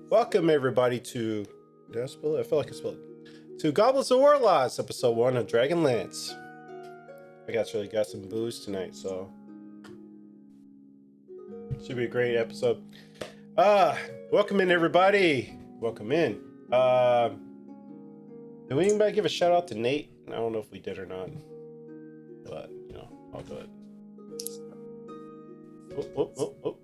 Welcome everybody to, did I spell it? I feel like I spelled it. To Goblets and Warlocks, episode 1 of Dragonlance. I actually got some booze tonight, so should be a great episode. Welcome in everybody. Welcome in. Did anybody give a shout out to Nate? I don't know if we did or not, but you know, I'll do it. Oh.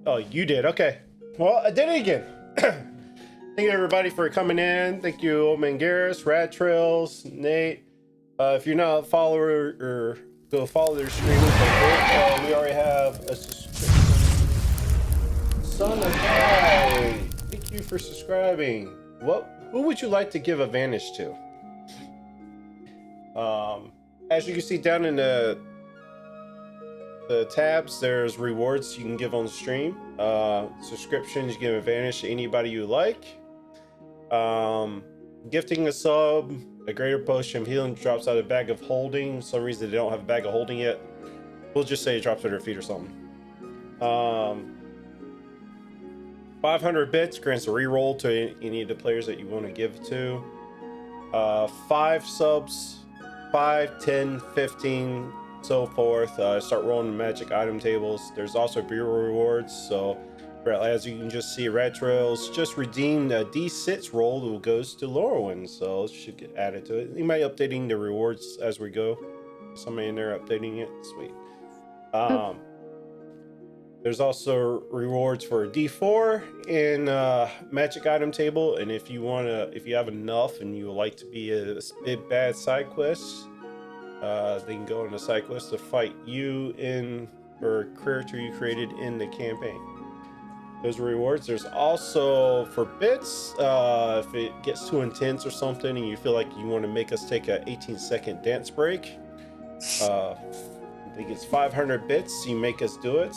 Oh, you did. Okay. Well, I did it again. Thank you everybody for coming in. Thank you, Old Man Garrus, Rad Trails, Nate. If you're not a follower, or go follow their streamers. We already have a subscription. Son of God, thank you for subscribing. Who would you like to give advantage to? As you can see down in the tabs, there's rewards you can give on the stream. Subscriptions, you give advantage to anybody you like. Gifting a sub, a greater potion of healing drops out of a bag of holding. For some reason they don't have a bag of holding yet. We'll just say it drops at their feet or something. 500 bits grants a reroll to any of the players that you want to give to. 5 subs, 5, 10, 15, so forth. Start rolling the magic item tables. There's also bureau rewards, so as you can just see, Red Trails just redeemed a D6 roll that goes to Lorwyn, so it should get added to it. You might updating the rewards as we go. Somebody in there updating it. Sweet. There's also rewards for a D4 in magic item table, and if you have enough and you would like to be a big bad side quest, they can go on the side quest to fight you or character you created in the campaign. Those rewards. There's also for bits, if it gets too intense or something and you feel like you want to make us take a 18-second dance break, I think it's 500 bits, you make us do it.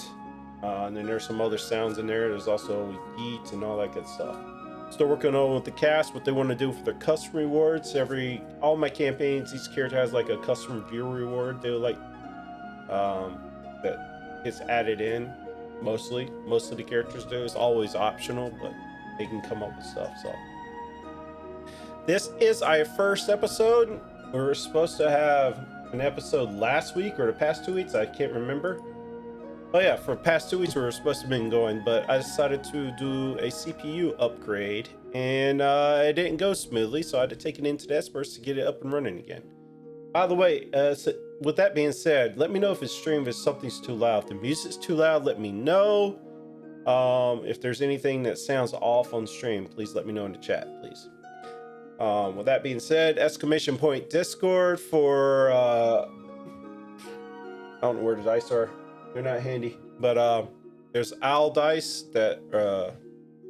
And then there's some other sounds in there. There's also eat and all that good stuff. Still working on with the cast, what they want to do for their custom rewards. All my campaigns, each character has like a custom view reward they would like that gets added in. Most of the characters do. It's always optional, but they can come up with stuff. So this is our first episode. We were supposed to have an episode last week or the past 2 weeks. I can't remember. Oh yeah, for past 2 weeks we were supposed to have been going, but I decided to do a CPU upgrade and it didn't go smoothly, so I had to take it into the experts to get it up and running again. By the way, with that being said, let me know if it's streamed, if something's too loud. If the music's too loud, let me know. If there's anything that sounds off on stream, please let me know in the chat, please. With that being said, exclamation point Discord for I don't know where the dice are. They're not handy, but there's Owl Dice that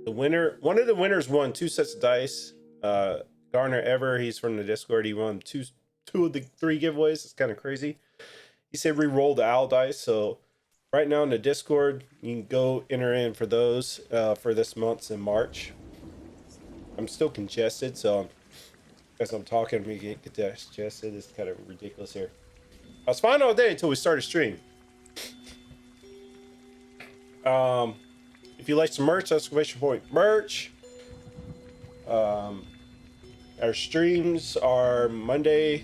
one of the winners won 2 sets of dice. Garner Ever, he's from the Discord. He won two of the 3 giveaways. It's kind of crazy. He said re-roll the Owl Dice. So right now in the Discord, you can go enter in for those for this month's in March. I'm still congested, so as I'm talking, I'm gonna get congested. It's kind of ridiculous here. I was fine all day until we started stream. If you like some merch, exclamation point merch. Our streams are Monday,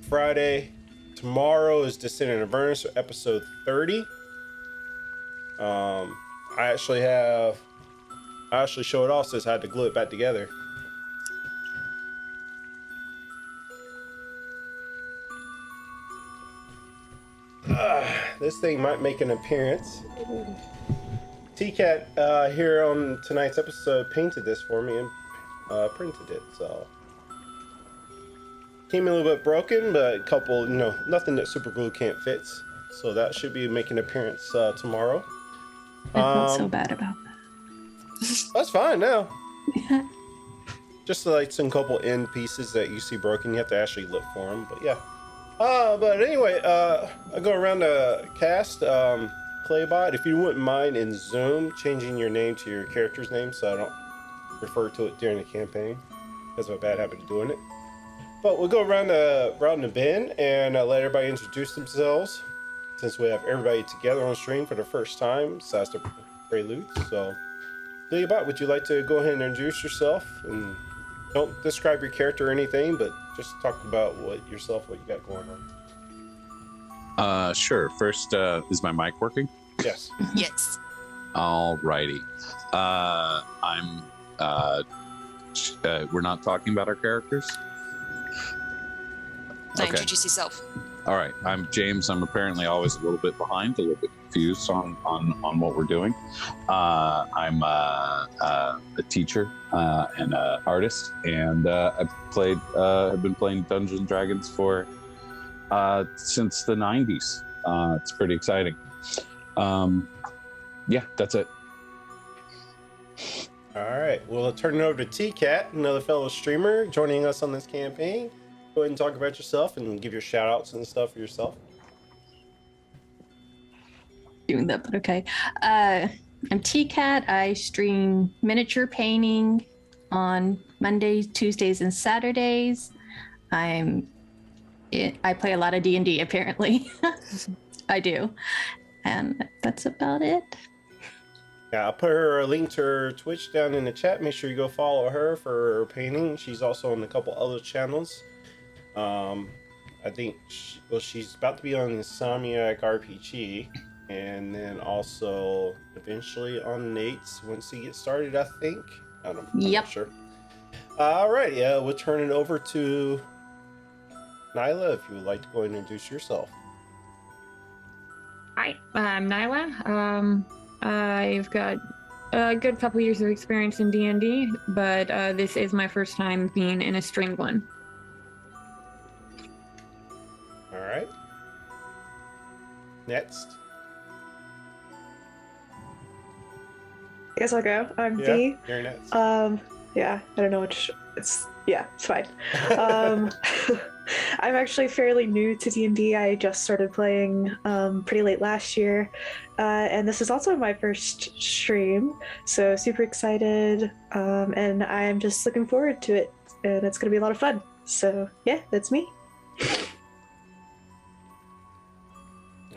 Friday. Tomorrow is Descent and Avernus, episode 30. I actually showed off, since I had to glue it back together. This thing might make an appearance. T-Cat here on tonight's episode painted this for me and printed it, so came in a little bit broken, but a couple, nothing that super glue can't fix, so that should be making an appearance tomorrow. I felt so bad about that. That's fine now. Yeah. Just like some couple end pieces that you see broken, you have to actually look for them, but yeah. But anyway, I go around the cast. Claybot, if you wouldn't mind in Zoom changing your name to your character's name so I don't refer to it during the campaign, because of a bad habit of doing it. But we'll go around the bend and let everybody introduce themselves. Since we have everybody together on stream for the first time, besides the prelude. So, Leobot, would you like to go ahead and introduce yourself? And don't describe your character or anything, but just talk about what you got going on. Sure. First, is my mic working? Yes. Yes. Alrighty. We're not talking about our characters? Now introduce yourself. All right. I'm James. I'm apparently always a little bit behind, a little bit confused on what we're doing. I'm a teacher and an artist, and I've been playing Dungeons and Dragons for since the 90s. It's pretty exciting. Yeah, that's it. All right. We'll turn it over to T-Cat, another fellow streamer joining us on this campaign. Go ahead and talk about yourself and give your shout outs and stuff for yourself. Doing that, but okay. I'm T-Cat. I stream miniature painting on Mondays, Tuesdays, and Saturdays. I play a lot of D&D, apparently. I do. And that's about it. Yeah, I'll put a link to her Twitch down in the chat. Make sure you go follow her for her painting. She's also on a couple other channels. I think she's about to be on Insomniac RPG, and then also eventually on Nate's once he gets started, I think. I'm not sure. All right, yeah, we'll turn it over to Nyla if you would like to go and introduce yourself. Hi, I'm Nyla. I've got a good couple years of experience in D&D, but this is my first time being in a streamed one. All right. Next. I guess I'll go. I'm V. You're next. Yeah, I don't know which. It's fine. I'm actually fairly new to D&D. I just started playing pretty late last year, and this is also my first stream, so super excited, and I'm just looking forward to it, and it's gonna be a lot of fun. So yeah, that's me.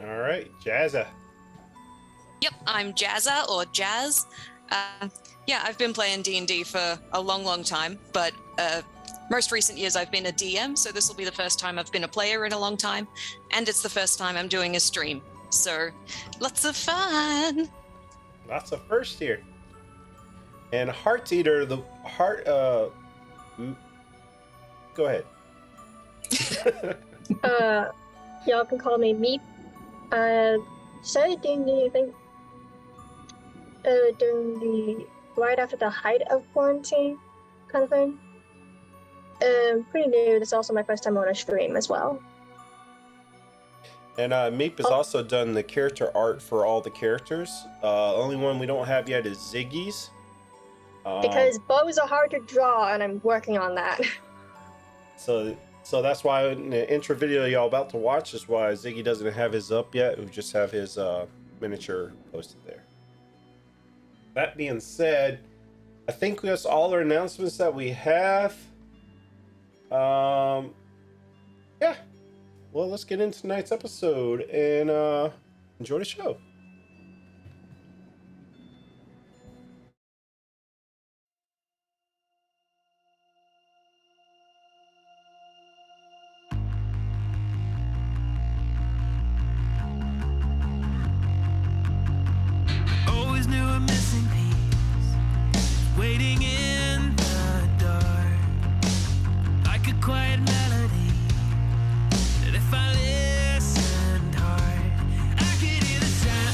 All right, Jazza. Yep, I'm Jazza or Jazz. Yeah, I've been playing D&D for a long time, but most recent years I've been a DM, so this will be the first time I've been a player in a long time, and it's the first time I'm doing a stream. So, lots of fun. Lots of first here. And Heart Eater, go ahead. Y'all can call me Meep. Started D&D, I think, right after the height of quarantine, kind of thing. Pretty new. This is also my first time on a stream as well. And Meep has also done the character art for all the characters. Only one we don't have yet is Ziggy's. Because bows are hard to draw, and I'm working on that. So that's why in the intro video y'all about to watch is why Ziggy doesn't have his up yet. We just have his miniature posted there. That being said, I think that's all our announcements that we have. Yeah. Well, let's get into tonight's episode and enjoy the show. Always knew a missing piece, waiting in the dark, like a quiet melody, that if I listened hard, I could hear the sound.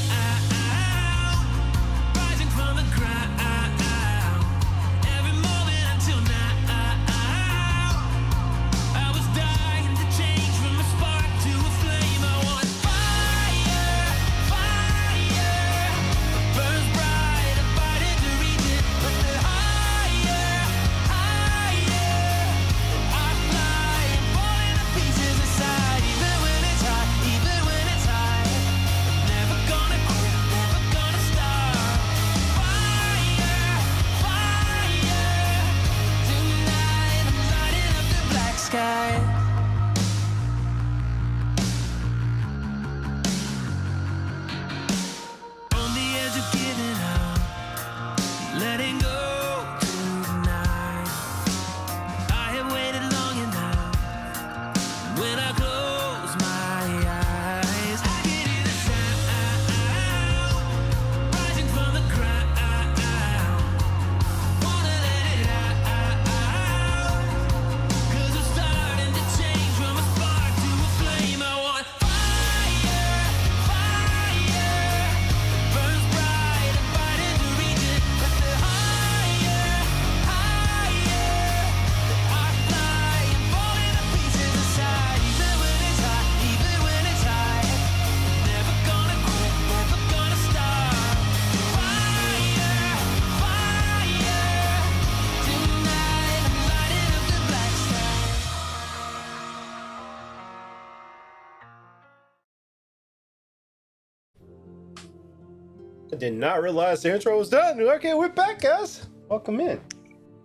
I did not realize the intro was done. Okay, we're back, guys. Welcome in.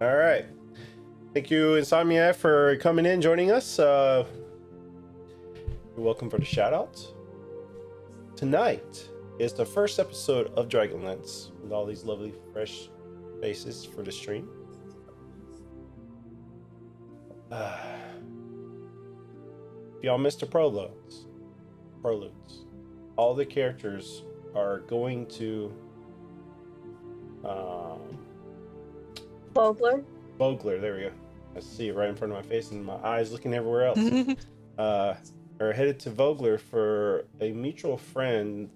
All right. Thank you, Insomniac, for coming in, joining us. You're welcome for the shout-outs. Tonight is the first episode of Dragonlance with all these lovely, fresh faces for the stream. If y'all missed the preludes, all the characters are going to Vogler. There we go. I see it right in front of my face and my eyes looking everywhere else. Are headed to Vogler for a mutual friend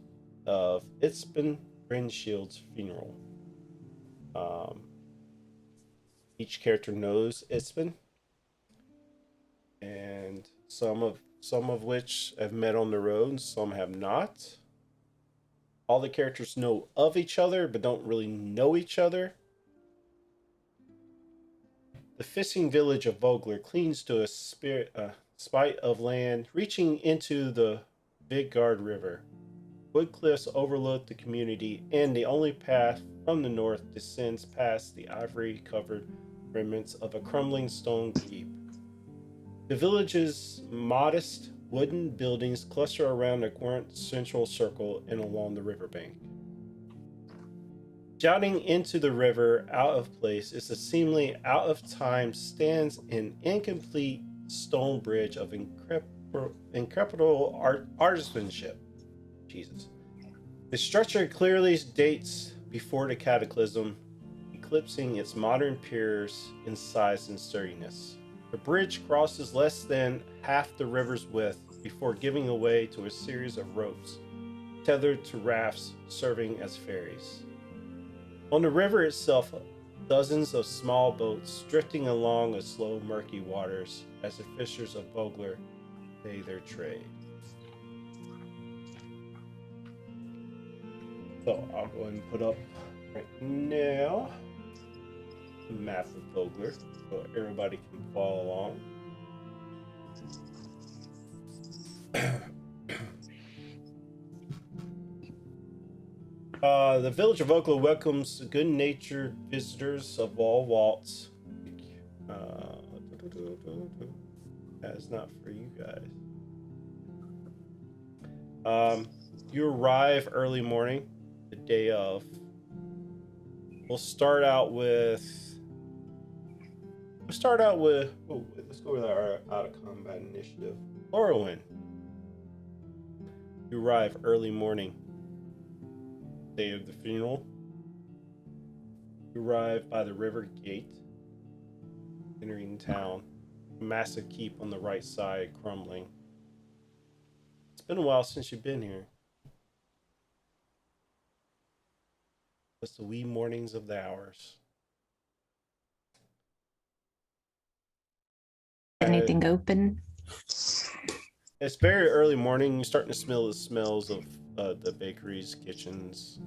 of Itzben Grinshield's funeral. Each character knows Itzben, and some of which have met on the road, and some have not. All the characters know of each other, but don't really know each other. The fishing village of Vogler clings to a spite of land reaching into the Vidgard River. Wood cliffs overlook the community, and the only path from the north descends past the ivory-covered remnants of a crumbling stone keep. The village's modest wooden buildings cluster around a quaint central circle and along the riverbank. Jutting into the river out of place is a seemingly out of time stands an incomplete stone bridge of incredible artisanship. Jesus. The structure clearly dates before the cataclysm, eclipsing its modern piers in size and sturdiness. The bridge crosses less than half the river's width before giving way to a series of ropes tethered to rafts serving as ferries. On the river itself, dozens of small boats drifting along the slow, murky waters as the fishers of Vogler pay their trade. So I'll go ahead and put up right now the map of Vogler so everybody can follow along. The village of Vogler welcomes good-natured visitors of all walks. That's not for you guys. You arrive early morning, the day of. We'll start out with. Let's go with our out of combat initiative. Laurelwyn. You arrive early morning. Day of the funeral. You arrive by the river gate, entering town. A massive keep on the right side crumbling. It's been a while since you've been here. It's the wee mornings of the hours. Anything open? It's very early morning. You're starting to smell the smells of the bakeries, kitchens.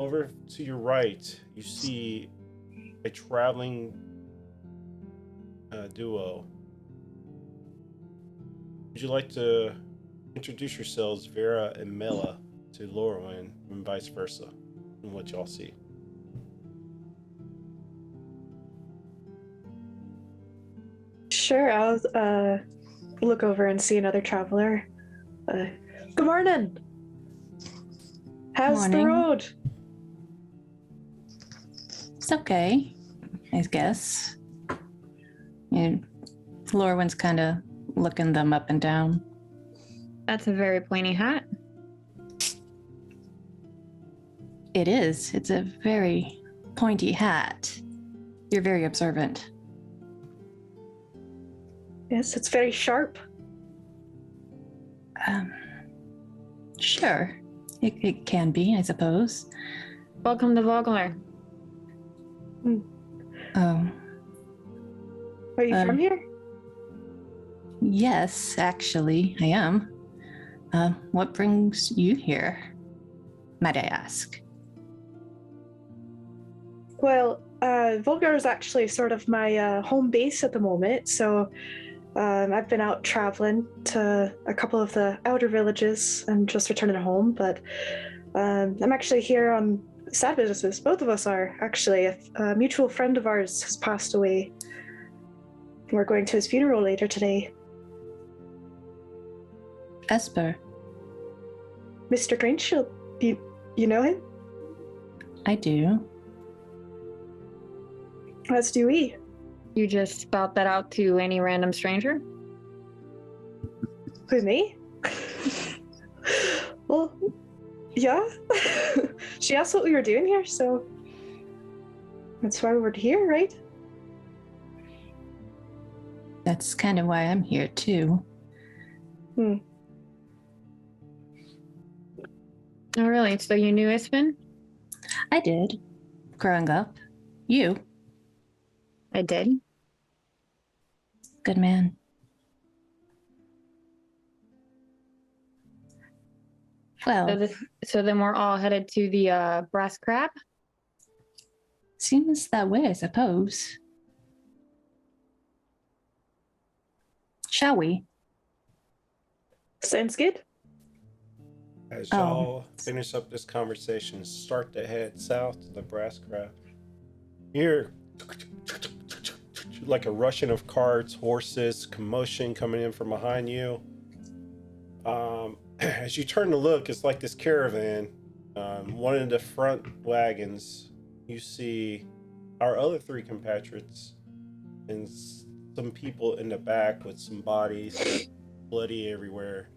Over to your right, you see a traveling duo. Would you like to introduce yourselves, Vera and Mela, to Laurelwyn, and vice versa, and what y'all see? Sure, I'll look over and see another traveler. Good morning. How's the Morning. road? It's okay, I guess. Laurelwyn's kind of looking them up and down. That's a very pointy hat. It is. It's a very pointy hat. You're very observant. Yes, it's very sharp. Sure. It can be, I suppose. Welcome to Vogler. Oh, Are you from here? yes, actually, I am. What brings you here, might I ask? Well, Vogler is actually sort of my home base at the moment, so I've been out traveling to a couple of the outer villages and just returning home, but I'm actually here on sad businesses. Both of us are, actually. A mutual friend of ours has passed away. We're going to his funeral later today. Esper, Mr. Greenshield, you know him? I do. As do we. You just spout that out to any random stranger? Who, me? Well, yeah. She asked what we were doing here, so that's why we're here, right? That's kind of why I'm here too. Oh, really? So you knew Ispen? I did, growing up. You, I did. good man. Well, So then we're all headed to the Brass Crab? seems that way, I suppose. Shall we? Sounds good. As Oh. y'all finish up this conversation, start to head south to the Brass Crab. Hear like a rushing of carts, horses, commotion coming in from behind you. As you turn to look, it's like this caravan. One of the front wagons, you see our other three compatriots and some people in the back with some bodies bloody everywhere.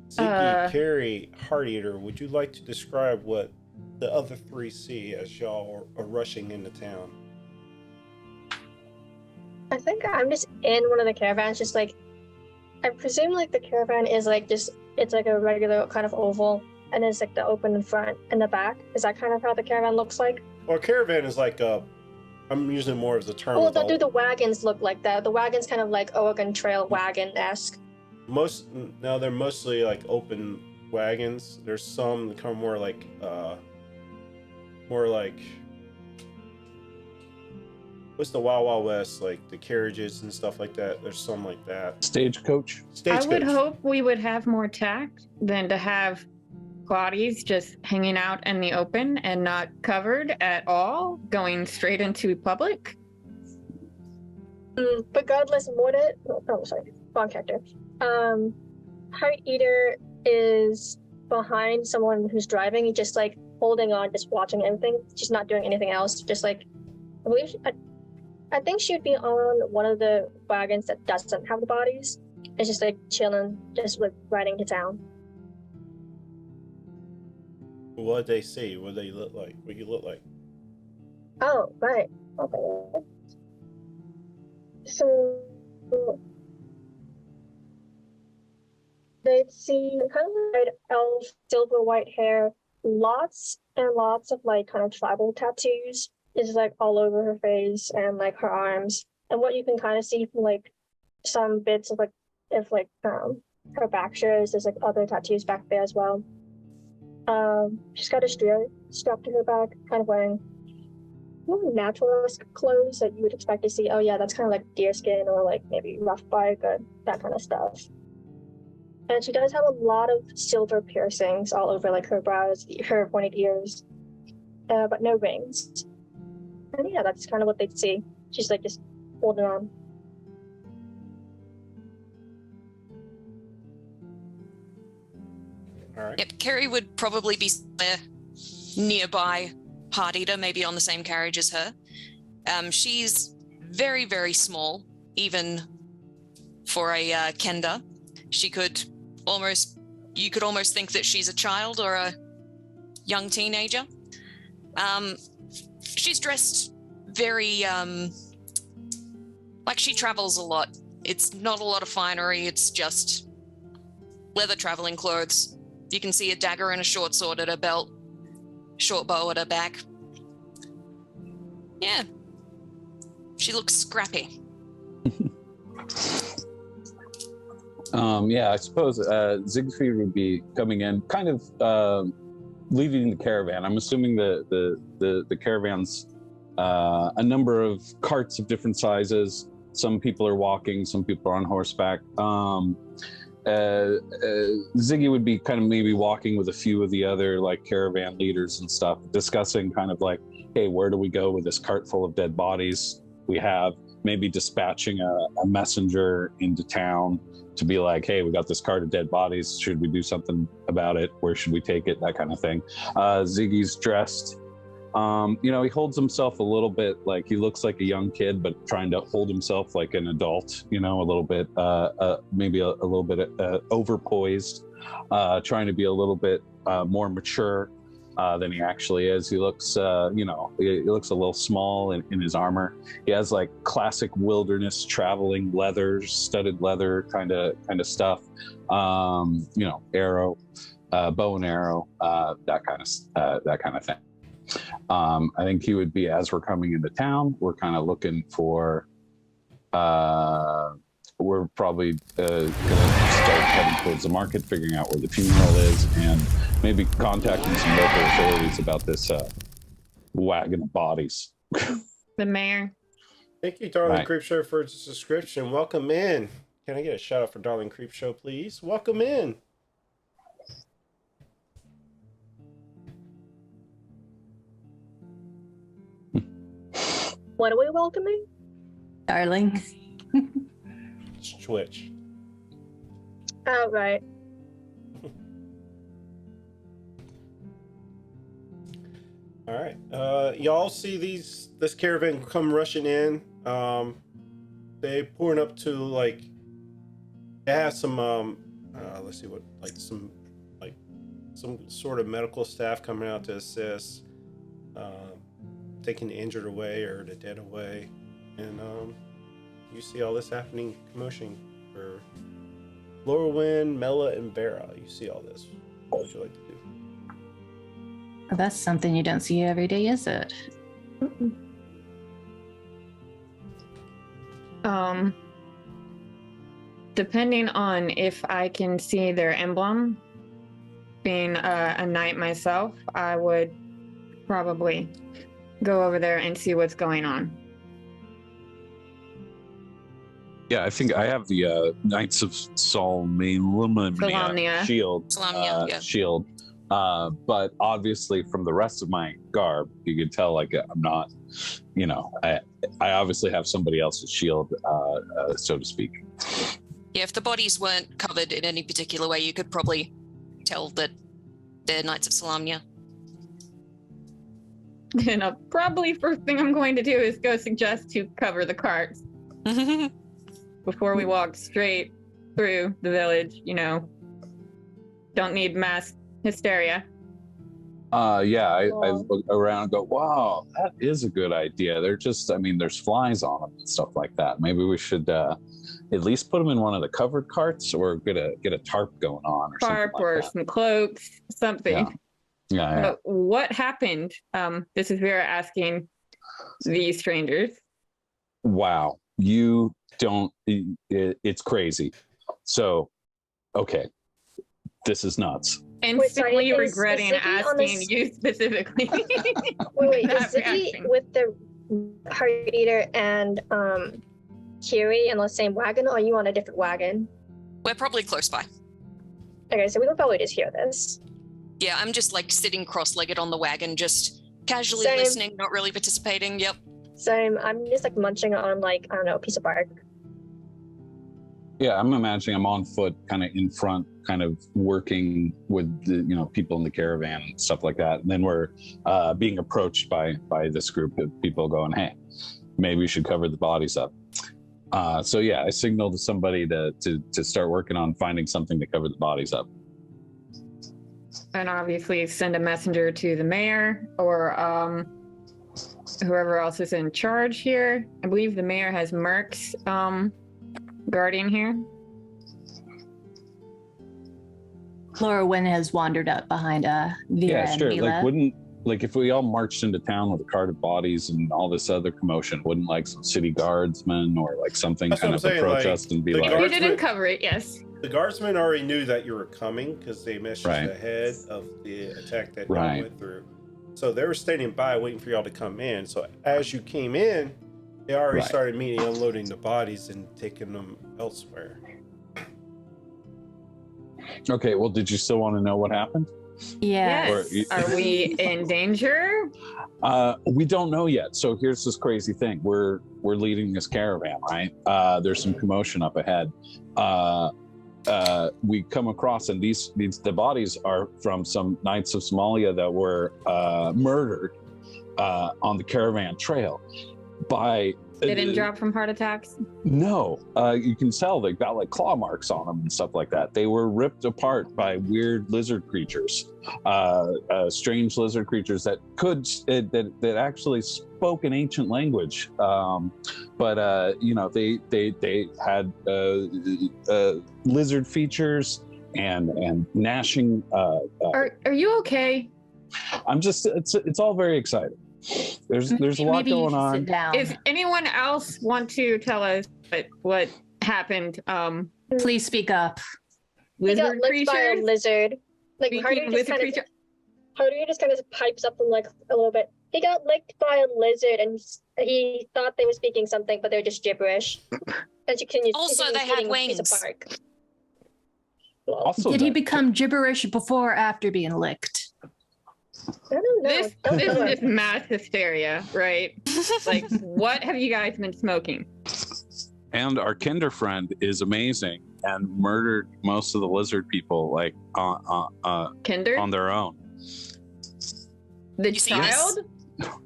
Ziggy, Carrie, Heart Eater, would you like to describe what the other three see as y'all are rushing into town? I think I'm just in one of the caravans, just like, I presume like the caravan is like just, it's like a regular kind of oval, and it's like the open in front and the back. Is that kind of how the caravan looks like? Well, caravan is like I'm using more as a term. Oh, do the wagons look like that? The wagons kind of like Oregon Trail wagon-esque. They're mostly like open wagons. There's some that come more like what's the Wild Wild West, like the carriages and stuff like that. There's some like that. Stagecoach. I would hope we would have more tact than to have bodies just hanging out in the open and not covered at all, going straight into public. But Godless Mordet, oh sorry, wrong character. Heart Eater is behind someone who's driving. He's just like holding on, just watching everything, just not doing anything else. Just like, I think she would be on one of the wagons that doesn't have the bodies. It's just like chilling, just like riding to town. What they see? What they look like? What you look like? Oh, right. Okay. So they'd see kind of white elf, silver white hair, lots and lots of like kind of tribal tattoos. Is like all over her face and like her arms, and what you can kind of see from like some bits of like her back shows, there's like other tattoos back there as well. She's got a spear strapped to her back, kind of wearing naturalist clothes that you would expect to see. Oh yeah, that's kind of like deerskin or like maybe rough bark or that kind of stuff. And she does have a lot of silver piercings all over like her brows, her pointed ears, but no rings. And yeah, that's kind of what they'd see. She's like just holding on. All right. Yep, Carrie would probably be somewhere nearby Heart Eater, maybe on the same carriage as her. She's very, very small, even for a Kenda. You could almost think that she's a child or a young teenager. She's dressed very, like she travels a lot. It's not a lot of finery, it's just leather traveling clothes. You can see a dagger and a short sword at her belt, short bow at her back. Yeah. She looks scrappy. Yeah, I suppose Siegfried would be coming in, kind of leading the caravan. I'm assuming the caravan's a number of carts of different sizes, Some people are walking, some people are on horseback. Ziggy would be kind of maybe walking with a few of the other like caravan leaders and stuff, discussing kind of like, hey, where do we go with this cart full of dead bodies we have? Maybe dispatching a messenger into town to be like, hey, we got this cart of dead bodies. Should we do something about it? Where should we take it? That kind of thing. Ziggy's dressed. He holds himself a little bit like he looks like a young kid, but trying to hold himself like an adult, a little bit, maybe a little bit overpoised, trying to be a little bit more mature than he actually is. He looks, he looks a little small in his armor. He has like classic wilderness traveling leather, studded leather kind of stuff. Arrow, bow and arrow, that kind of thing. I think he would be, as we're coming into town, we're kind of looking for, we're probably going to start heading towards the market, figuring out where the funeral is, and maybe contacting some local authorities about this wagon of bodies. The mayor. Thank you, Darling Right. Creepshow, for its subscription. Welcome in. Can I get a shout out for Darling Creepshow, please? Welcome in. What are we welcoming? Darling. It's Twitch. Oh, right. All right. Y'all see this caravan come rushing in. They pouring up to like, it has some let's see what, like some sort of medical staff coming out to assist, taking the injured away or the dead away, and you see all this happening, commotion for Lorwyn, Mela, and Vera. You see all this. What would you like to do? Well, that's something you don't see every day, is it? Depending on if I can see their emblem, being a knight myself, I would probably go over there and see what's going on. Yeah, I think I have the Knights of Solamnia. shield. Solamnia, yeah. Shield. But obviously, from the rest of my garb, you can tell like I'm not. I obviously have somebody else's shield, so to speak. Yeah, if the bodies weren't covered in any particular way, you could probably tell that they're Knights of Solamnia. And probably first thing I'm going to do is go suggest to cover the carts before we walk straight through the village. Don't need mass hysteria. I look around and go, wow, that is a good idea. They're just, there's flies on them and stuff like that. Maybe we should at least put them in one of the covered carts, or get a tarp going on, or Tarp something like or that. some cloaks, something. Yeah. What happened? This is Vera asking these strangers. Wow, you don't. It's crazy. So, okay, this is nuts. Instantly Wait, sorry, regretting is Ziggy on asking this- you specifically. Wait, That is Ziggy reaction. with the heart eater and Kiri in the same wagon, or are you on a different wagon? We're probably close by. Okay, so we can probably just hear this. Yeah, I'm just like sitting cross-legged on the wagon, just casually Same. listening, not really participating. Yep. So I'm just like munching on like, I don't know, a piece of bark. Yeah, I'm imagining I'm on foot, kind of in front, kind of working with the people in the caravan and stuff like that. And then we're being approached by this group of people going, "Hey, maybe we should cover the bodies up." So yeah, I signaled to somebody to start working on finding something to cover the bodies up. And obviously send a messenger to the mayor or whoever else is in charge here. I believe the mayor has Merc's guardian here. Laura Wynn has wandered up behind Vera Yeah, and sure. Mila. Like if we all marched into town with a cart of bodies and all this other commotion, wouldn't like some city guardsmen or like something That's kind what of I'm saying, approach like, us and be the like, You guardsmen- didn't cover it, yes. The guardsmen already knew that you were coming because they messaged Right. ahead of the attack that y'all Right. went through. So they were standing by waiting for y'all to come in. So as you came in, They already Right. started meeting, unloading the bodies and taking them elsewhere. Okay, well, did you still want to know what happened? Yeah. Yes. Are we in danger? We don't know yet. So here's this crazy thing. We're leading this caravan, right? There's some commotion up ahead. We come across, and the bodies are from some knights of Somalia that were murdered on the caravan trail by. They didn't drop from heart attacks? No, you can tell they've got like claw marks on them and stuff like that. They were ripped apart by weird lizard creatures, strange lizard creatures that that actually spoke an ancient language. But they had lizard features and gnashing. Are you okay? I'm just it's all very exciting. There's a lot Maybe you going should on. sit down. If anyone else want to tell us what happened, Please speak up. He got lizard licked by a creatures? lizard. Like Speaking Hardy just lizard kind creature. of Hardy just kind of pipes up like a little bit. He got licked by a lizard, and he thought they were speaking something, but they were just gibberish. And she continues. Also, continues they had eating a piece of wings. bark. Well, Also, Did he that- become gibberish before or after being licked? I don't know. This Don't is know. just mass hysteria, right? Like, what have you guys been smoking? And our kinder friend is amazing and murdered most of the lizard people like Kinder? on their own. The You see this? child?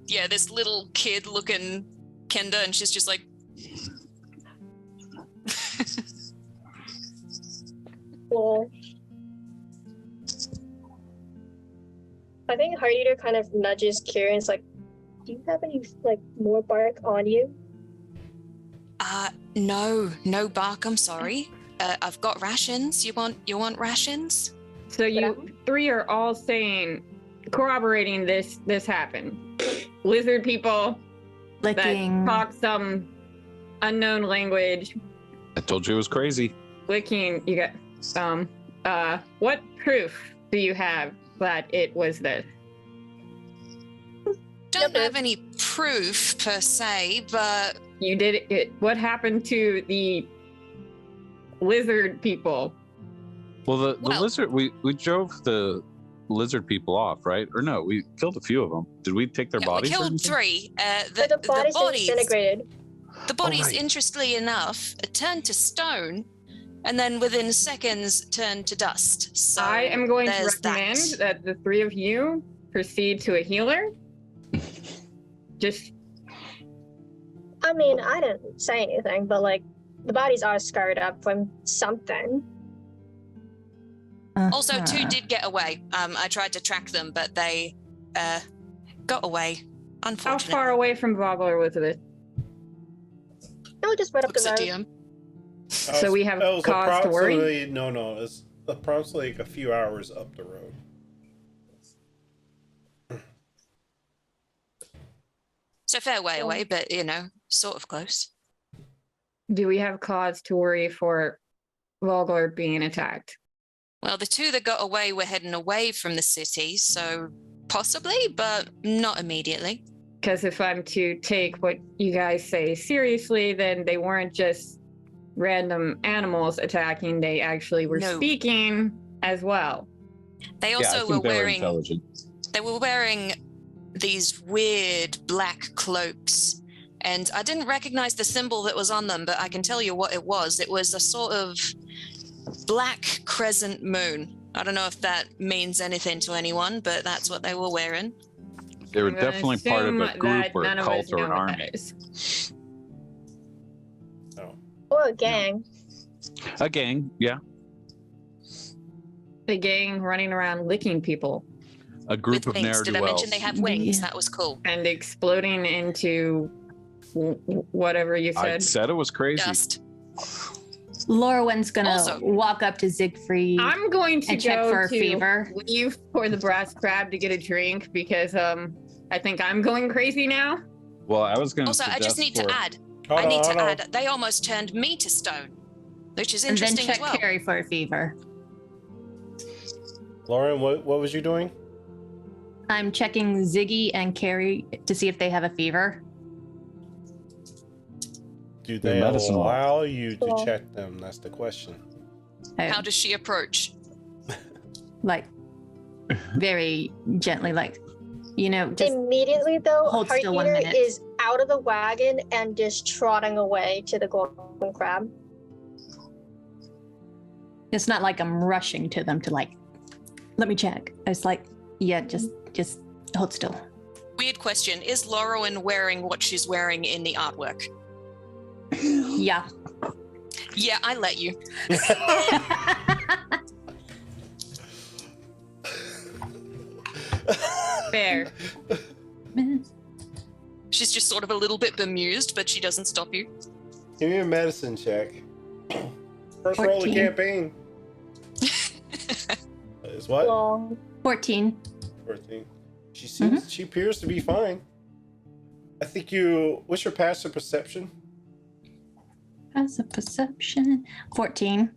Yeah, this little kid looking Kenda, and she's just like, Well, I think Heart Eater kind of nudges Kieran. It's like, do you have any like more bark on you? no bark, I'm sorry. I've got rations. You want rations? So you three are all saying, corroborating this happened. Lizard people Licking. that talk some unknown language, I told you it was crazy. licking. You got what proof do you have that it was this? Don't have any proof per se, but You did it. What happened to the lizard people? Well, the Well- lizard, we drove the lizard people off, right? Or no, we killed a few of them. Did we take their yeah, we bodies? or killed anything? 3. But the bodies disintegrated. The bodies, right. interestingly enough, turned to stone, and then within seconds turned to dust. So I am going to there's recommend that the three of you proceed to a healer. Just I mean, I didn't say anything, but like the bodies are scarred up from something. Also, 2 Uh-huh. did get away. I tried to track them, but they got away. how Unfortunately. far away from Vogler was it? No, just right up Looks the at road. DM. So we have It was cause to worry? approximately- No, it's approximately like a few hours up the road. So fair way away, but sort of close. Do we have cause to worry for Vogler being attacked? Well, the 2 that got away were heading away from the city, so possibly, but not immediately. Because if I'm to take what you guys say seriously, then they weren't just random animals attacking, they actually were No. speaking as well. They Yeah, I also think were they were wearing intelligent. they were wearing these weird black cloaks, and I didn't recognize the symbol that was on them, but I can tell you what it was. It was a sort of black crescent moon. I don't know if that means anything to anyone, but that's what they were wearing. They were I'm gonna definitely part of a assume group that or a none of cult us or know an what that army. is. Or a gang. A gang, yeah. The gang running around licking people A group With of wings. ne'er Did do I mention wells. they have wings? Yeah. That was cool. and exploding into whatever you I said. said it was crazy. Just Lorwyn's gonna Also- walk up to Siegfried I'm going to and check go for a to fever. leave for the brass crab to get a drink because I think I'm going crazy now. Well, I was going to also, I just need to add. Hold I need on, to hold on. add. They almost turned me to stone, which is And then interesting check as well. Carrie for a fever. Lauren, what was you doing? I'm checking Ziggy and Carrie to see if they have a fever. Do they medicine wall. allow you to Well- check them? That's the question. How does she approach? Like very gently, like just Immediately, though, hold Heart still 1 Eater minute. is out of the wagon and just trotting away to the golden crab. it's not like I'm rushing to them to like, let me check. It's like, yeah, just hold still. Weird question. Is Lauren wearing what she's wearing in the artwork? Yeah. Yeah, I let you. Fair. She's just sort of a little bit bemused, but she doesn't stop you. Give me a medicine check. First roll of the 14. campaign. Is what? Long. 14. 14. She appears to be fine. I think what's your passive perception? As a perception. 14.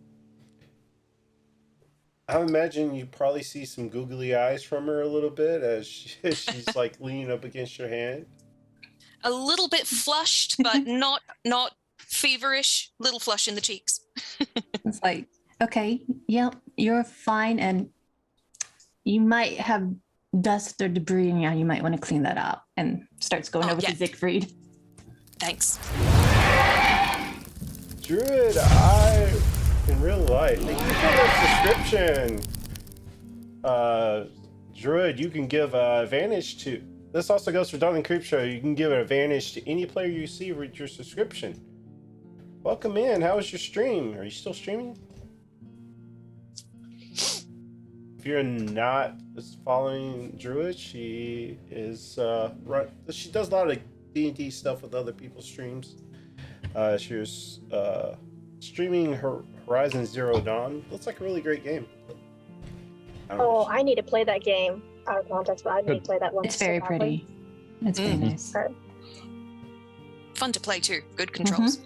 I imagine you probably see some googly eyes from her a little bit as she's like leaning up against your hand. A little bit flushed, but not feverish. Little flush in the cheeks. It's like, okay, yep, you're fine. And you might have dust or debris in you. You might want to clean that up. And starts going over yeah. to Siegfried. Thanks. Druid, in real life, thank you for the subscription. Druid, you can give advantage to. This also goes for Dungeon Creep Show. You can give an advantage to any player you see with your subscription. Welcome in. How was your stream? Are you still streaming? If you're not following Druid, she is she does a lot of D&D stuff with other people's streams. She was streaming her Horizon Zero Dawn. Looks like a really great game. I need to play that game. Out of context, but I need to play that one. It's very pretty. It's very nice. Fun to play too. Good controls.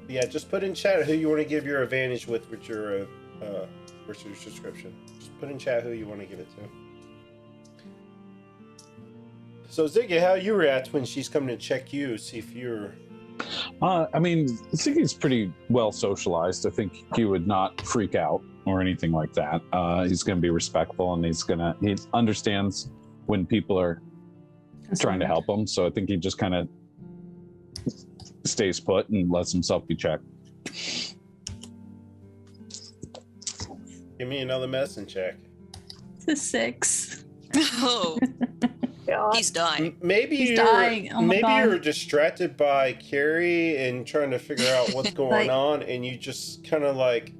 Yeah, just put in chat who you want to give your advantage with your subscription. Just put in chat who you want to give it to. So Ziggy, how you react when she's coming to check you, see if you're... I mean, Ziggy's pretty well socialized. I think he would not freak out or anything like that. He's going to be respectful, and he understands when people are trying to help him. So I think he just kind of stays put and lets himself be checked. Give me another medicine check. It's a 6. Oh, God. he's dying. Maybe He's you're dying. Oh my God. you're distracted by Carrie and trying to figure out what's going Like- on, and you just kind of like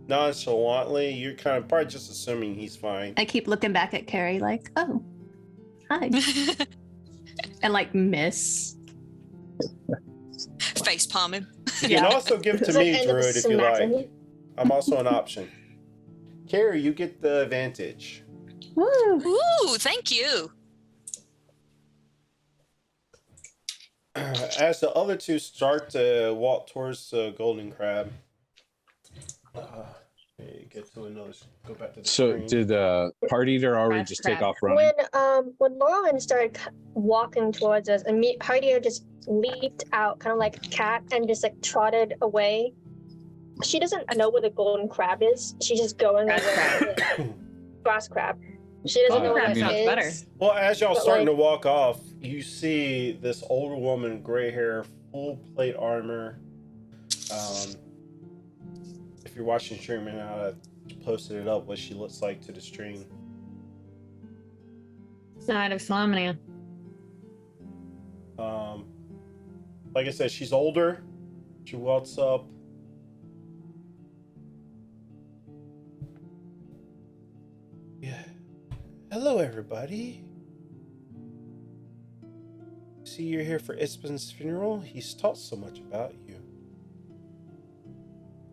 nonchalantly, you're kind of probably just assuming he's fine. I keep looking back at Carrie like, oh, hi. And like miss. Face palming. You can also give to It's like me, end up Druid, if you smacking like. I'm also an option. Carrie, you get the advantage. Woo. Ooh, thank you. As the other two start to walk towards the golden crab, get to another. Go back to the So screen. did Heart Eater already Crab, just take crab. off running? When Lauren started walking towards us, and Heart Eater just leaped out, kind of like a cat, and just like trotted away. She doesn't know where the golden crab is. She's just going Grass over crab. grass crab. She doesn't know Crab where that sounds is. better. Well, as y'all But, starting like- to walk off, you see this older woman, gray hair, full plate armor. If you're watching stream right now, I posted it up what she looks like to the stream. Side of Slomnia. Like I said, she's older. She walks up. Yeah. Hello, everybody. See, you're here for Ispen's funeral. He's taught so much about you.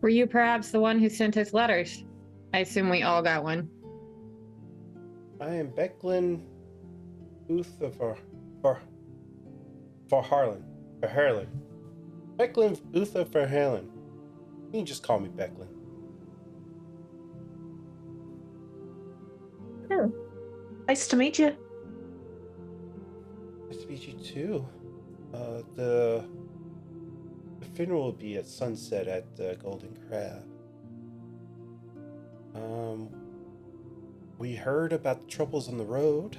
Were you perhaps the one who sent us letters? I assume we all got one. I am Becklin Uther for Harlan. Becklin Uther for Harlan. You can just call me Becklin. Nice to meet you. Nice to meet you too. The funeral will be at sunset at Golden Crab. We heard about the troubles on the road.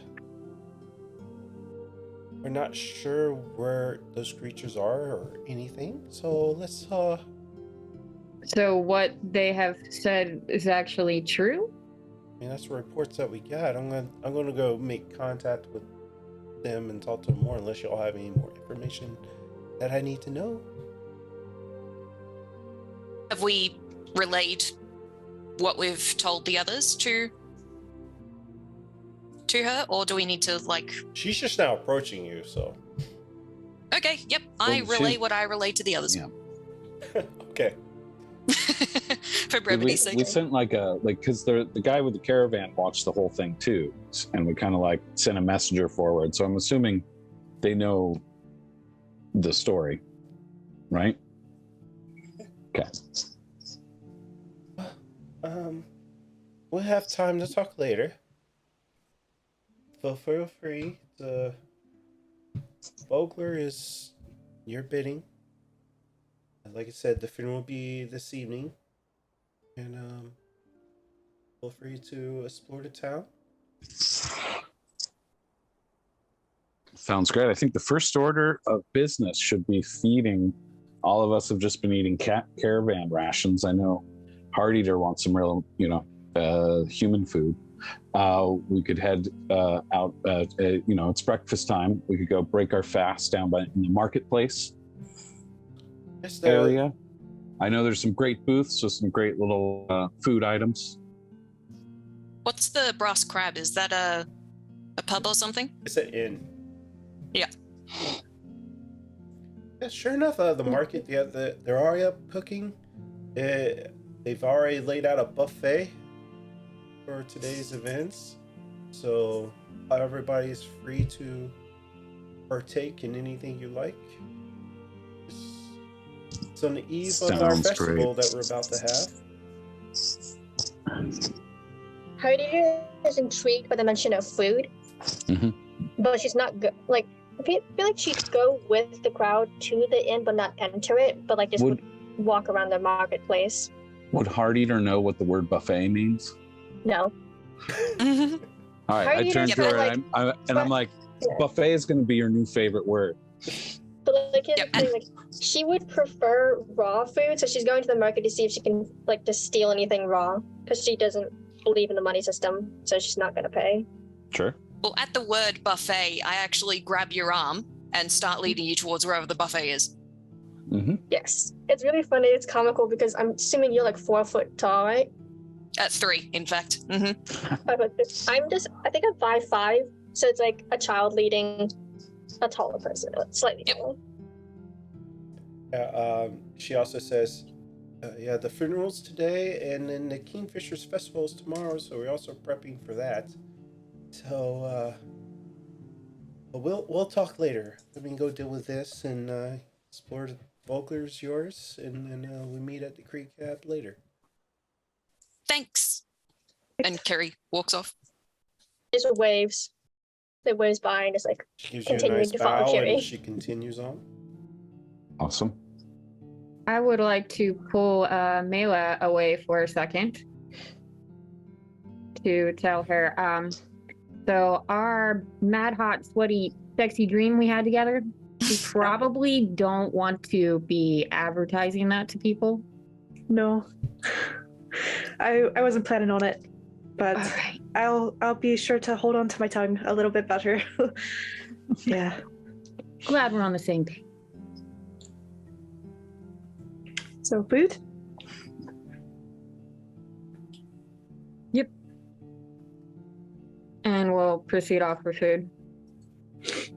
We're not sure where those creatures are or anything, so let's So what they have said is actually true? I mean, that's the reports that we got. I'm gonna go make contact with them and talk to them more, unless y'all have any more information that I need to know. Have we relayed what we've told the others to her, or do we need to like? She's just now approaching you, so. Okay, yep. I Well, relay she- what I relay to the others. Yeah. Okay. For brevity's sake. We sent because the guy with the caravan watched the whole thing too, and we kind of like sent a messenger forward. So I'm assuming they know the story, right? Okay. We'll have time to talk later. So feel free. The Vogler is your bidding. Like I said, the funeral will be this evening, and feel free to explore the town. Sounds great. I think the first order of business should be feeding. All of us have just been eating caravan rations. I know Heart Eater wants some real, human food. We could head out. It's breakfast time. We could go break our fast down in the marketplace area. I know there's some great booths with some great little food items. What's the Brass Crab? Is that a pub or something? It's an inn. Yeah. Yeah, sure enough, the market, they're already up cooking. They've already laid out a buffet for today's events, so everybody's free to partake in anything you like. It's on the eve of our Sounds festival great. that we're about to have. Heidi is intrigued by the mention of food, Mhm. but she's not good. Like, I feel like she'd go with the crowd to the inn, but not enter it, but like just Would walk around the marketplace. Would Heart Eater know what the word buffet means? No. All right, Heart I Eater turned is to her like- and I'm like, Yeah. buffet is going to be your new favorite word. But like, here's Yep. the thing, like, she would prefer raw food, so she's going to the market to see if she can like just steal anything raw, because she doesn't believe in the money system, so she's not gonna pay. Sure. Well, at the word buffet, I actually grab your arm and start leading you towards wherever the buffet is. Mm-hmm. Yes, it's really funny. It's comical because I'm assuming you're like 4 foot tall, right? At 3, in fact. Hmm. I think I'm 5'5", so it's like a child leading a taller person, slightly Yep. taller. She also says, the funeral's today, and then the Kingfisher's festival is tomorrow, so we're also prepping for that. So, but we'll talk later. Let me go deal with this and explore the Vogler's yours, and then we meet at the Creek Cab later. Thanks. And Kerry walks off. Just waves. They waves by and just like She gives you a continuing nice to follow bow, Kerry. and she continues on. Awesome. I would like to pull Mela away for a second to tell her. So our mad hot, sweaty, sexy dream we had together, we probably don't want to be advertising that to people. No, I wasn't planning on it, but All right. I'll be sure to hold on to my tongue a little bit better. Yeah. Glad we're on the same page. So food? And we'll proceed off for food. Is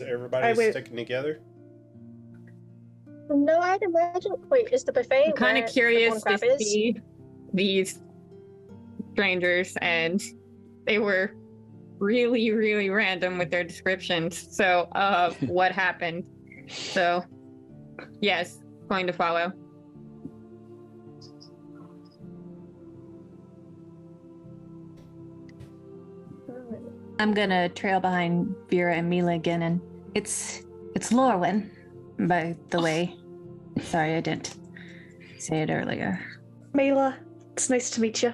everybody wait. sticking together? No, I'd imagine. Wait, is the buffet? I'm kind where of the curious corn crab to is? see these strangers, and they were really, really random with their descriptions. So, what happened? So, yes, going to follow. I'm gonna trail behind Vera and Mila again, and it's Lorwyn. by the way. Sorry, I didn't say it earlier. Mela, it's nice to meet you.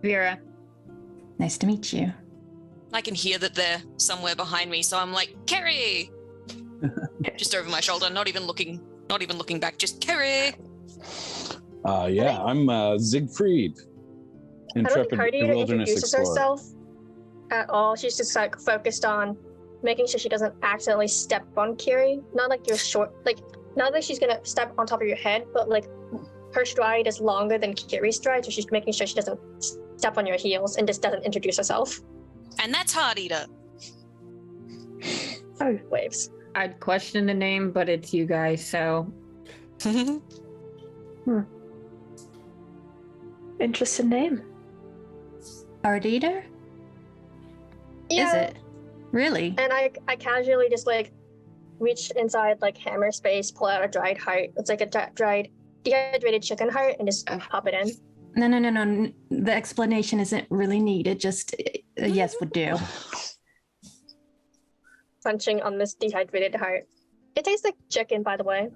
Vera. Nice to meet you. I can hear that they're somewhere behind me, so I'm like, Kerry! Just over my shoulder, not even looking back, just Kerry! Yeah, I'm Siegfried, I don't think intrepid Cartier wilderness introduces explorer. herself at all. She's just like focused on making sure she doesn't accidentally step on Kiri. Not like you're short, like not like she's gonna step on top of your head, but like her stride is longer than Kiri's stride, so she's making sure she doesn't step on your heels and just doesn't introduce herself. And that's Heart Eater. Oh, Waves. I'd question the name, but it's you guys, so. interesting name. Heart Eater? Yeah. Is it? Really? And I casually just like reach inside like hammer space, pull out a dried heart. It's like a dried dehydrated chicken heart, and just pop it in. No. The explanation isn't really needed. Just a yes would do. Punching on this dehydrated heart. It tastes like chicken, by the way.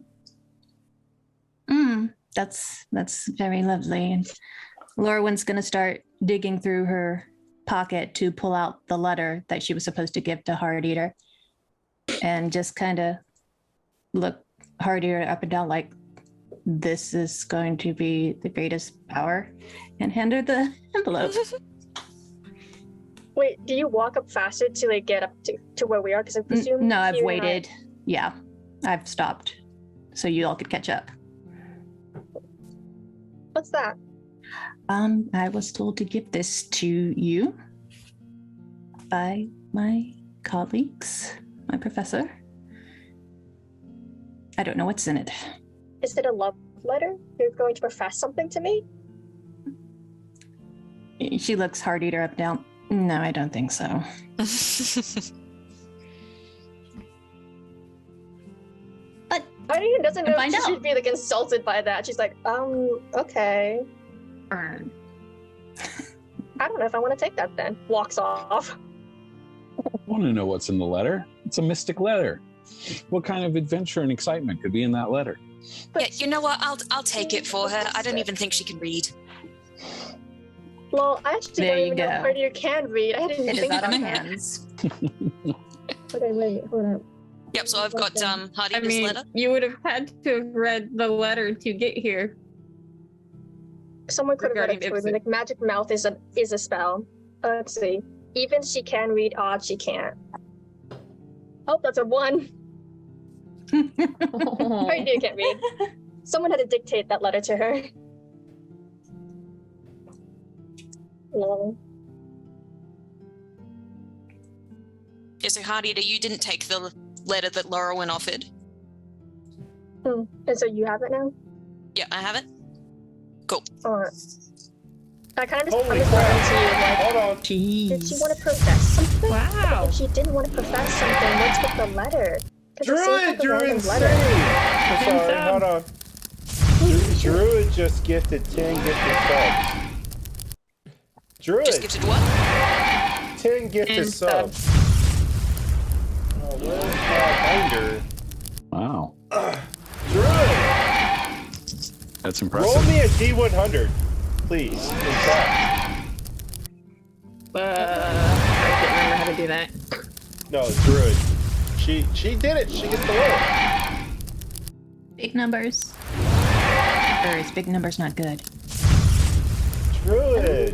That's very lovely. And Lorwyn's gonna start digging through her pocket to pull out the letter that she was supposed to give to Heart Eater, and just kind of look Heart Eater up and down like, this is going to be the greatest power, and hand her the envelope. Wait, do you walk up faster to like get up to where we are? Because I presume No, I've Kiri and waited. Yeah, I've stopped so you all could catch up. What's that? I was told to give this to you by my colleagues, my professor. I don't know what's in it. Is it a love letter? You're going to profess something to me? She looks Heart Eater up and down. No, I don't think so. But I even doesn't know if find she out. should be like insulted by that. She's like, okay. Burn. I don't know if I want to take that then. Walks off. I want to know what's in the letter. It's a mystic letter. What kind of adventure and excitement could be in that letter? Yeah, you know what? I'll take it for her. I don't even think she can read. Well, I actually There don't you even know go. if Cartier can read. I didn't it is think out of about my that. hands. Okay, wait, hold up. Yep, so I've got Heart I Eater's mean, letter. you would have had to have read the letter to get here. Someone could have read it Regarding for me. Like magic mouth is a spell. Let's see. Even she can read, odd she can't. Oh, that's a 1. Cartier can't read. Someone had to dictate that letter to her. Lol. Yeah, so Heart Eater, you didn't take the letter that Lorwyn offered. And so you have it now? Yeah, I have it. Or I kind of just Holy understand crap. to you, like, Hold on. did she Jeez. want to profess something? Wow. If she didn't want to profess something, what's with the letter? 'Cause it seems like a Druid, you're random insane. letter. I'm Ten sorry, hold on. Druid just gifted 10 gifted subs. Druid, Just gifted what? 10 gifted And subs. Oh, where's my binder? Wow, Druid, that's roll impressive. me a D100, please. In fact, I can't remember how to do that. no, Druid. She did it. She gets the roll. Big numbers. Or is big numbers not good? Druid.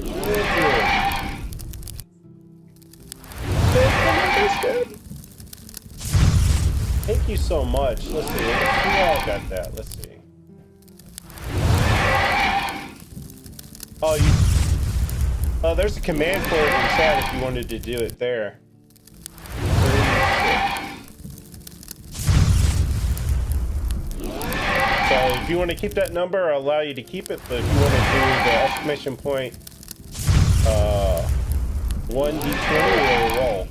That's good. Thank you so much. Let's see. Who all got that? Let's see. Oh, there's a command for it in chat if you wanted to do it there. 36. So if you want to keep that number, I'll allow you to keep it. But if you want to do the exclamation point, 1d20 or roll.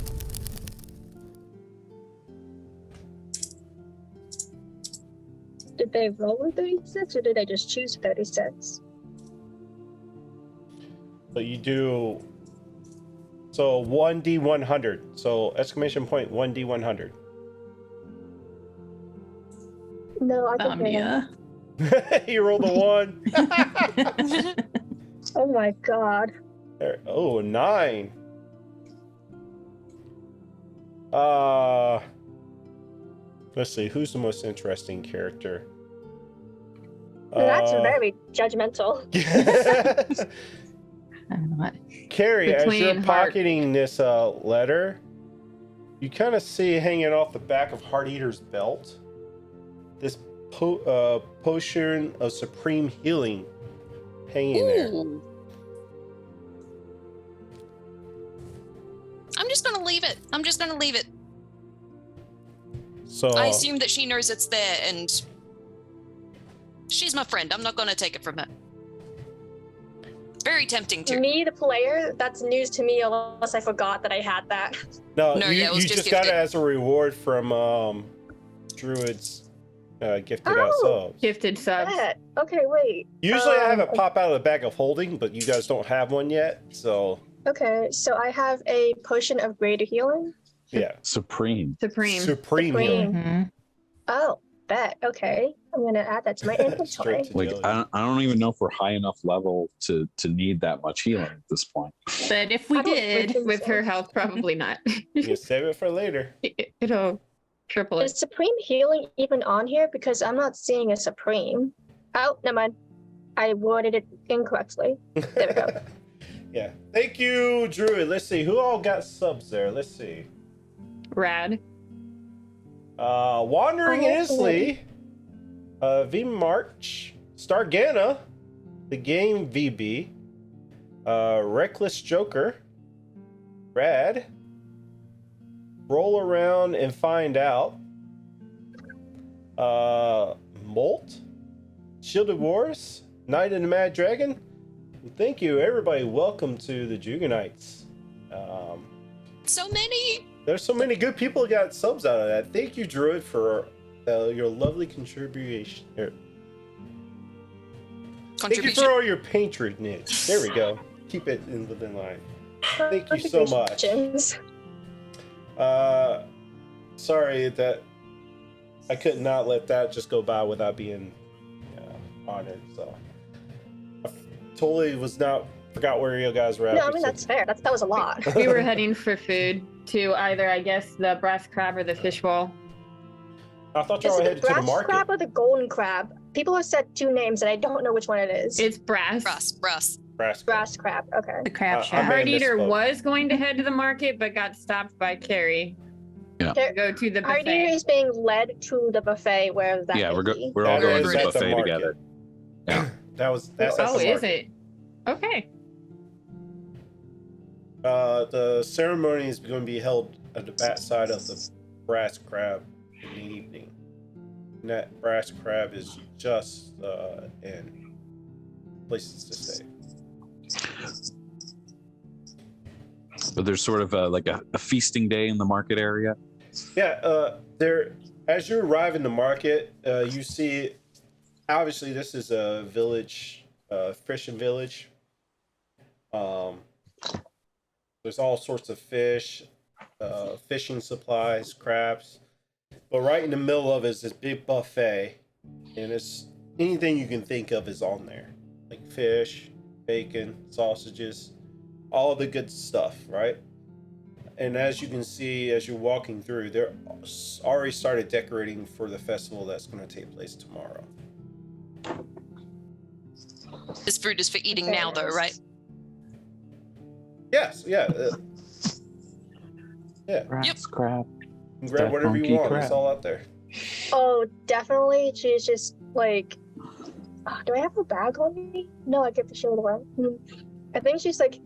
Did they roll a 36 or did they just choose 36? But you do so 1d100. So exclamation point 1d100. No, I can hear him. Somnia. You rolled a 1. Oh my god. Oh, 9. Let's see. Who's the most interesting character? That's very judgmental. I'm not. Carrie, as you're Between heart- pocketing this letter, you kind of see hanging off the back of Heart Eater's belt this potion of supreme healing hanging there. Ooh. I'm just gonna leave it. So I assume that she knows it's there, and she's my friend. I'm not gonna take it from her. Very tempting to. Me, the player, that's news to me unless I forgot that I had that. no, No, you, yeah, it was you just just got it gifted. as a reward from Druid's gifted out subs. Gifted subs. Bet. Okay, wait. Usually I have it pop out of the bag of holding, but you guys don't have one yet, so Okay, so I have a potion of greater healing. yeah. Supreme. Supreme healing. Mhm. Oh, bet. Okay, I'm gonna add that to my inventory. Straight to Like Dilly. I don't even know if we're high enough level to need that much healing at this point. But if we I don't did, think With so. her health, probably not. You can save it for later. It'll triple Is it. supreme healing even on here? Because I'm not seeing a supreme. Oh, never mind. I worded it incorrectly. There we go. Yeah. Thank you, Druid. Let's see. Who all got subs there? Let's see. Rad. Wandering Oh, Isley. V March. Stargana. The Game VB. Reckless Joker. Rad. Roll around and find out. Molt. Shielded Wars. Knight and the Mad Dragon. Thank you, everybody. Welcome to the Jugonites. So many. There's so many good people who got subs out of that. Thank you, Druid, for your lovely contribution. Thank you for all your patronage. There we go. Keep it within line. Thank you so much. Contributions. Sorry that I could not let that just go by without being honored. So I totally forgot where you guys were at. No, I mean that's fair. That was a lot. We were heading for food to either, I guess, the brass crab or the fishbowl. I thought Is y'all were it the headed to the brass market. crab or the golden crab? People have said two names, and I don't know which one it is. It's brass. Brass. Brass. Crab. Okay. the crab I shack. may have Heart Eater misspoke. was going to head to the market, but got stopped by Carrie. Yeah. To go to the Heart Eater buffet. is being led to the buffet, wherever that Yeah, may we're be. we're all That going to is the at the buffet market. together. Yeah. That's at Oh, the is market. it? Okay. The ceremony is going to be held at the back side of the brass crab in the evening. And that brass crab is just in places to stay. But there's sort of like a feasting day in the market area. Yeah, there. As you arrive in the market, you see. Obviously, this is a village, fishing village. There's all sorts of fish, fishing supplies, crabs. But right in the middle of it is this big buffet, and it's anything you can think of is on there, like fish, bacon, sausages, all the good stuff, right? And as you can see, as you're walking through, they're already started decorating for the festival that's going to take place tomorrow. This food is for eating Very now, though, nice. right? Yes, yeah. Brass crab. You can grab whatever funky you want. crab. It's all out there. Oh, definitely. She's just like, do I have a bag on me? No, I get the shield away. I think she's like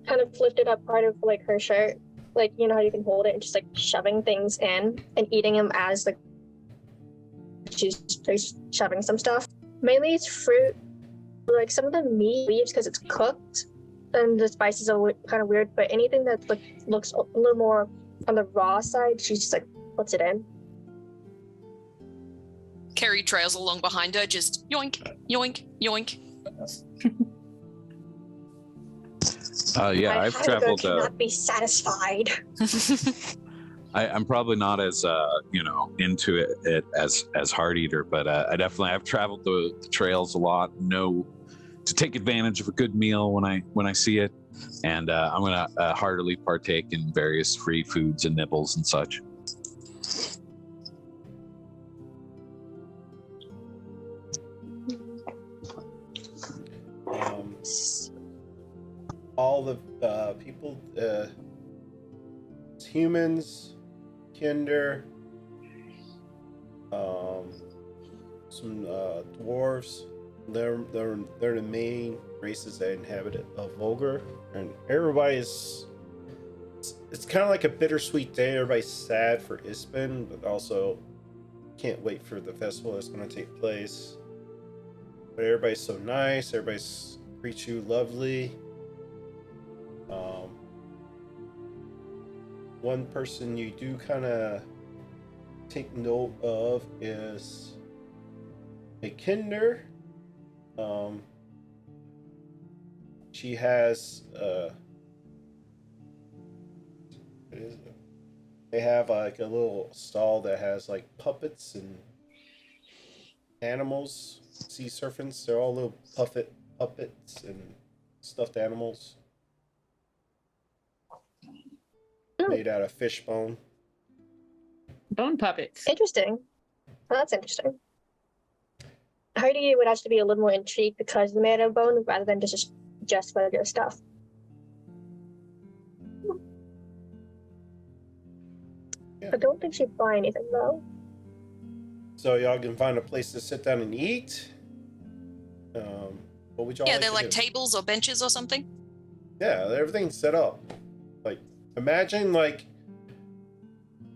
kind of lifted up part of like her shirt, like you know how you can hold it, and just like shoving things in and eating them as like she's shoving some stuff. Mainly it's fruit. Like some of the meat leaves because it's cooked, and the spices are kind of weird. But anything that looks a little more on the raw side, she just like puts it in. Carrie trails along behind her, just yoink, yoink, yoink. Yeah, My I've hunger traveled. cannot be satisfied. I'm probably not as into it as Heart Eater, but I've traveled the trails a lot. Know to take advantage of a good meal when I see it, and I'm gonna heartily partake in various free foods and nibbles and such. All the people, humans, Kinder, some dwarves. They're the main races that inhabit Vogler, and everybody's. It's kind of like a bittersweet day. Everybody's sad for Ispin, but also can't wait for the festival that's going to take place. But everybody's so nice. Everybody's treats you lovely. One person you do kind of take note of is a Kinder. She has what is it? They have like a little stall that has like puppets and animals, sea serpents. They're all little puppets and stuffed animals made out of fish bone. Bone puppets. Interesting. Well, that's interesting. Heidi would actually be a little more intrigued because they're made of bone rather than just regular stuff. Yeah. I don't think she'd buy anything though. So y'all can find a place to sit down and eat. What would y'all Yeah, they're to like do? tables or benches or something. Yeah, everything's set up. Like, imagine like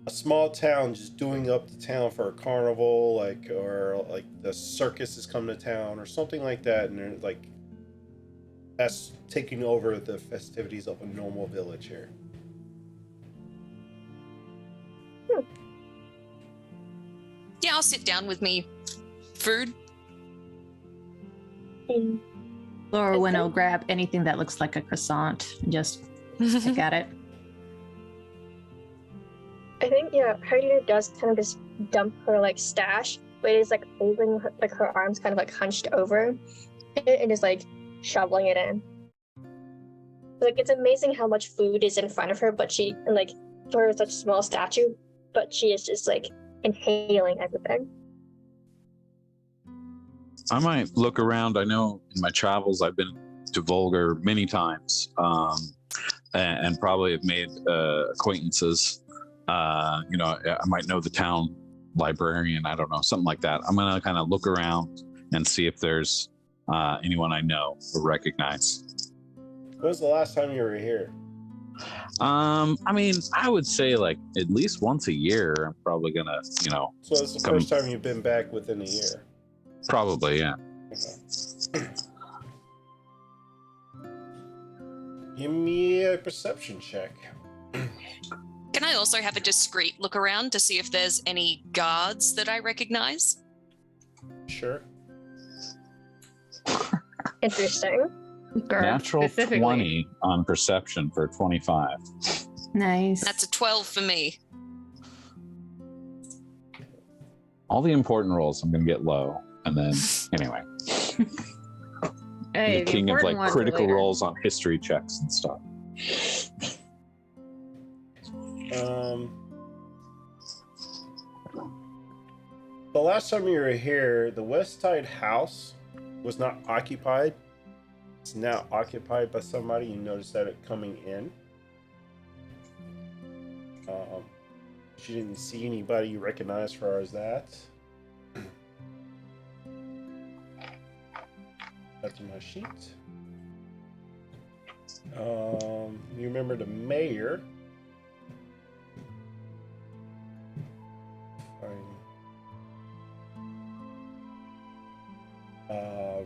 a small town just doing up the town for a carnival, or like the circus is coming to town or something like that, and they're like that's taking over the festivities of a normal village here. Yeah, I'll sit down with me food. Laura will grab anything that looks like a croissant and just pick at it. I think Heidi does kind of just dump her like stash, but it's like holding her, like her arms kind of like hunched over, and just like shoveling it in. Like it's amazing how much food is in front of her, but she like for such a small statue, but she is just like inhaling everything. I might look around. I know in my travels I've been to Vogler many times, and probably have made acquaintances. I might know the town librarian. I don't know, something like that. I'm gonna kind of look around and see if there's anyone I know or recognize. When was the last time you were here? I mean, I would say like at least once a year. I'm probably gonna, So it's the first time you've been back within a year. Probably, yeah. Okay. Give me a perception check. Can I also have a discreet look around to see if there's any guards that I recognize? Sure. Interesting. Natural 20 on perception for 25. Nice. That's a 12 for me. All the important rolls I'm gonna get low, and then anyway, Hey, the king of like important ones are critical later. rolls on history checks and stuff. The last time you were here, the West Side house was not occupied. It's now occupied by somebody. You noticed that it coming in. She didn't see anybody you recognize as far as that. That's my sheet. You remember the mayor.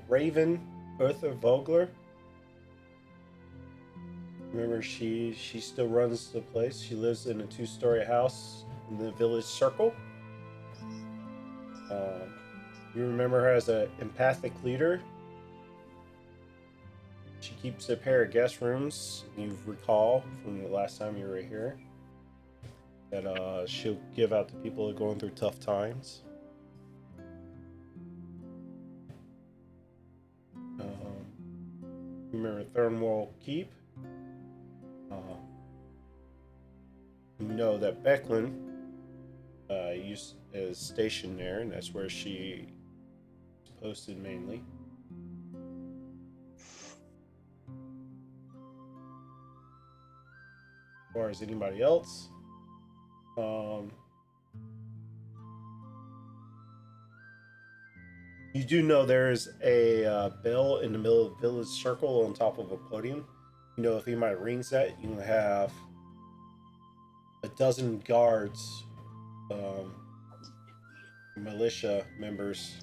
Raven, Bertha Vogler. Remember, she still runs the place. She lives in a 2-story house in the village circle. You remember her as an empathic leader. She keeps a pair of guest rooms, you recall from the last time you were here. that she'll give out to people that are going through tough times. Remember Thornwall Keep? You know that Becklin is stationed there, and that's where she is posted mainly. As far as anybody else, you do know there is a bell in the middle of the village circle on top of a podium. You know, if anybody rings that, you can have a dozen guards, militia members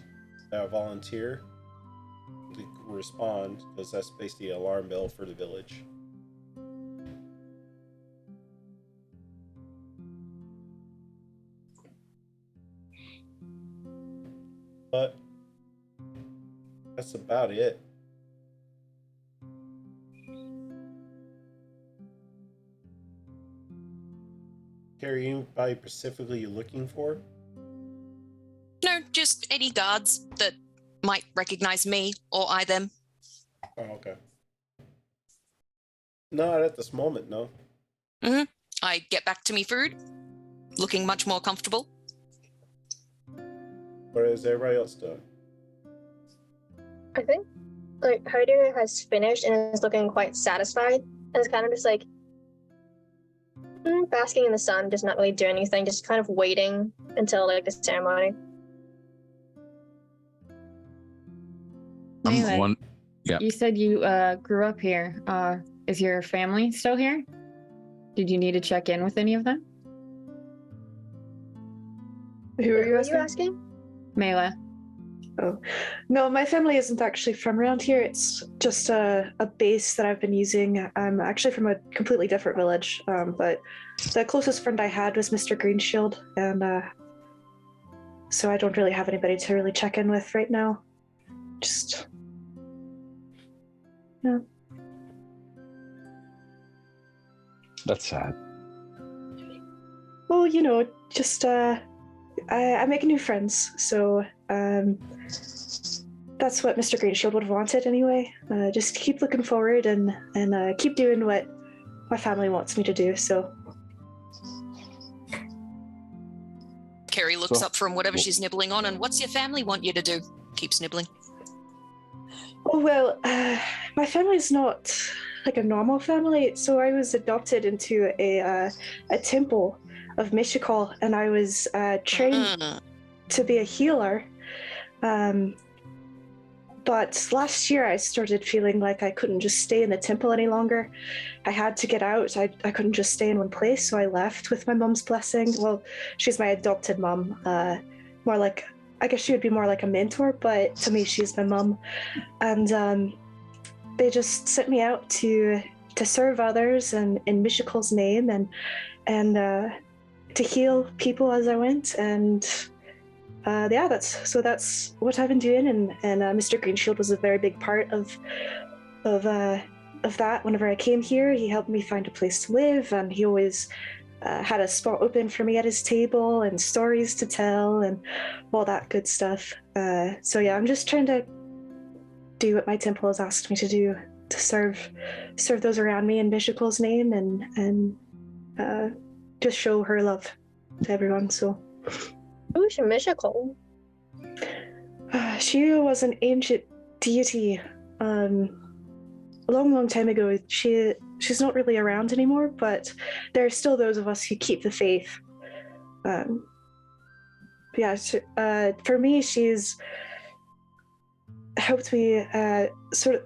that volunteer to respond, because that's basically an alarm bell for the village. But that's about it. Carrie, anybody specifically you're looking for? No, just any guards that might recognize me or I them. Oh, okay. Not at this moment, no. Mm-hmm. I get back to me food, looking much more comfortable. What is everybody else doing? I think like Heider has finished and is looking quite satisfied. And it's kind of just like basking in the sun, just not really doing anything, just kind of waiting until like the ceremony. Anyway, Yeah. you said you grew up here. Is your family still here? Did you need to check in with any of them? Who are you asking? asking? Mela. Oh, no, my family isn't actually from around here. It's just a base that I've been using. I'm actually from a completely different village, but the closest friend I had was Mr. Greenshield, and so I don't really have anybody to really check in with right now. Just, yeah. That's sad. Well, you know, just I make new friends, so that's what Mr. Greenshield would have wanted anyway. Just keep looking forward and keep doing what my family wants me to do. So Carrie looks So- up from whatever she's nibbling on, and what's your family want you to do? Keeps nibbling. oh well, my family's not like a normal family. So I was adopted into a temple of Mishikal, and I was trained to be a healer. But last year I started feeling like I couldn't just stay in the temple any longer. I had to get out. I couldn't just stay in one place, so I left with my mom's blessing. Well, she's my adopted mom. More like, I guess she would be more like a mentor, but to me she's my mom. And they just sent me out to serve others and in Mishikal's name and to heal people as I went. And yeah, that's what I've been doing, and Mr. Greenshield was a very big part of that. Whenever I came here, he helped me find a place to live, and he always had a spot open for me at his table and stories to tell and all that good stuff. So yeah, I'm just trying to do what my temple has asked me to do, to serve those around me in Mishikal's name and just show her love to everyone. So. Who's Mishikal? She was an ancient deity a long time ago. She's not really around anymore, but there are still those of us who keep the faith. Yeah, for me, she's helped me sort of.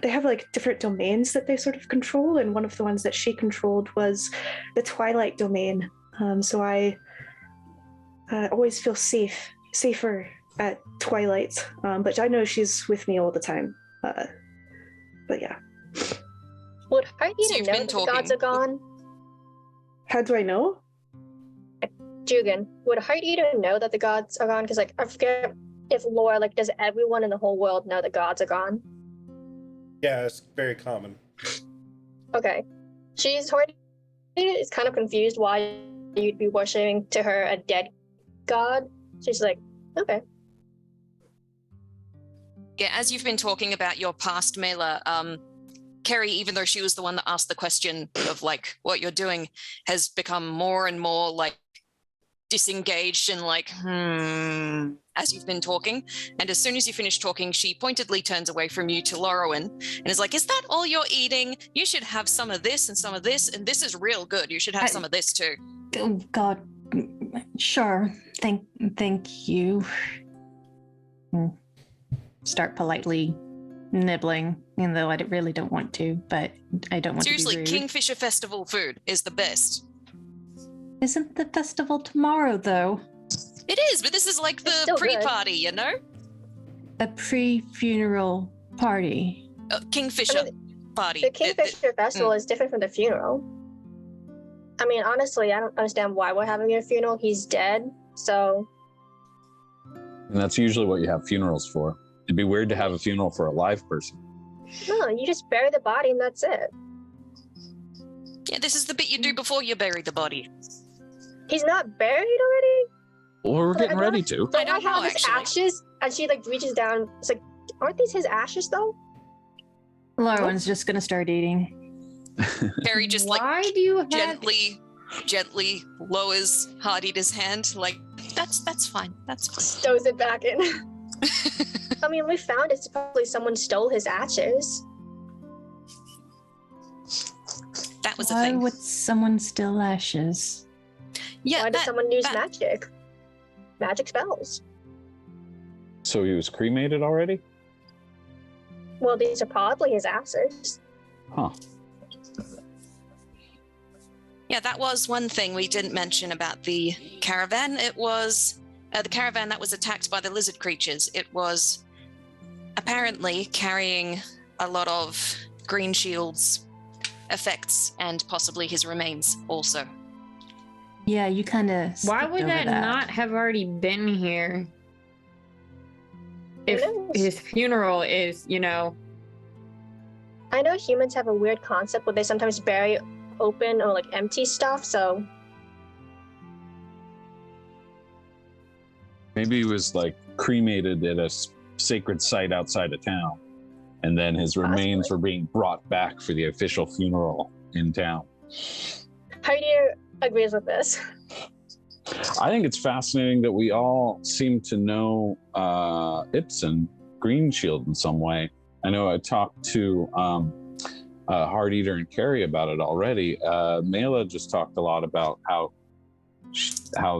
They have like different domains that they sort of control, and one of the ones that she controlled was the Twilight domain. So I always feel safer at twilight, but I know she's with me all the time. But yeah. Would Heidi So you've know been that the gods talking. are gone? How do I know? Jugan, would Heidi know that the gods are gone? Because like I forget if lore, like, does everyone in the whole world know the gods are gone? Yeah, it's very common. Okay. She's already is kind of confused why you'd be worshiping to her a dead god. She's like, okay. Yeah, as you've been talking about your past, Mela, Kerry, even though she was the one that asked the question of like what you're doing, has become more and more like disengaged and like, as you've been talking. And as soon as you finish talking, she pointedly turns away from you to Lorwyn and is like, is that all you're eating? You should have some of this and some of this, and this is real good. You should have some of this too. Oh God, sure. Thank you. Start politely nibbling, even though I really don't want to, but I don't want Seriously, to be rude. Kingfisher Festival food is the best. Isn't the festival tomorrow, though? It is, but this is like It's the still good. pre-party, you know? A pre-funeral party. Kingfisher party. The Kingfisher Festival is different from the funeral. I mean, honestly, I don't understand why we're having a funeral. He's dead, so... And that's usually what you have funerals for. It'd be weird to have a funeral for a live person. No, you just bury the body and that's it. Yeah, this is the bit you do before you bury the body. He's not buried already? Well, we're getting ready to. So I don't have know, his actually. ashes, and she like reaches down. It's like, aren't these his ashes though? Lorwyn's just gonna start eating. Kerry just Why like do you have gently lowers Hardy's hand, like, that's fine. That's fine. Stows it back in. I mean, we found it's probably someone stole his ashes. That was a Why thing. would someone steal ashes? Yeah, Why does someone use that- magic? Magic spells. So he was cremated already? Well, these are probably his ashes. Huh. Yeah, that was one thing we didn't mention about the caravan. It was the caravan that was attacked by the lizard creatures. It was apparently carrying a lot of Green Shield's effects and possibly his remains also. Yeah, you kind of. Why would that not have already been here? If knows? his funeral is, I know humans have a weird concept where they sometimes bury open or like empty stuff, so Maybe he was like cremated at a sacred site outside of town. And then his remains were being brought back for the official funeral in town. Heidi agrees with this. I think it's fascinating that we all seem to know Ibsen, Green Shield in some way. I know I talked to Hard Eater and Carrie about it already. Mela just talked a lot about how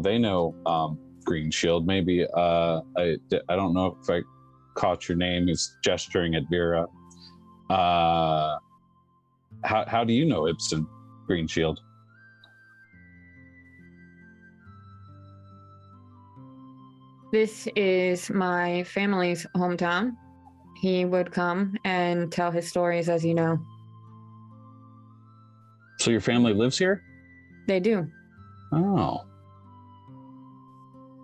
they know Green Shield. Maybe I don't know if I caught your name. He's gesturing at Vera. How do you know Ibsen, Green Shield? This is my family's hometown. He would come and tell his stories, as you know. So your family lives here? They do. Oh.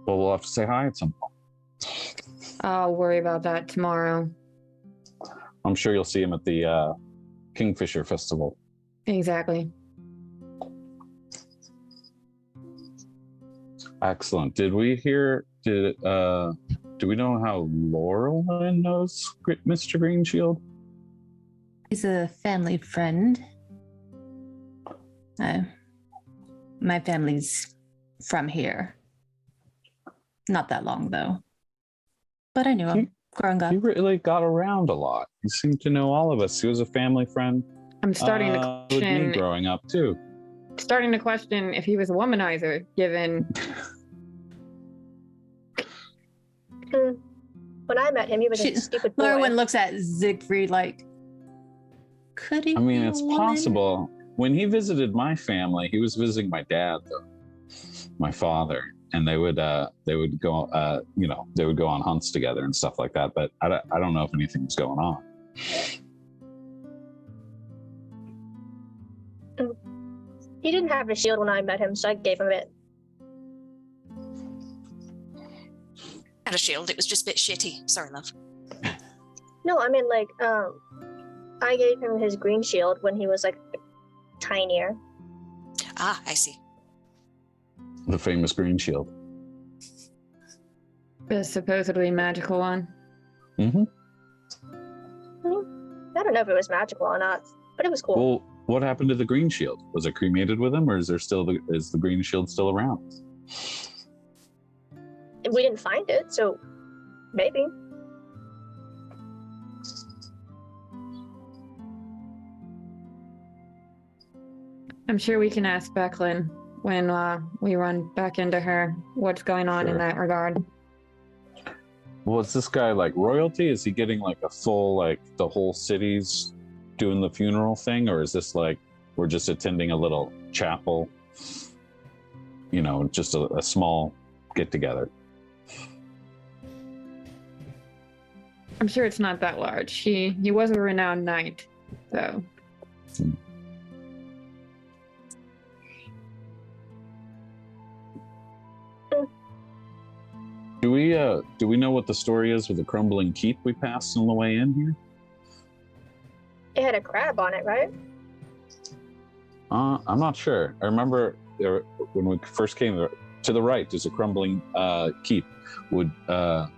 Well, we'll have to say hi at some point. I'll worry about that tomorrow. I'm sure you'll see him at the Kingfisher Festival. Exactly. Excellent. Do we know how Laurelyn knows Mr. Greenshield? He's a family friend. My family's from here. Not that long, though. But I knew him growing up. He really got around a lot. He seemed to know all of us. He was a family friend. I'm starting to with me question. growing up too. Starting to question if he was a womanizer, given. When I met him, he was a stupid boy. Lorwyn looks at Siegfried like, could he? I mean, be a it's woman? possible. When he visited my family, he was visiting my dad, though, my father, and they would go, they would go on hunts together and stuff like that. But I don't know if anything was going on. He didn't have a shield when I met him, so I gave him it. Had a shield, it was just a bit shitty. Sorry, love. No, I mean like, I gave him his green shield when he was like tinier. Ah, I see. The famous green shield. The supposedly magical one. Mm-hmm. I don't know if it was magical or not, but it was cool. Well, what happened to the green shield? Was it cremated with him, or is the green shield still around? We didn't find it, so maybe. I'm sure we can ask Becklin when we run back into her what's going on in Sure. that regard. Well, is this guy like royalty? Is he getting like a full, like the whole city's doing the funeral thing? Or is this like, we're just attending a little chapel, you know, just a small get together? I'm sure it's not that large. He was a renowned knight, so. Do we know what the story is with the crumbling keep we passed on the way in here? It had a crab on it, right? I'm not sure. I remember when we first came to the right, there's a crumbling keep. Would The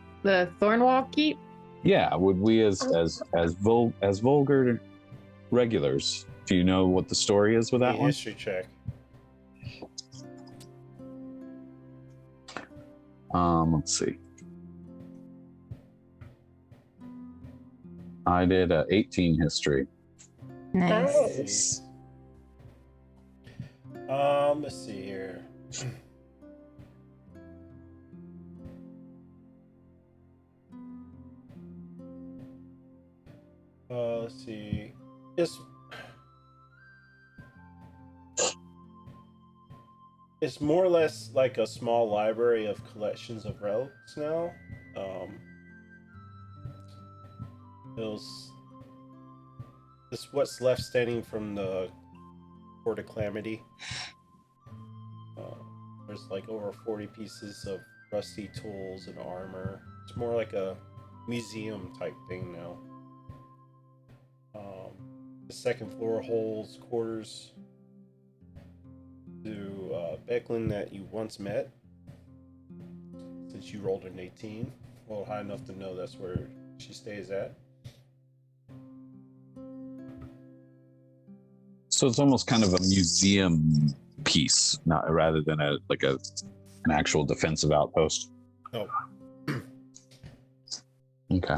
Thornwall Keep? yeah? Would we as vulgar regulars? Do you know what the story is with that one? History check. Let's see. I did 18 history. Nice. Let's see here. Let's see. It's more or less like a small library of collections of relics now. It's what's left standing from the Court of Calamity. There's like over 40 pieces of rusty tools and armor. It's more like a museum type thing now. The second floor holds quarters to Becklin that you once met, since you rolled an 18. Well, high enough to know that's where she stays at. So it's almost kind of a museum piece, not rather than an actual defensive outpost. Oh. Okay.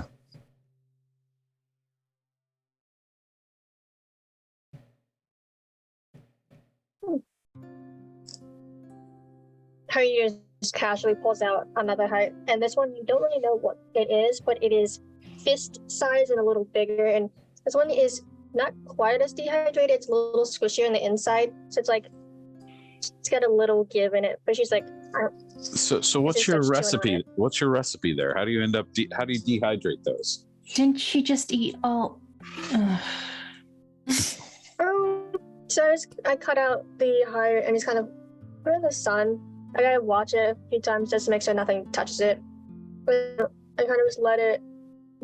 Harry just casually pulls out another heart, and this one you don't really know what it is, but it is fist size and a little bigger. And this one is not quite as dehydrated; it's a little squishier on the inside, so it's like it's got a little give in it. But she's like, So what's your recipe? What's your recipe there? How do you end up? How do you dehydrate those? Didn't she just eat all? So I cut out the heart and just kind of put it in the sun. I gotta watch it a few times just to make sure nothing touches it. But I kind of just let it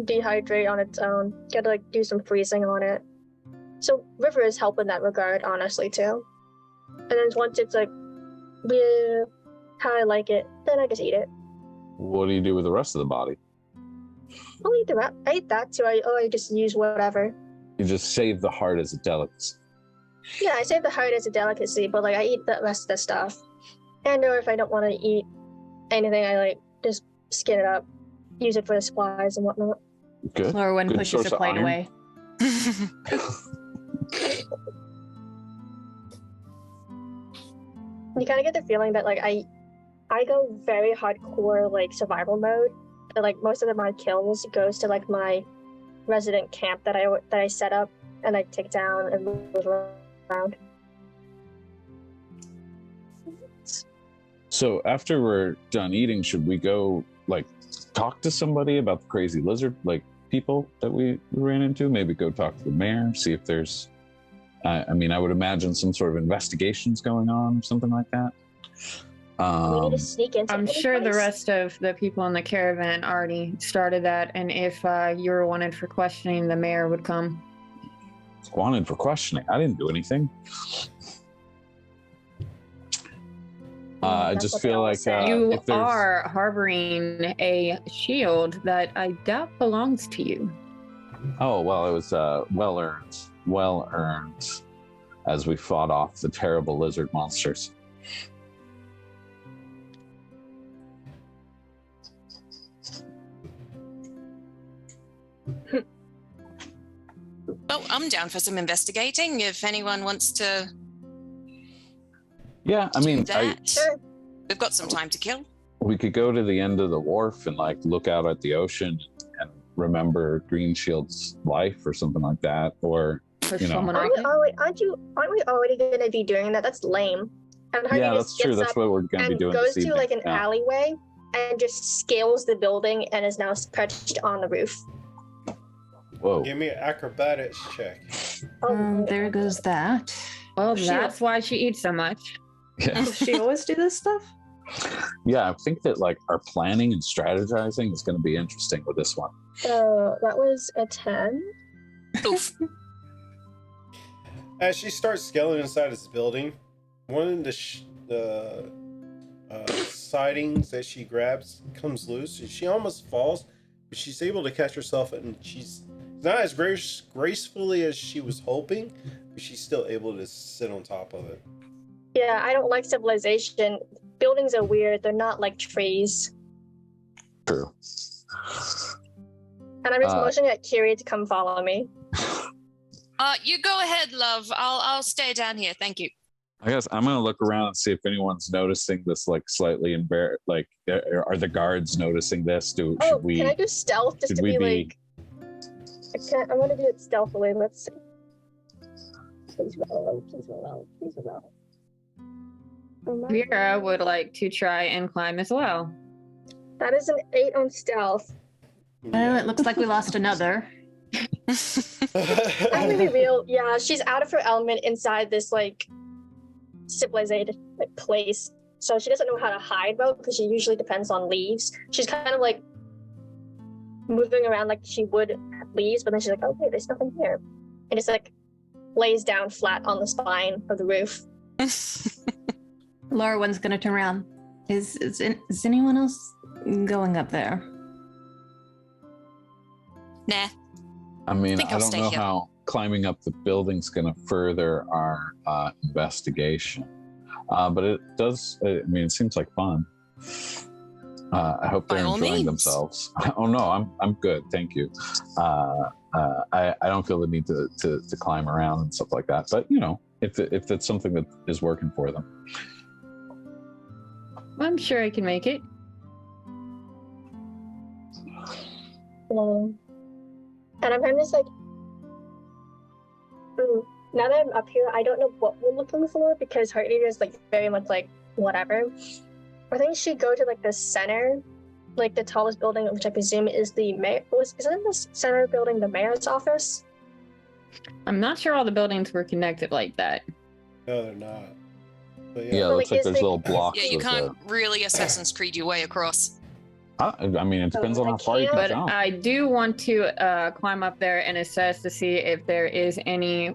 dehydrate on its own. Gotta like do some freezing on it. So River is helping in that regard, honestly, too. And then once it's like, yeah, how I like it, then I just eat it. What do you do with the rest of the body? I'll eat the rest. I eat that too. I just use whatever. You just save the heart as a delicacy. Yeah, I save the heart as a delicacy, but like I eat the rest of the stuff. And or if I don't want to eat anything, I like just skin it up, use it for the supplies and whatnot. Good. Lauren Good pushes source her of plate iron. away. You kind of get the feeling that like I go very hardcore like survival mode. And, like most of my kills goes to like my resident camp that I set up and I take down and move around. So after we're done eating, should we go like talk to somebody about the crazy lizard like people that we ran into? Maybe go talk to the mayor, see if there's I mean, I would imagine some sort of investigations going on or something like that. We need to sneak into I'm any sure the place. rest of the people in the caravan already started that, and if you were wanted for questioning, the mayor would come. Wanted for questioning. I didn't do anything. I That's just what they feel all like say. You if there's are harboring a shield that I doubt belongs to you. oh well, it was well earned, as we fought off the terrible lizard monsters. Well, I'm down for some investigating if anyone wants to Yeah, I do mean, that. Sure. We've got some time to kill. we could go to the end of the wharf and like look out at the ocean and remember Green Shield's life or something like that, or For you know. someone Aren't we already gonna be doing that? That's lame. And Hardy Yeah, just that's true. gets That's up what we're going to be and doing goes this to evening. like an Yeah. alleyway and just scales the building and is now perched on the roof. Whoa. Give me an acrobatics check. There goes that. Well, She- that's why she eats so much. Yeah. Does she always do this stuff? Yeah, I think that like our planning and strategizing is going to be interesting with this one. So that was a 10. Oof. As she starts scaling inside this building, one of the sidings that she grabs comes loose. She almost falls, but she's able to catch herself, and she's not as gracefully as she was hoping, but she's still able to sit on top of it. Yeah, I don't like civilization. Buildings are weird. They're not like trees. True. And I'm just motioning at Kiri to come follow me. You go ahead, love. I'll stay down here. Thank you. I guess I'm going to look around and see if anyone's noticing this like slightly embarrassed. Like, are the guards noticing this? Oh, Should we? can I do stealth just should to we be be- like... I'm gonna do it stealthily. Let's see. Please roll. Please roll. Please roll. Vera would like to try and climb as well. That is an 8 on stealth. Well, it looks like we lost another. I'm gonna be real. Yeah, she's out of her element inside this like civilized like place. So she doesn't know how to hide well because she usually depends on leaves. She's kind of like moving around like she would at leaves, but then she's like, okay, there's nothing here. And just like lays down flat on the spine of the roof. Laura one's gonna turn around. Is anyone else going up there? Nah. I mean, think I I'll don't stay know here. how climbing up the building's going to further our investigation, but it does. I mean, it seems like fun. I hope By they're all enjoying means. themselves. Oh no, I'm good, thank you. I don't feel the need to climb around and stuff like that. But you know, if it's something that is working for them. I'm sure I can make it. And I'm kind of just like, now that I'm up here, I don't know what we're looking for because Heart Eater is like very much like whatever. I think she go to like the center, like the tallest building, which I presume is the mayor. Isn't the center building the mayor's office? I'm not sure all the buildings were connected like that. No, they're not. But Yeah, it But, looks like, like is there's the- little blocks. Yeah, you of can't really Assassin's Creed your way across. I mean, it depends on I how far you can But jump. I do want to climb up there and assess to see if there is any.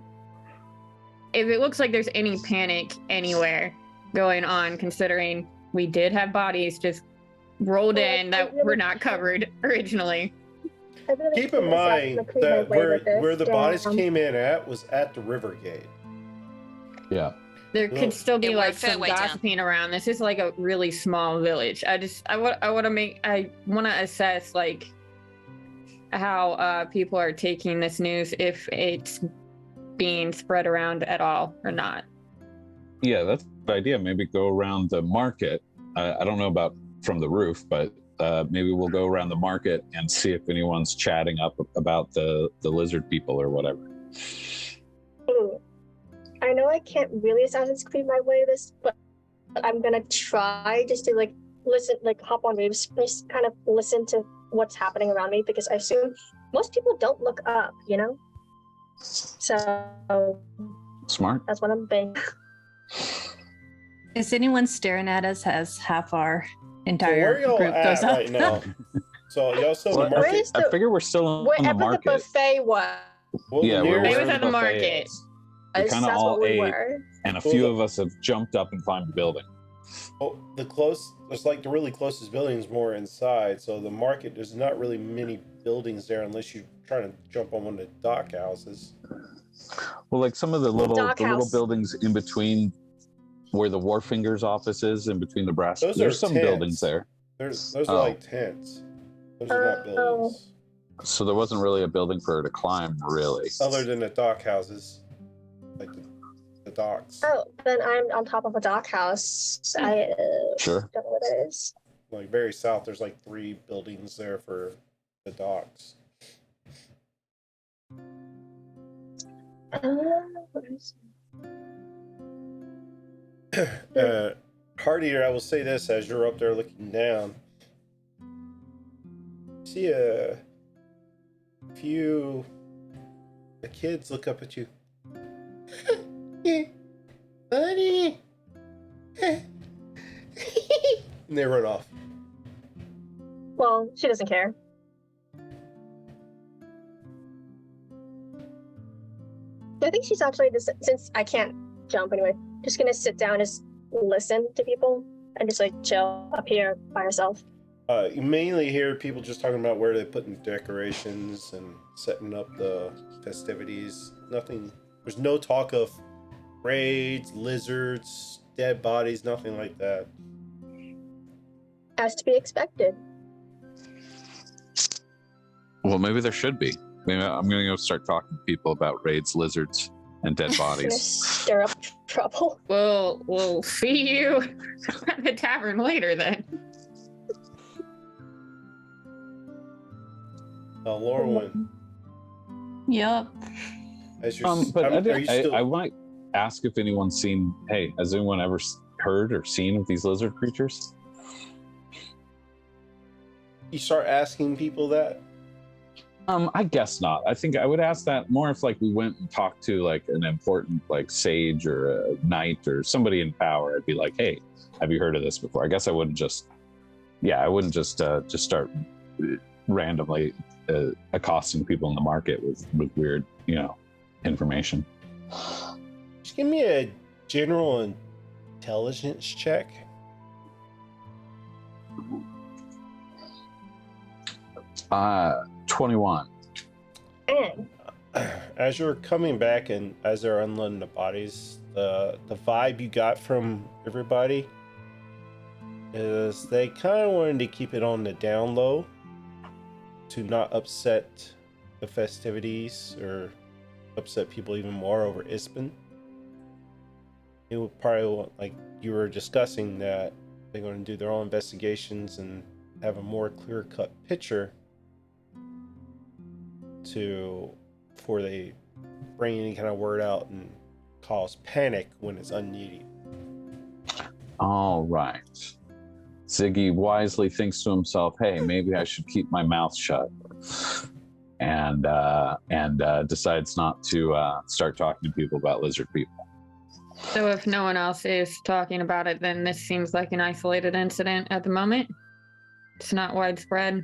If it looks like there's any panic anywhere going on, considering we did have bodies just rolled Well, in that were not covered originally. I really keep in feel mind like I'm gonna that creep my way with this. where the bodies Damn. came in at was at the river gate. Yeah. There Well, could still be yeah, we're a like fair some way down. gossiping around. This is like a really small village. I want to assess like how people are taking this news, if it's being spread around at all or not. Yeah, that's a good idea. Maybe go around the market. I don't know about from the roof, but maybe we'll go around the market and see if anyone's chatting up about the lizard people or whatever. I know I can't really Assassin's Creed my way this, but I'm gonna try just to like listen, like hop on roofs, just kind of listen to what's happening around me because I assume most people don't look up, you know? So Smart. that's what I'm thinking. Is anyone staring at us as half our So entire where y'all group goes at up? right now? So y'all still in the Well, Where market? is I the figure we're still on the wherever the market. buffet was? Well, Yeah, near we're It where was the at the buffet market. is. We That's kinda what all we ate. were. And a few of us have jumped up and climbed the building. Oh, there's like the really closest buildings more inside. So the market, there's not really many buildings there unless you're trying to jump on one of the dock houses. Well, like some of the little House. buildings in between where the Warfinger's office is, in between the brass. Those There's are some tents. buildings there. Those are like tents. Those are not buildings. So there wasn't really a building for her to climb, really. Other than the dock houses, like the docks. Oh, then I'm on top of a dock house. I Sure. don't know what that is. Like very south, there's like 3 buildings there for the docks. What is Hardy, I will say this as you're up there looking down. See a few the kids look up at you. Buddy. And they run off. Well, she doesn't care. I think she's actually just, since I can't jump anyway, just gonna sit down and just listen to people and just like chill up here by herself. You mainly hear people just talking about where they're putting decorations and setting up the festivities. Nothing, there's no talk of raids, lizards, dead bodies, nothing like that. As to be expected. Well, maybe there should be. Maybe I'm going to go start talking to people about raids, lizards, and dead Gonna bodies. stir up trouble. We'll see you at the tavern later then. Lorwyn, Yep. as you're, But are you still? I might ask if anyone's seen. Hey, has anyone ever heard or seen of these lizard creatures? You start asking people that. I guess not. I think I would ask that more if like we went and talked to like an important like sage or a knight or somebody in power. I'd be like, hey, have you heard of this before? I guess I wouldn't just, I wouldn't just start randomly accosting people in the market with weird, information. Just give me a general intelligence check. 21. And As you're coming back and as they're unloading the bodies, the vibe you got from everybody is they kind of wanted to keep it on the down low to not upset the festivities or upset people even more over Ispen. It would probably want, like you were discussing, that they're going to do their own investigations and have a more clear-cut picture before they bring any kind of word out and cause panic when it's unneeded. All right. Ziggy wisely thinks to himself, hey, maybe I should keep my mouth shut. And decides not to start talking to people about lizard people. So if no one else is talking about it, then this seems like an isolated incident at the moment. It's not widespread.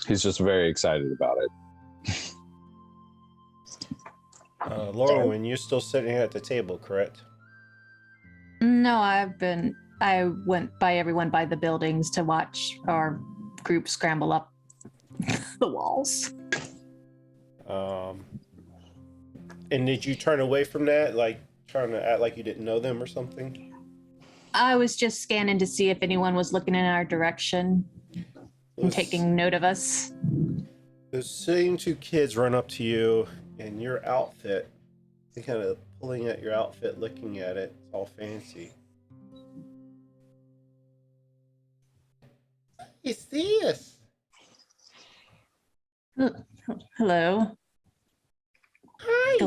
He's just very excited about it. Laura, when you're still sitting at the table, correct? No, I went by everyone by the buildings to watch our group scramble up the walls. And did you turn away from that, like trying to act like you didn't know them or something? I was just scanning to see if anyone was looking in our direction and taking note of us. The same 2 kids run up to you in your outfit. They kind of pulling at your outfit, looking at it. It's all fancy. What is this? Hello. Hi.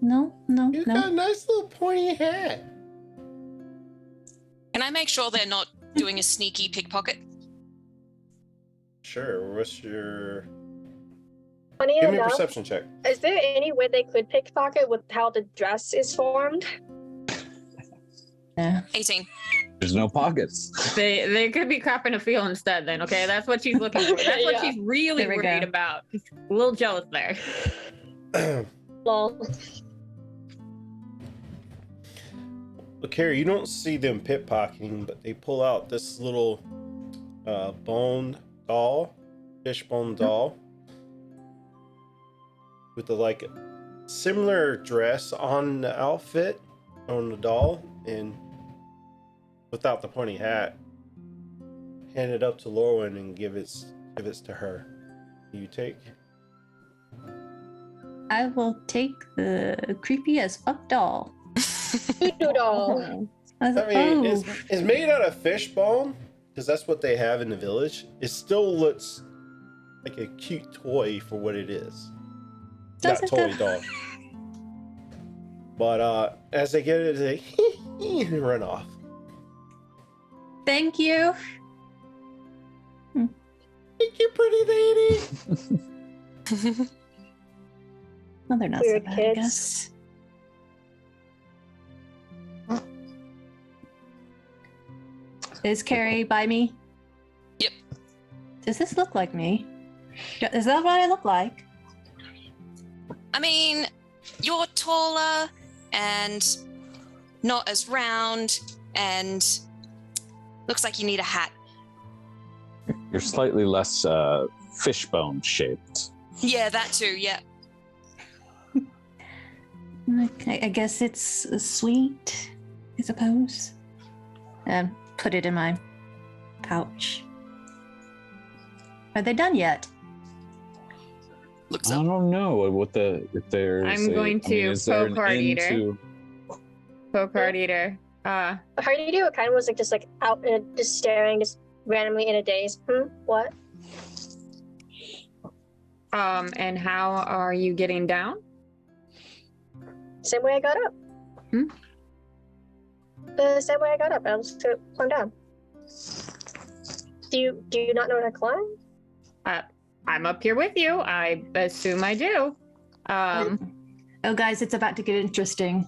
No. You got a nice little pointy hat. Can I make sure they're not doing a sneaky pickpocket? Sure. What's your? funny Give me a enough, perception check. is there any way they could pickpocket with how the dress is formed? Yeah. 18. There's no pockets. They could be copping a feel instead then, okay? That's what she's looking for. That's what Yeah. she's really There we worried go. about. She's a little jealous there. Lol. Look here, you don't see them pickpocketing, but they pull out this little bone doll, fish bone doll, with the like similar dress on the outfit on the doll, and without the pointy hat. Hand it up to Lorwyn and give it to her. You take. I will take the creepy as fuck doll. Voodoo doll. I was I like, mean, oh, it's made out of fish bone because that's what they have in the village. It still looks like a cute toy for what it is. Does Not it toy though? doll. But as they get it, they run off. thank you. Thank you, pretty lady. No, they're not Weird so bad, I kids. guess. Is Carrie by me? Yep. Does this look like me? Is that what I look like? I mean, you're taller and not as round, and looks like you need a hat. You're slightly less fishbone shaped. Yeah, that too. Yeah. I guess it's sweet, I suppose. Put it in my pouch. Are they done yet? Looks I up. don't know what if there's. I'm going to is there poke an Heart end Eater. to- Poke Heart Eater. How do you do it? Kind of was like just like out in a, just staring, just randomly in a daze. What? And how are you getting down? Same way I got up. Hmm? The same way I got up. I was just gonna climb down. Do you not know how to climb? I'm up here with you. I assume I do. Oh, guys, it's about to get interesting.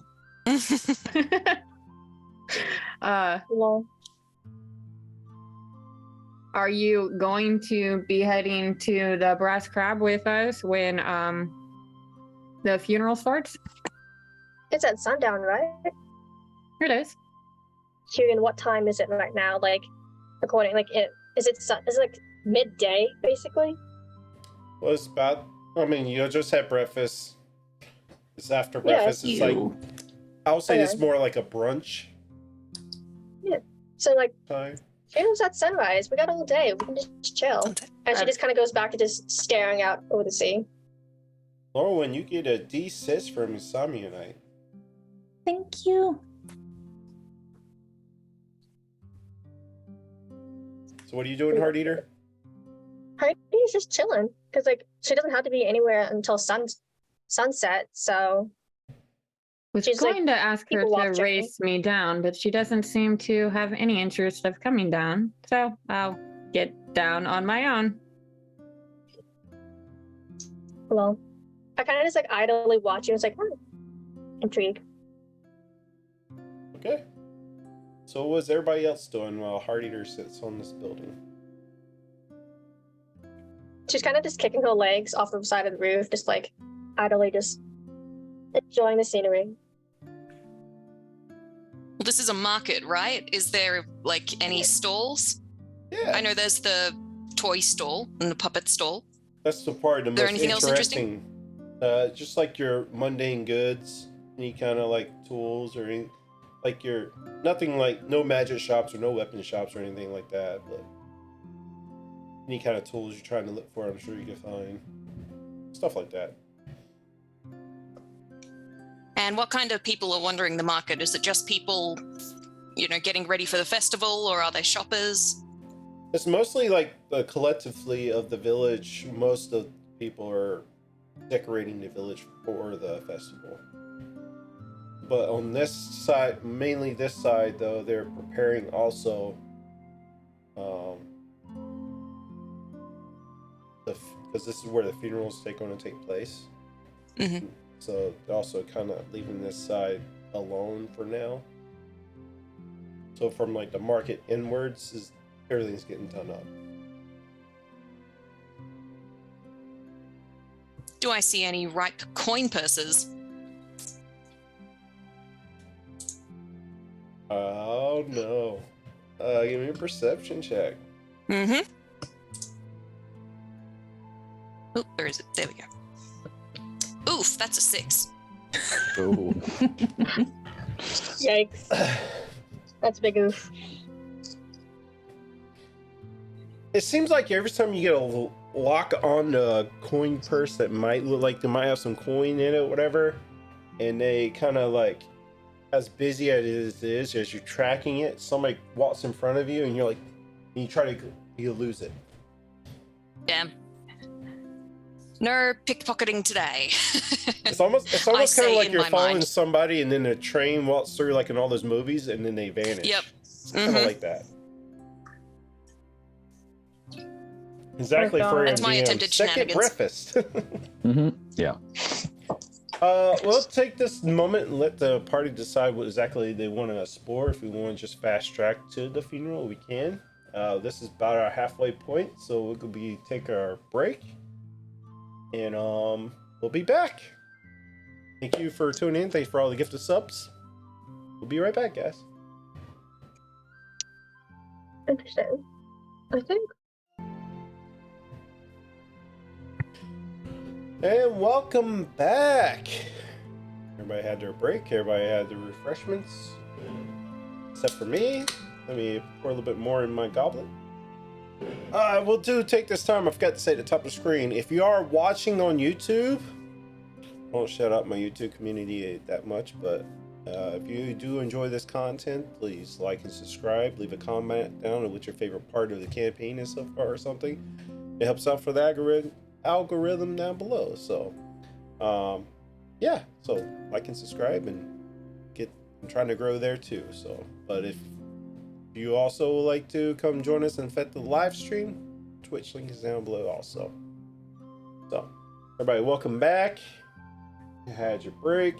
Well, Are you going to be heading to the Brass Crab with us when the funeral starts? it's at sundown, right? Here it is. Hugan, what time is it right now? Like, according, like, is it like midday, basically? Well, it's about. I mean, you just had breakfast. It's after Yeah, breakfast. It's like I would say it's Okay. more like a brunch So, like, time. funeral's at sunrise. We got all day. We can just chill. And she just kind of goes back to just staring out over the sea. Lorwyn, you get a D6 from Insomnia Night. Thank you. So what are you doing, Heart Eater? Heidi's just chilling because, like, she doesn't have to be anywhere until sunset. So, Was She's like going to ask her people to watching. race me down, but she doesn't seem to have any interest of coming down. So I'll get down on my own. well, I kind of just like idly watch you. It's like, intrigued. Okay. So what's everybody else doing while Heart Eater sits on this building? She's kind of just kicking her legs off the side of the roof, just like idly just enjoying the scenery. Well, this is a market, right? Is there like any stalls? Yeah. I know there's the toy stall and the puppet stall. That's the part the Is there most anything else interesting. Just like your mundane goods, any kind of like tools or any, like your nothing like no magic shops or no weapon shops or anything like that, but any kind of tools you're trying to look for, I'm sure you can find stuff like that. And what kind of people are wandering the market? Is it just people, getting ready for the festival, or are they shoppers? It's mostly like the collectively of the village. Most of the people are decorating the village for the festival. But on this side, mainly this side, though, they're preparing also because this is where the funerals going to take place. Mhm. So they're also kind of leaving this side alone for now. So from like the market inwards, everything's getting done up. Do I see any ripe coin purses? Oh no. Give me a perception check. Mm-hmm. Oh, where is it? There we go. Oof, that's a 6. Oh. Yikes. That's a big oof. It seems like every time you get a lock on a coin purse that might look like they might have some coin in it, whatever, and they kind of like, as busy as it is, as you're tracking it, somebody walks in front of you and you're like, and you try to, you lose it. Damn. No pickpocketing today. It's almost I kind of say like in you're my following mind. somebody and then a train walks through like in all those movies and then they vanish. Yep. It's kind of Mhm. like that. Exactly God. for That's my MDM. attempted Second shenanigans. breakfast. Mm-hmm. Yeah. We'll take this moment and let the party decide what exactly they want to explore. If we want to just fast track to the funeral, we can. This is about our halfway point, so we'll take our break, and we'll be back. Thank you for tuning in. Thanks for all the gifted subs. We'll be right back, guys. Interesting. I think. And welcome back. Everybody had their break. Everybody had their refreshments, except for me. Let me pour a little bit more in my goblet. We'll take this time. I forgot to say at the top of the screen. If you are watching on YouTube, I won't shout out my YouTube community that much, but if you do enjoy this content, please like and subscribe. Leave a comment down on what your favorite part of the campaign is so far or something. It helps out for the algorithm down below. So yeah, so like and subscribe, and I'm trying to grow there too. So, but if you also would like to come join us and affect the live stream, Twitch link is down below also. So everybody, welcome back. You had your break.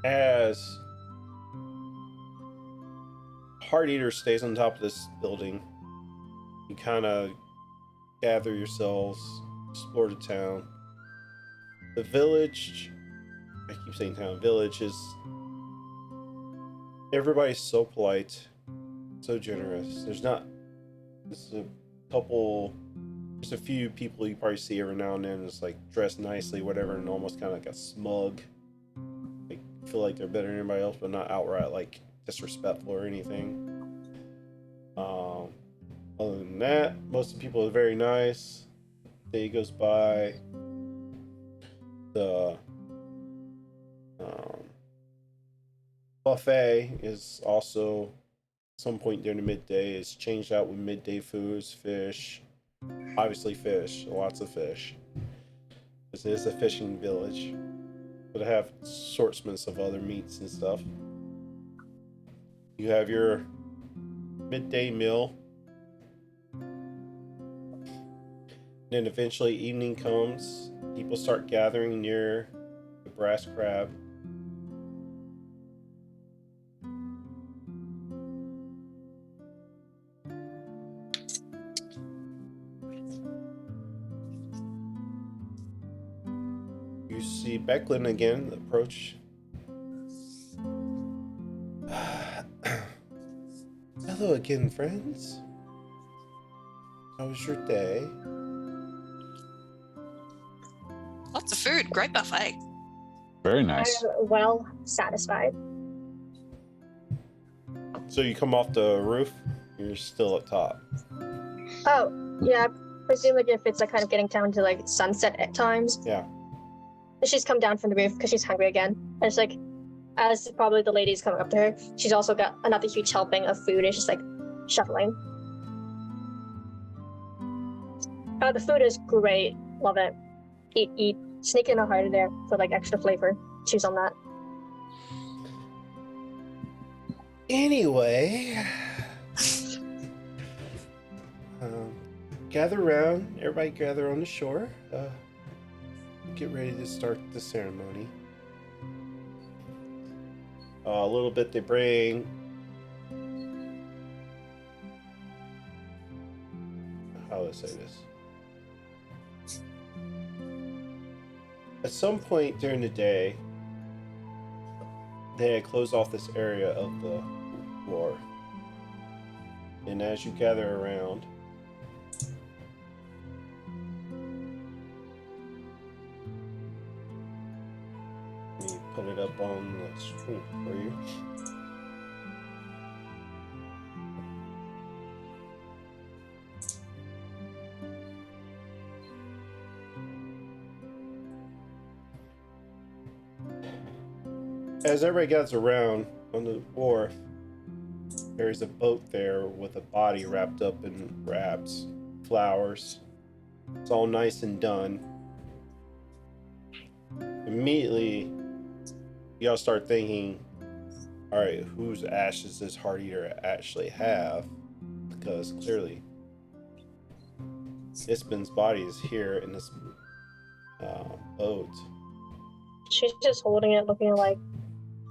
As Heart Eater stays on top of this building, you kind of gather yourselves, explore the town. The village, I keep saying town, village is, everybody's so polite, so generous. There's a few people you probably see every now and then, just like dressed nicely, whatever, and almost kind of like a smug, like feel like they're better than anybody else, but not outright like disrespectful or anything. Other than that, most of the people are very nice. Day goes by. The buffet is also, at some point during the midday, is changed out with midday foods, fish, obviously fish, lots of fish. This is a fishing village, but I have assortments of other meats and stuff. You have your midday meal. Then eventually evening comes. People start gathering near the Brass Crab. You see Becklin again approach. Hello again, friends. How was your day? Lots of food. Great buffet. Very nice. I'm well satisfied. So you come off the roof, you're still up top. Oh, yeah. I presume like if it's like kind of getting down to like sunset at times. Yeah. She's come down from the roof because she's hungry again. And it's like, as probably the lady's coming up to her, she's also got another huge helping of food. It's just like shuffling. The food is great. Love it. Eat. Sneak in a heart in there for like extra flavor. Choose on that. Anyway, gather around. Everybody gather on the shore. Get ready to start the ceremony. A little bit they bring. How do I say this? At some point during the day, they had closed off this area of the war. And as you gather around, let me put it up on the screen for you. As everybody gathers around on the wharf, there's a boat there with a body wrapped up in wraps, flowers. It's all nice and done. Immediately, y'all start thinking, all right, whose ashes does Hard Eater actually have? Because clearly, Ispin's body is here in this boat. She's just holding it, looking like,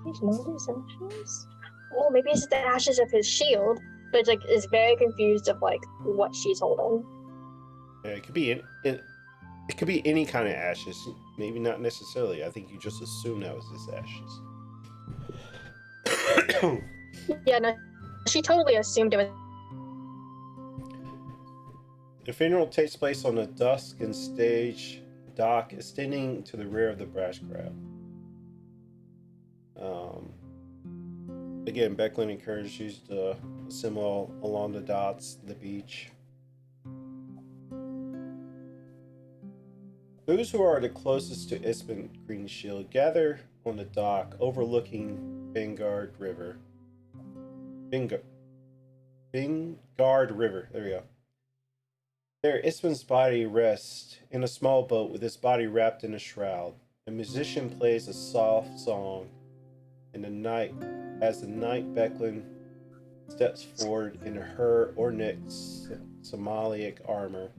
these Moses ashes? Oh, maybe it's the ashes of his shield. But it's like, is very confused of like what she's holding. Yeah, it could be it could be any kind of ashes. Maybe not necessarily. I think you just assume that was his ashes. Yeah, no, she totally assumed it was. The funeral takes place on the dusk and stage dock extending to the rear of the brash crab. Again, Becklin encourages you to assemble along the docks, the beach. Those who are the closest to Ispin Green Shield gather on the dock overlooking Vanguard River. Vanguard River, there we go. There, Ispin's body rests in a small boat with his body wrapped in a shroud. A musician plays a soft song in the night. As the night, Becklin steps forward in her ornate Somalic armor.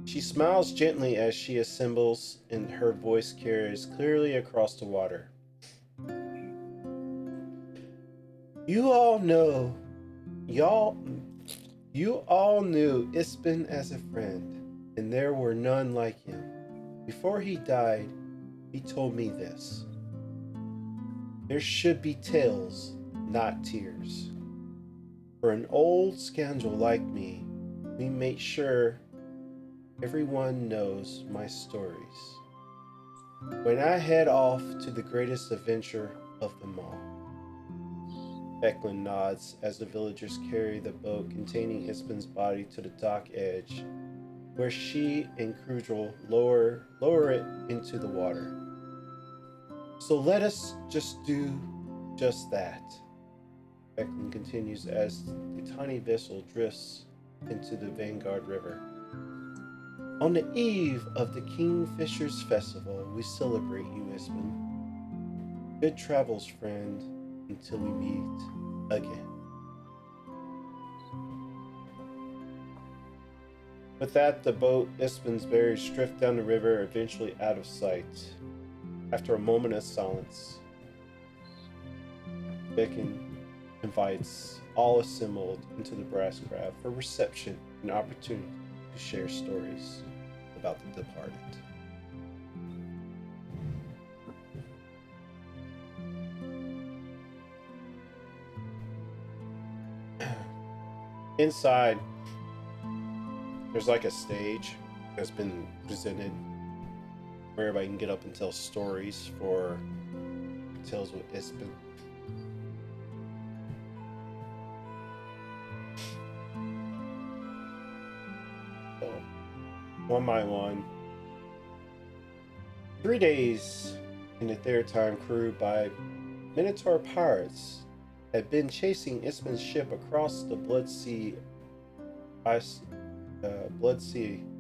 She smiles gently as she assembles, and her voice carries clearly across the water. You all knew Ispin as a friend, and there were none like him. Before he died, he told me this. There should be tales, not tears. For an old scoundrel like me, we make sure everyone knows my stories. When I head off to the greatest adventure of them all. Becklin nods as the villagers carry the boat containing Ispin's body to the dock edge, where she and Crudrel lower it into the water. So let us just do just that. Becklin continues as the tiny vessel drifts into the Vanguard River. On the eve of the Kingfisher's Festival, we celebrate you, Ispin. Good travels, friend, until we meet again. With that, the boat, Ispin's berries, drift down the river, eventually out of sight. After a moment of silence, Becklin invites all assembled into the brass crab for reception and opportunity to share stories about the departed. Inside, there's like a stage that's been presented where everybody can get up and tell stories for Tales with Ispin. So, one by one. 3 days in the Theratime crew by Minotaur pirates had been chasing Ispin's ship across the Blood Sea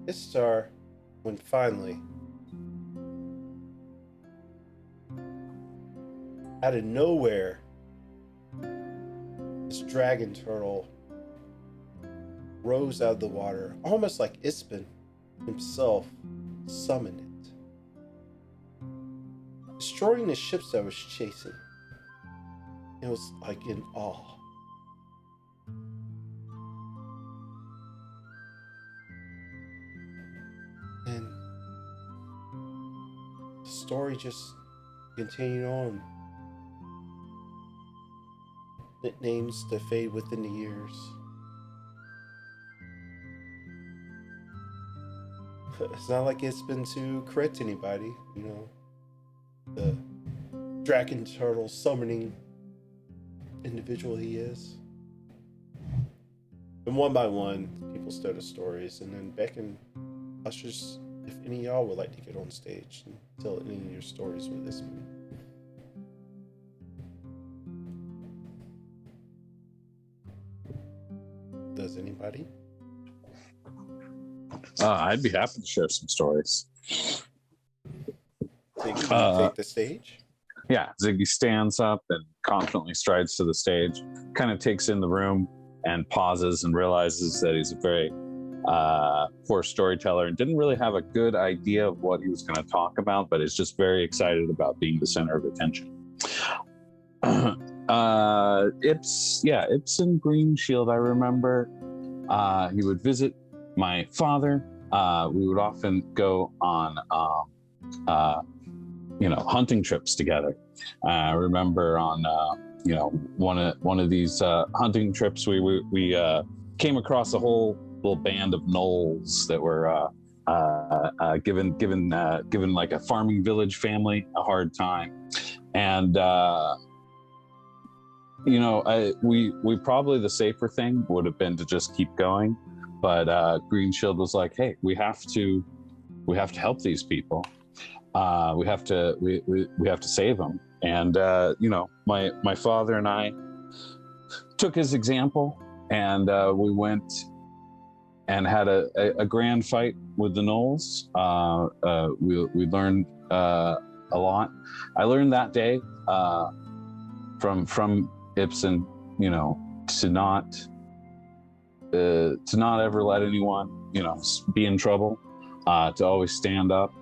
Istar when finally, out of nowhere, this dragon turtle rose out of the water, almost like Ispin himself summoned it, destroying the ships that was chasing. It was like in awe. And story just continued on. Nicknames to fade within the years. But it's not like it's been to correct anybody, you know. The dragon turtle summoning individual he is. And one by one, people started stories, and then Beck and Ushers, if any of y'all would like to get on stage and tell any of your stories with this one. Does anybody? I'd be happy to share some stories. Take the stage. Yeah, Ziggy stands up and confidently strides to the stage, kind of takes in the room and pauses and realizes that he's a very poor storyteller and didn't really have a good idea of what he was going to talk about, but is just very excited about being the center of attention. Ips in Green Shield, I remember. He would visit my father. We would often go on hunting trips together. I remember on one of these hunting trips we came across a whole little band of gnolls that were given like a farming village family a hard time, and we probably the safer thing would have been to just keep going, but Green Shield was like, hey, we have to help these people. We have to save them. And my father and I took his example, and we went and had a grand fight with the gnolls. We learned a lot. I learned that day from Ibsen, to not ever let anyone, be in trouble, to always stand up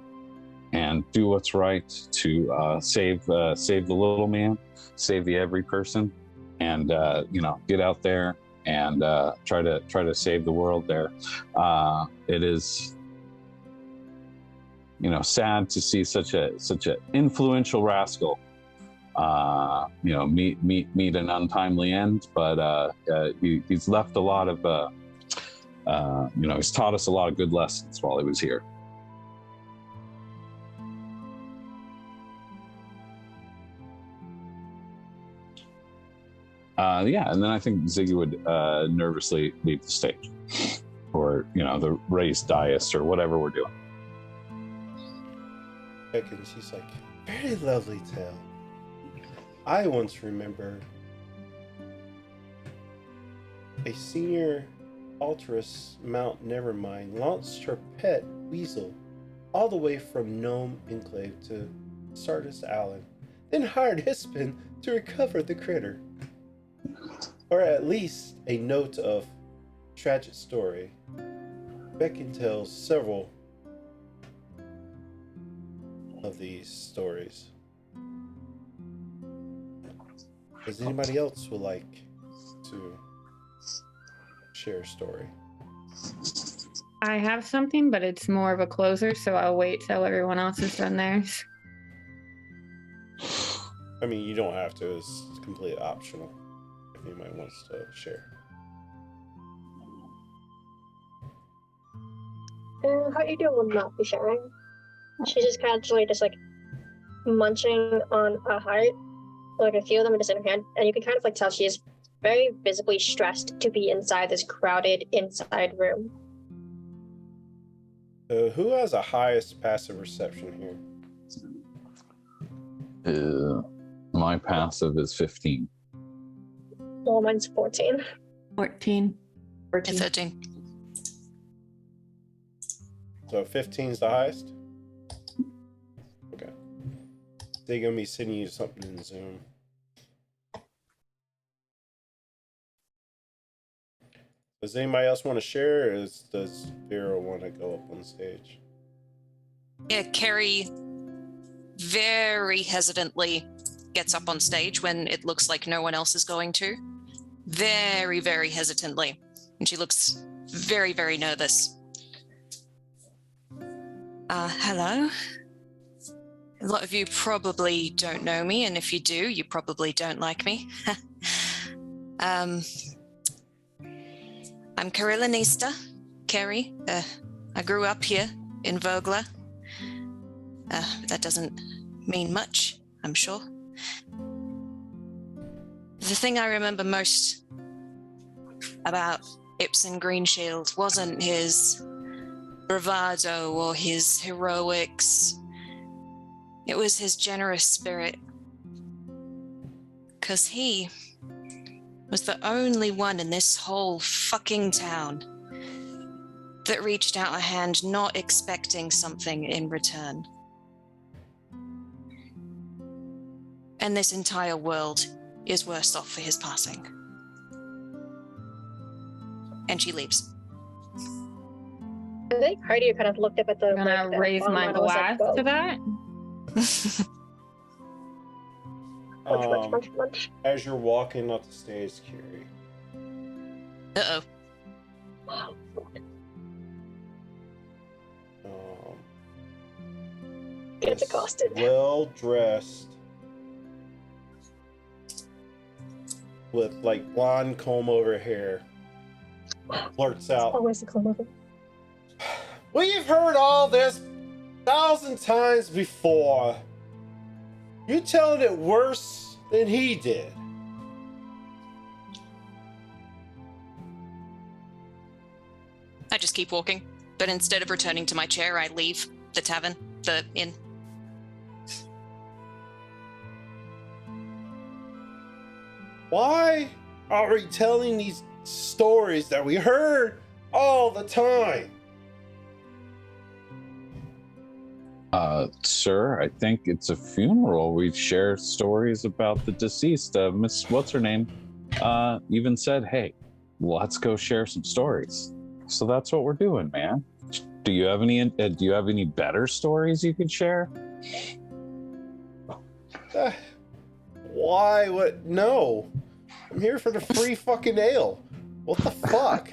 and do what's right, to save the little man, save the every person, and get out there and try to save the world there. It is sad to see such a influential rascal meet an untimely end, but he's left a lot of he's taught us a lot of good lessons while he was here. And then I think Ziggy would nervously leave the stage, or the raised dais, or whatever we're doing. And she's like, very lovely tale. I once remember a senior altaress, Mount Nevermind, launched her pet weasel all the way from Gnome Enclave to Sardis Island, then hired Hispin to recover the critter. Or at least a note of tragic story. Beckon tells several of these stories. Does anybody else would like to share a story? I have something, but it's more of a closer, so I'll wait till everyone else has done theirs. I mean, you don't have to. It's completely optional if anybody wants to share. How you doing will not be sharing. She's just casually just munching on a heart. A few of them are just in her hand, and you can kind of tell she is very visibly stressed to be inside this crowded inside room. Who has the highest passive perception here? My passive is 15. Well, mine's 14. 14. 14. 13. So 15 is the highest? Okay. They're going to be sending you something in Zoom. Does anybody else want to share, or does Vera want to go up on stage? Yeah, Carrie very hesitantly gets up on stage when it looks like no one else is going to. Very, very hesitantly. And she looks very, very nervous. Hello? A lot of you probably don't know me, and if you do, you probably don't like me. I'm Carillanista, Carrie. I grew up here in Vogler. That doesn't mean much, I'm sure. The thing I remember most about Ipsen Greenshield wasn't his bravado or his heroics. It was his generous spirit. 'Cause he was the only one in this whole fucking town that reached out a hand not expecting something in return. And this entire world is worse off for his passing. And she leaves. I think Heidi kind of looked up at the. I'm gonna the raise bottom my and I was glass like, to "Whoa." that. Munch. As you're walking up the stage, Carrie, Uh-oh. Gets this accosted. well-dressed, with like blonde comb-over hair, blurts out, Always the clue movie. "We've heard all this 1,000 times before. You telling it worse than he did." I just keep walking, but instead of returning to my chair, I leave the tavern, the inn. Why are we telling these stories that we heard all the time? Sir, I think it's a funeral. We share stories about the deceased. Miss What's her name? Even said, "Hey, let's go share some stories." So that's what we're doing, man. Do you have any better stories you could share? Why would no? I'm here for the free fucking ale. What the fuck?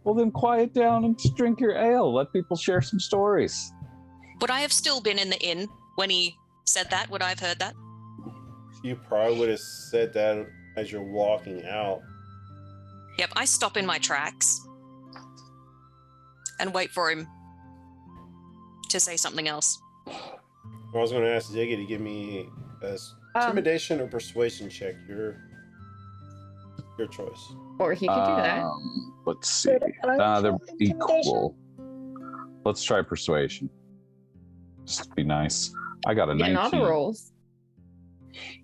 Well, then quiet down and just drink your ale. Let people share some stories. Would I have still been in the inn when he said that? Would I have heard that? You probably would have said that as you're walking out. Yep, I stop in my tracks and wait for him to say something else. I was going to ask Ziggy to give me a intimidation or persuasion check. Your choice. Or he could do that. Let's see. They're equal. Let's try persuasion. Just to be nice. I got a Getting 19. all the rolls.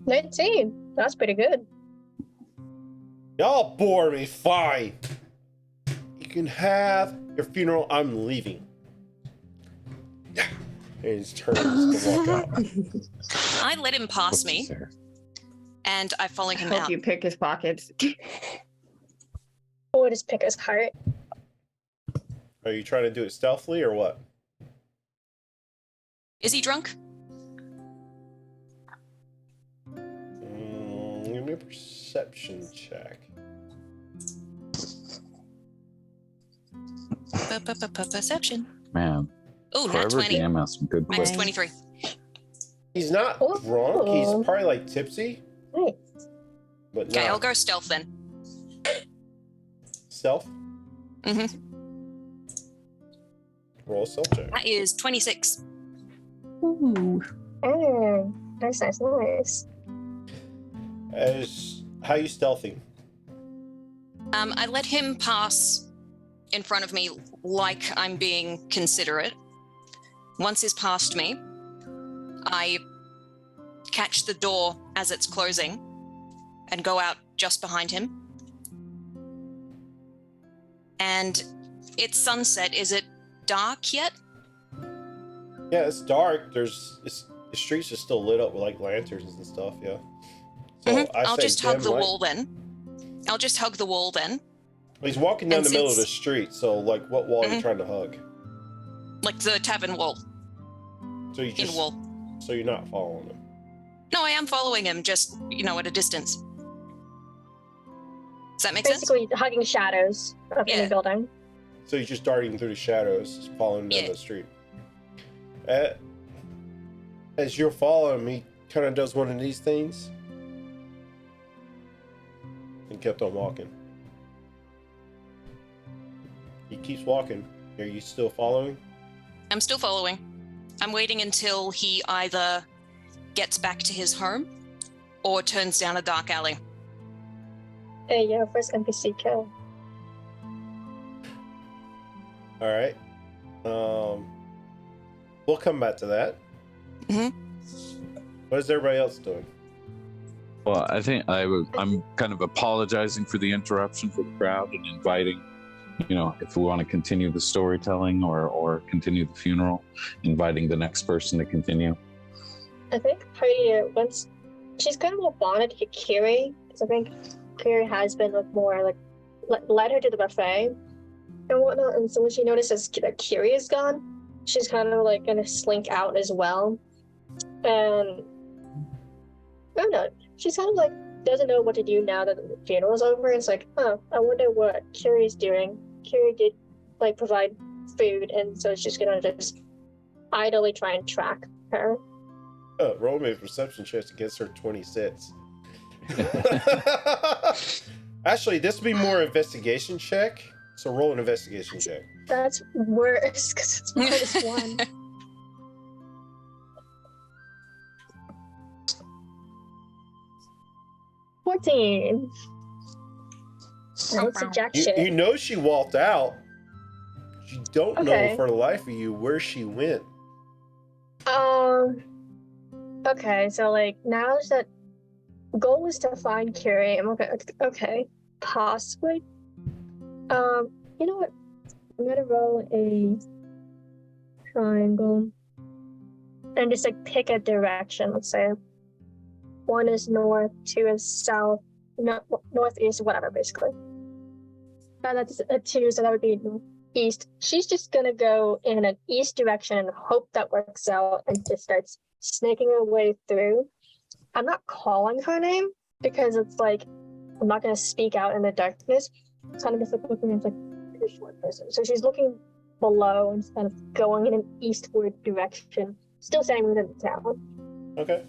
19. That's pretty good. Y'all bore me. Fine. You can have your funeral. I'm leaving. And he just turns to walk out. I let him pass me, and I follow I him hope out. you pick his pockets. Or just pick his heart. Are you trying to do it stealthily or what? Is he drunk? Give me a perception check. Perception. Man, Oh, not forever 20. DM has some good Minus plays. 23. He's not Oh. drunk. He's probably like tipsy. Nice. But Okay, not. I'll go stealth then. Stealth. Mm-hmm. Roll a stealth check. That is 26. Ooh. Oh, nice. As how you stealthing? I let him pass in front of me like I'm being considerate. Once he's past me, I catch the door as it's closing and go out just behind him. And it's sunset. Is it dark yet? Yeah, it's dark. The streets are still lit up with like lanterns and stuff. Yeah. So I'll say just hug dim the light. wall then. I'll just hug the wall then. He's walking down And the middle of the since- street. So like, what wall are you trying to hug? Like the tavern wall. So you In just wall. so you're not following him. No, I am following him, just, at a distance. Does that make sense? Basically, hugging shadows of Yeah. any building. So you're just darting through the shadows, following down Yeah. the street. As you're following him, he kind of does one of these things and kept on walking. He keeps walking. Are you still following? I'm still following. I'm waiting until he either gets back to his home or turns down a dark alley. Hey, yeah, first NPC kill. All right. We'll come back to that. What is everybody else doing? Well, I think I'm kind of apologizing for the interruption for the crowd and inviting, if we want to continue the storytelling or continue the funeral, inviting the next person to continue. I think Heidi, once she's kind of more bonded to Kiri, because I think Kiri has been more led her to the buffet and whatnot, and so when she notices that Kiri is gone, she's kind of gonna slink out as well. And I don't know, she's kind of doesn't know what to do now that the funeral's over. It's I wonder what Kiri's doing. Kiri did provide food, and so she's gonna just idly try and track her. Roll me a perception check against her 26. Actually, this would be more investigation check. So roll an investigation check. That's worse because it's -1. 14. It's a jack shit. You know she walked out. You don't know Okay. for the life of you where she went. Okay, so now that goal is to find Kiri, I'm okay, possibly. You know what? I'm gonna roll a triangle and just pick a direction. Let's say 1 is north, 2 is south, north is whatever, basically. That's a 2, so that would be east. She's just gonna go in an east direction and hope that works out, and just starts snaking her way through. I'm not calling her name because it's I'm not gonna speak out in the darkness. It's kind of just looking at a short person. So she's looking below and kind of going in an eastward direction, still staying within the town. Okay.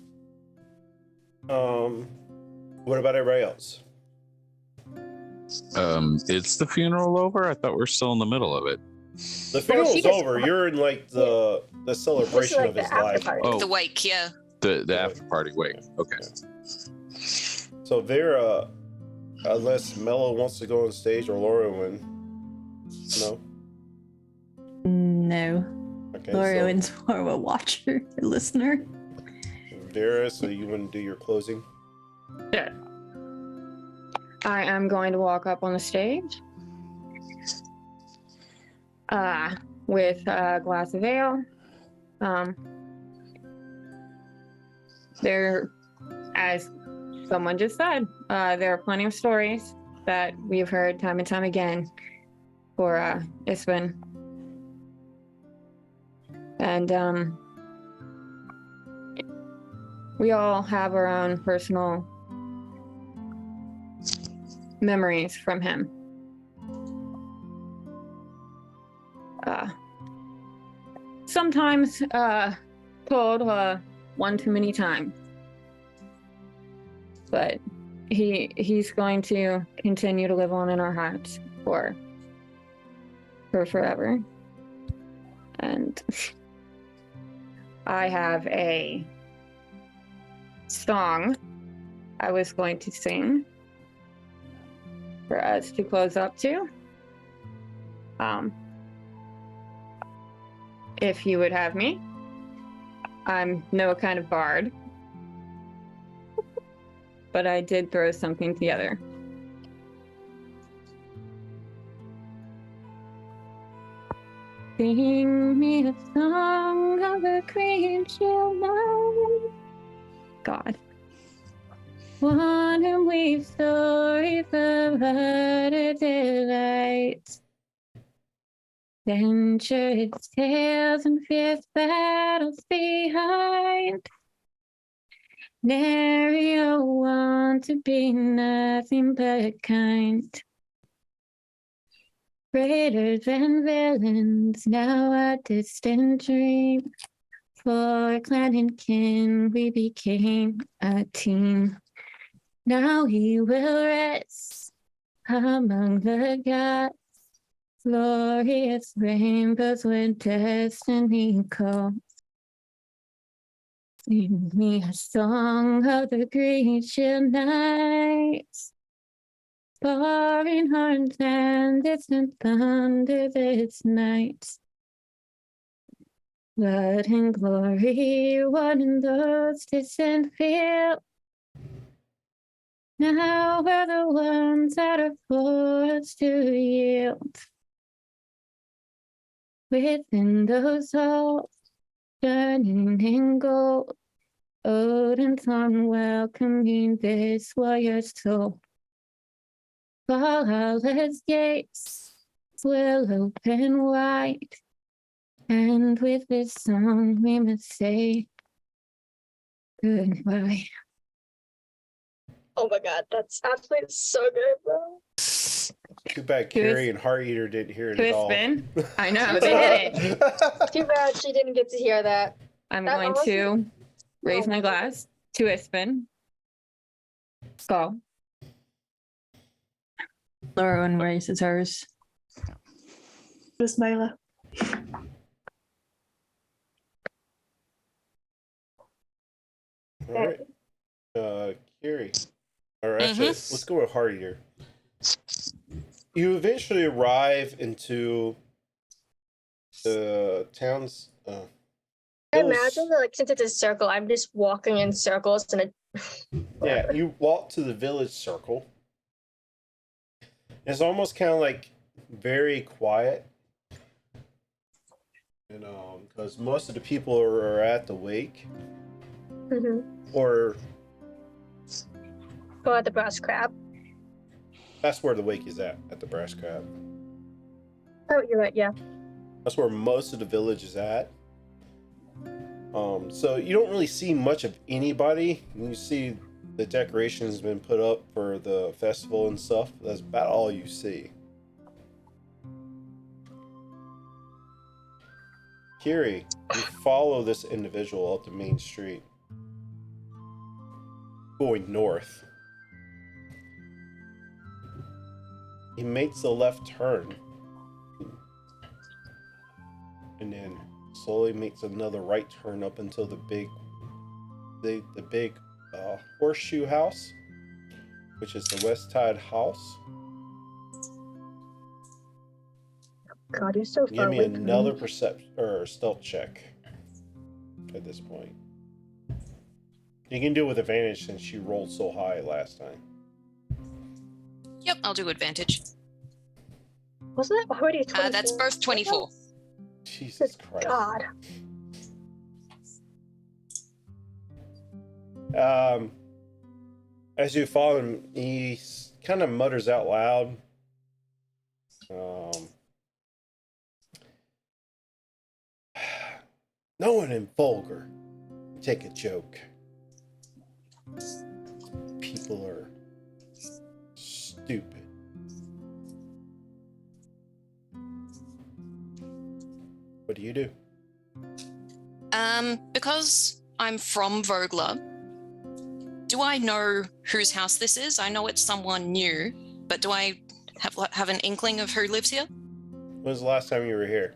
What about everybody else? Is the funeral over? I thought we're still in the middle of it. The funeral's she gets- over. You're in the celebration This is, of his the after life. party. Oh. The wake, yeah. The after party. Wait. Okay. So Vera, unless Mello wants to go on stage or Lauren, no. No. Okay. Lorio's more of a watcher, a listener. So Vera, so you want to do your closing? Yeah. I am going to walk up on the stage. With a glass of ale. There, as someone just said, there are plenty of stories that we've heard time and time again for Iswin. And we all have our own personal memories from him. Sometimes told one too many times. But he's going to continue to live on in our hearts for forever. And I have a song I was going to sing for us to close up to. If you would have me. I'm no kind of bard, but I did throw something together. Sing me a song of a creature love. God. One whom weave stories of utter delight. Venture its tales and fierce battles behind. Nary a want to be nothing but kind. Raiders and villains, now a distant dream. For clan and kin, we became a team. Now he will rest among the gods. Glorious rainbows when destiny calls. Sing me a song of the Grecian nights. Foreign horns and distant thunder this night. Blood and glory, one in those distant fields. Now we're the ones that are forced to yield. Within those halls, burning in gold, Odin's on welcoming this warrior's soul. Valhalla's gates will open wide, and with this song we must say goodbye. Oh my god, that's absolutely so good, bro. Too bad Carrie and Heart Eater didn't hear it at all. Twistbin. I know, they did it. Too bad she didn't get to hear that. I'm That going honestly- to raise Oh. my glass to Ispin. Skull. Lauren raises hers. It was Mila. All right. Carrie. All right, actually, let's go with Heart Eater. You eventually arrive into the town's. I imagine that, like, since it's a circle, I'm just walking in circles and Yeah, you walk to the village circle. It's almost kind of like very quiet, and because most of the people are at the wake, or go at the brass crab. that's where the wake is at the Brass Crab. Oh, you're right. Yeah. That's where most of the village is at. So you don't really see much of anybody. You see the decorations been put up for the festival and stuff. That's about all you see. Kiri, you follow this individual up the main street, going north. He makes a left turn, and then slowly makes another right turn up until the big horseshoe house, which is the West Tide House. God, you're so far Give me away from another me. perception or stealth check at this point. You can do it with advantage since you rolled so high last time. Yep, I'll do advantage. Wasn't that already 24? That's both 24. Jesus Christ. God. As you follow him, he kind of mutters out loud. No one in Vogler take a joke. People are stupid. What do you do? Because I'm from Vogler, do I know whose house this is? I know it's someone new, but do I have an inkling of who lives here? When was the last time you were here?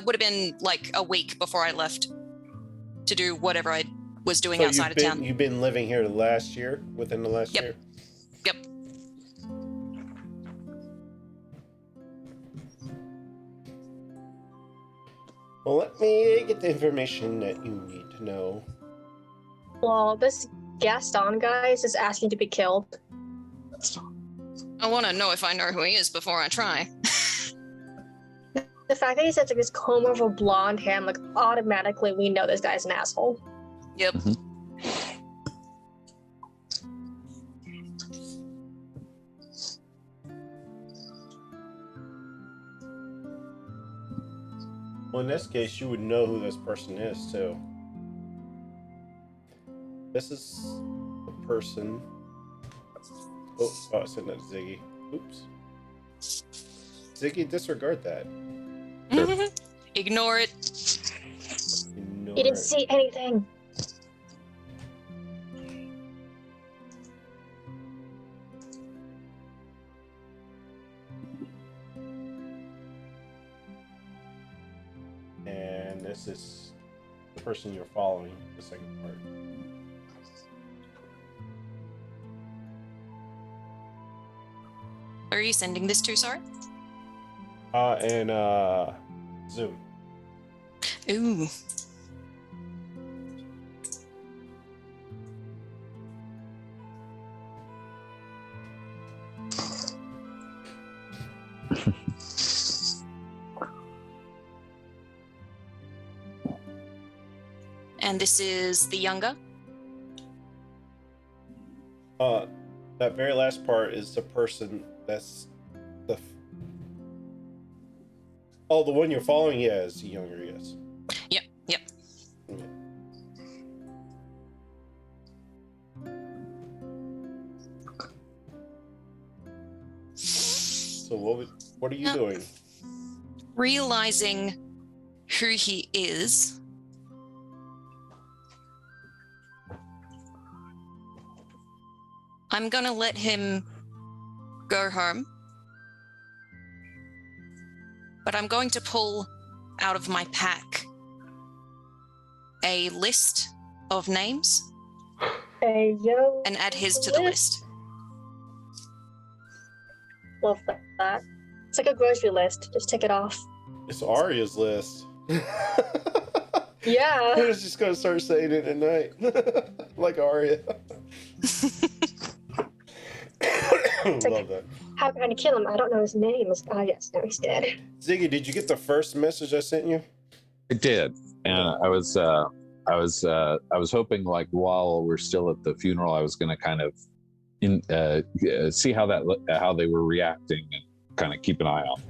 Would have been like a week before I left to do whatever I was doing So outside of town. You've been living here within the last Yep. year? Yep. Well, let me get the information that you need to know. Well, this Gaston guy is just asking to be killed. I want to know if I know who he is before I try. The fact that he says like this comb over blonde hair, I'm like, automatically we know this guy's an asshole. Yep. Well, in this case, you would know who this person is, too. This is a person... Oh, I said that Ziggy. Oops. Ziggy, disregard that. Sure. Ignore it. ignore You didn't it. see anything. And this is the person you're following, the second part. Where are you sending this to, sorry? And Zoom. Ooh. And this is the younger? That very last part is the person that's the. Oh, the one you're following, yeah, is the younger, yes. Yep, yep. Yeah. So what are you doing? Realizing who he is, I'm gonna let him go home, but I'm going to pull out of my pack a list of names Hey, yo. and add his to the list. Love that. It's like a grocery list. Just tick it off. It's Arya's list. Yeah. I was just gonna start saying it at night, like Arya. Love that. How can I kill him? I don't know his name. Ah, yes. No, he's dead. Ziggy, did you get the first message I sent you? I did, and I was hoping, like, while we're still at the funeral, I was going to kind of see how they were reacting and kind of keep an eye on.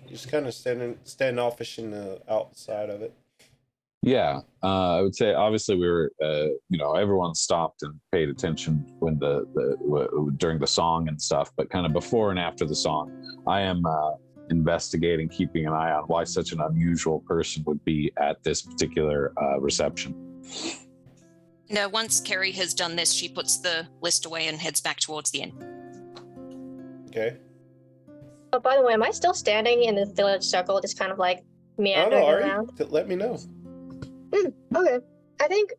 Just kind of standoffish in the outside of it. Yeah, I would say obviously we were, everyone stopped and paid attention when during the song and stuff, but kind of before and after the song, I am investigating, keeping an eye on why such an unusual person would be at this particular reception. Now, once Kerry has done this, she puts the list away and heads back towards the inn. Okay. Oh, by the way, am I still standing in the village circle, just kind of like I don't meandering know, around? Ari. Let me know. Okay. I think,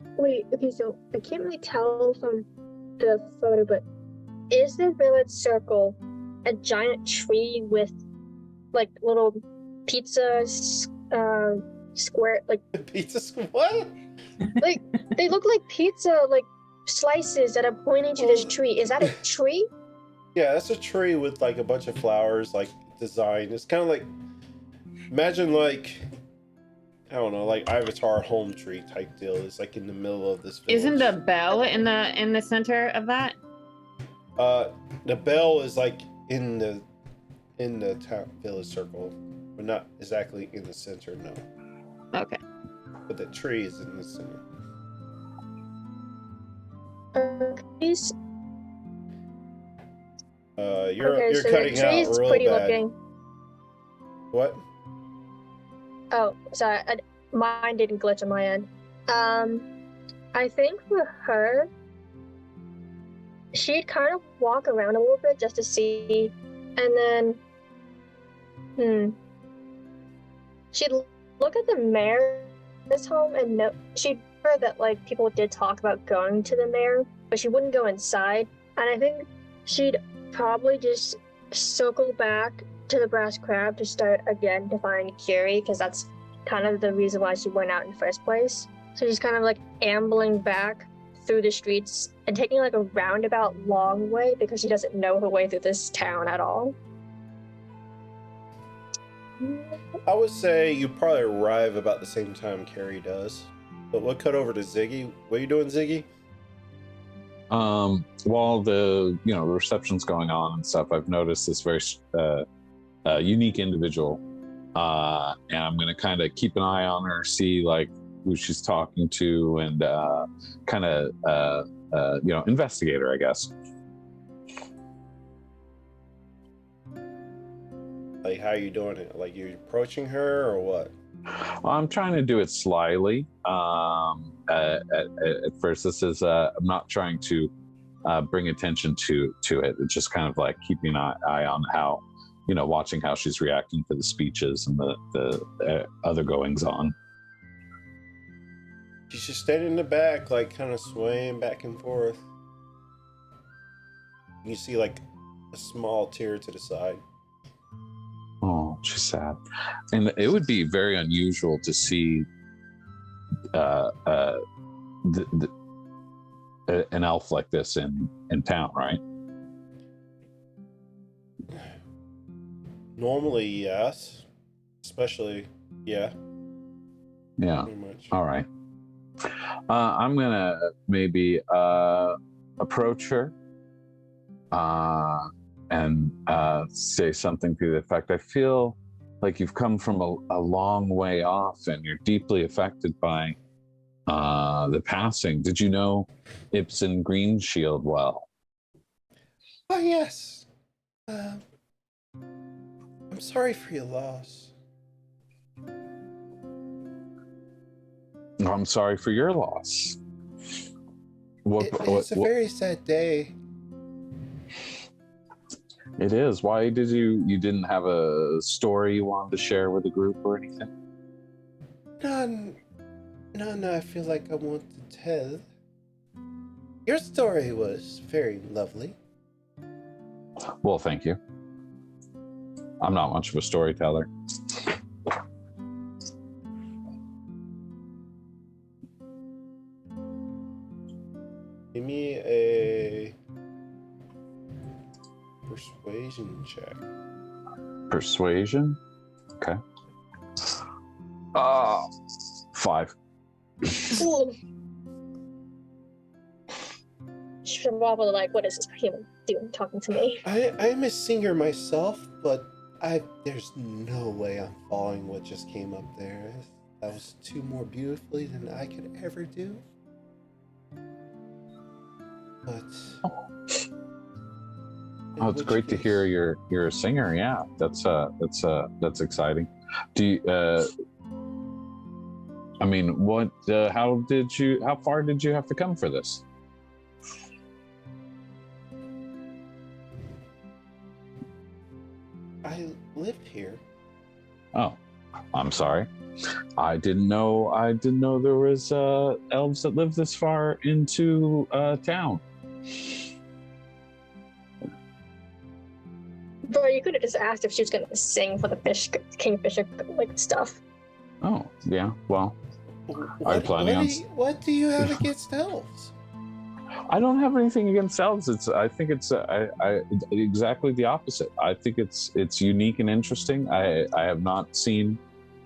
so I can't really tell from the photo, but is the village circle a giant tree with like little pizza square, like What? like they look like pizza like slices that are pointing to this tree? Is that a tree? Yeah, that's a tree with like a bunch of flowers, like design. It's kind of like, imagine like, I don't know, like Avatar home tree type deal. It's like in the middle of this village. Isn't the bell in the center of that? The bell is like in the town village circle, but not exactly in the center, no. Okay. But the tree is in the center. Trees? You're so cutting the tree's out real pretty bad. looking. What? Oh, sorry. Mine didn't glitch on my end. I think for her, she'd kind of walk around a little bit just to see, and then, she'd look at the mayor's home and she'd heard that like people did talk about going to the mayor, but she wouldn't go inside. And I think she'd probably just circle back to the Brass Crab to start again to find Curie, because that's kind of the reason why she went out in the first place. So she's kind of like ambling back through the streets and taking like a roundabout long way because she doesn't know her way through this town at all. I would say you probably arrive about the same time Carrie does. But we'll cut over to Ziggy. What are you doing, Ziggy? While the reception's going on and stuff, I've noticed this very unique individual, and I'm going to kind of keep an eye on her, see like who she's talking to, and kind of investigate her, I guess. Like, how are you doing it? Like, you're approaching her or what? Well, I'm trying to do it slyly. At first, this is I'm not trying to bring attention to it. It's just kind of like keeping an eye on how, watching how she's reacting to the speeches and the other goings on. She's just standing in the back, like kind of swaying back and forth. You see like a small tear to the side. Oh, she's sad. And it would be very unusual to see an elf like this in town, right? Normally, yes. Especially, yeah. Yeah. Pretty much. All right. I'm gonna maybe approach her and say something to the effect, I feel like you've come from a long way off and you're deeply affected by the passing. Did you know Ibsen Greenshield well? Oh, yes. I'm sorry for your loss. I'm sorry for your loss. It's a very sad day. It is. Why did you didn't have a story you wanted to share with the group or anything? No, I feel like I want to tell. Your story was very lovely. Well, thank you. I'm not much of a storyteller. Give me a persuasion check. Persuasion? Okay. 5. Ooh. She's probably like, what is this human doing talking to me? I'm a singer myself, but there's no way I'm following what just came up there. That was two more beautifully than I could ever do. But oh, it's great to hear you're a singer. Yeah, that's exciting. Do you? I mean, what? How far did you have to come for this? I live here. Oh, I'm sorry. I didn't know there was elves that lived this far into town. Bro, you could have just asked if she was gonna sing for the kingfisher like stuff. Oh, yeah. Well, are you planning on? What do you have against elves? I don't have anything against elves. I think it's exactly the opposite. I think it's unique and interesting. I have not seen.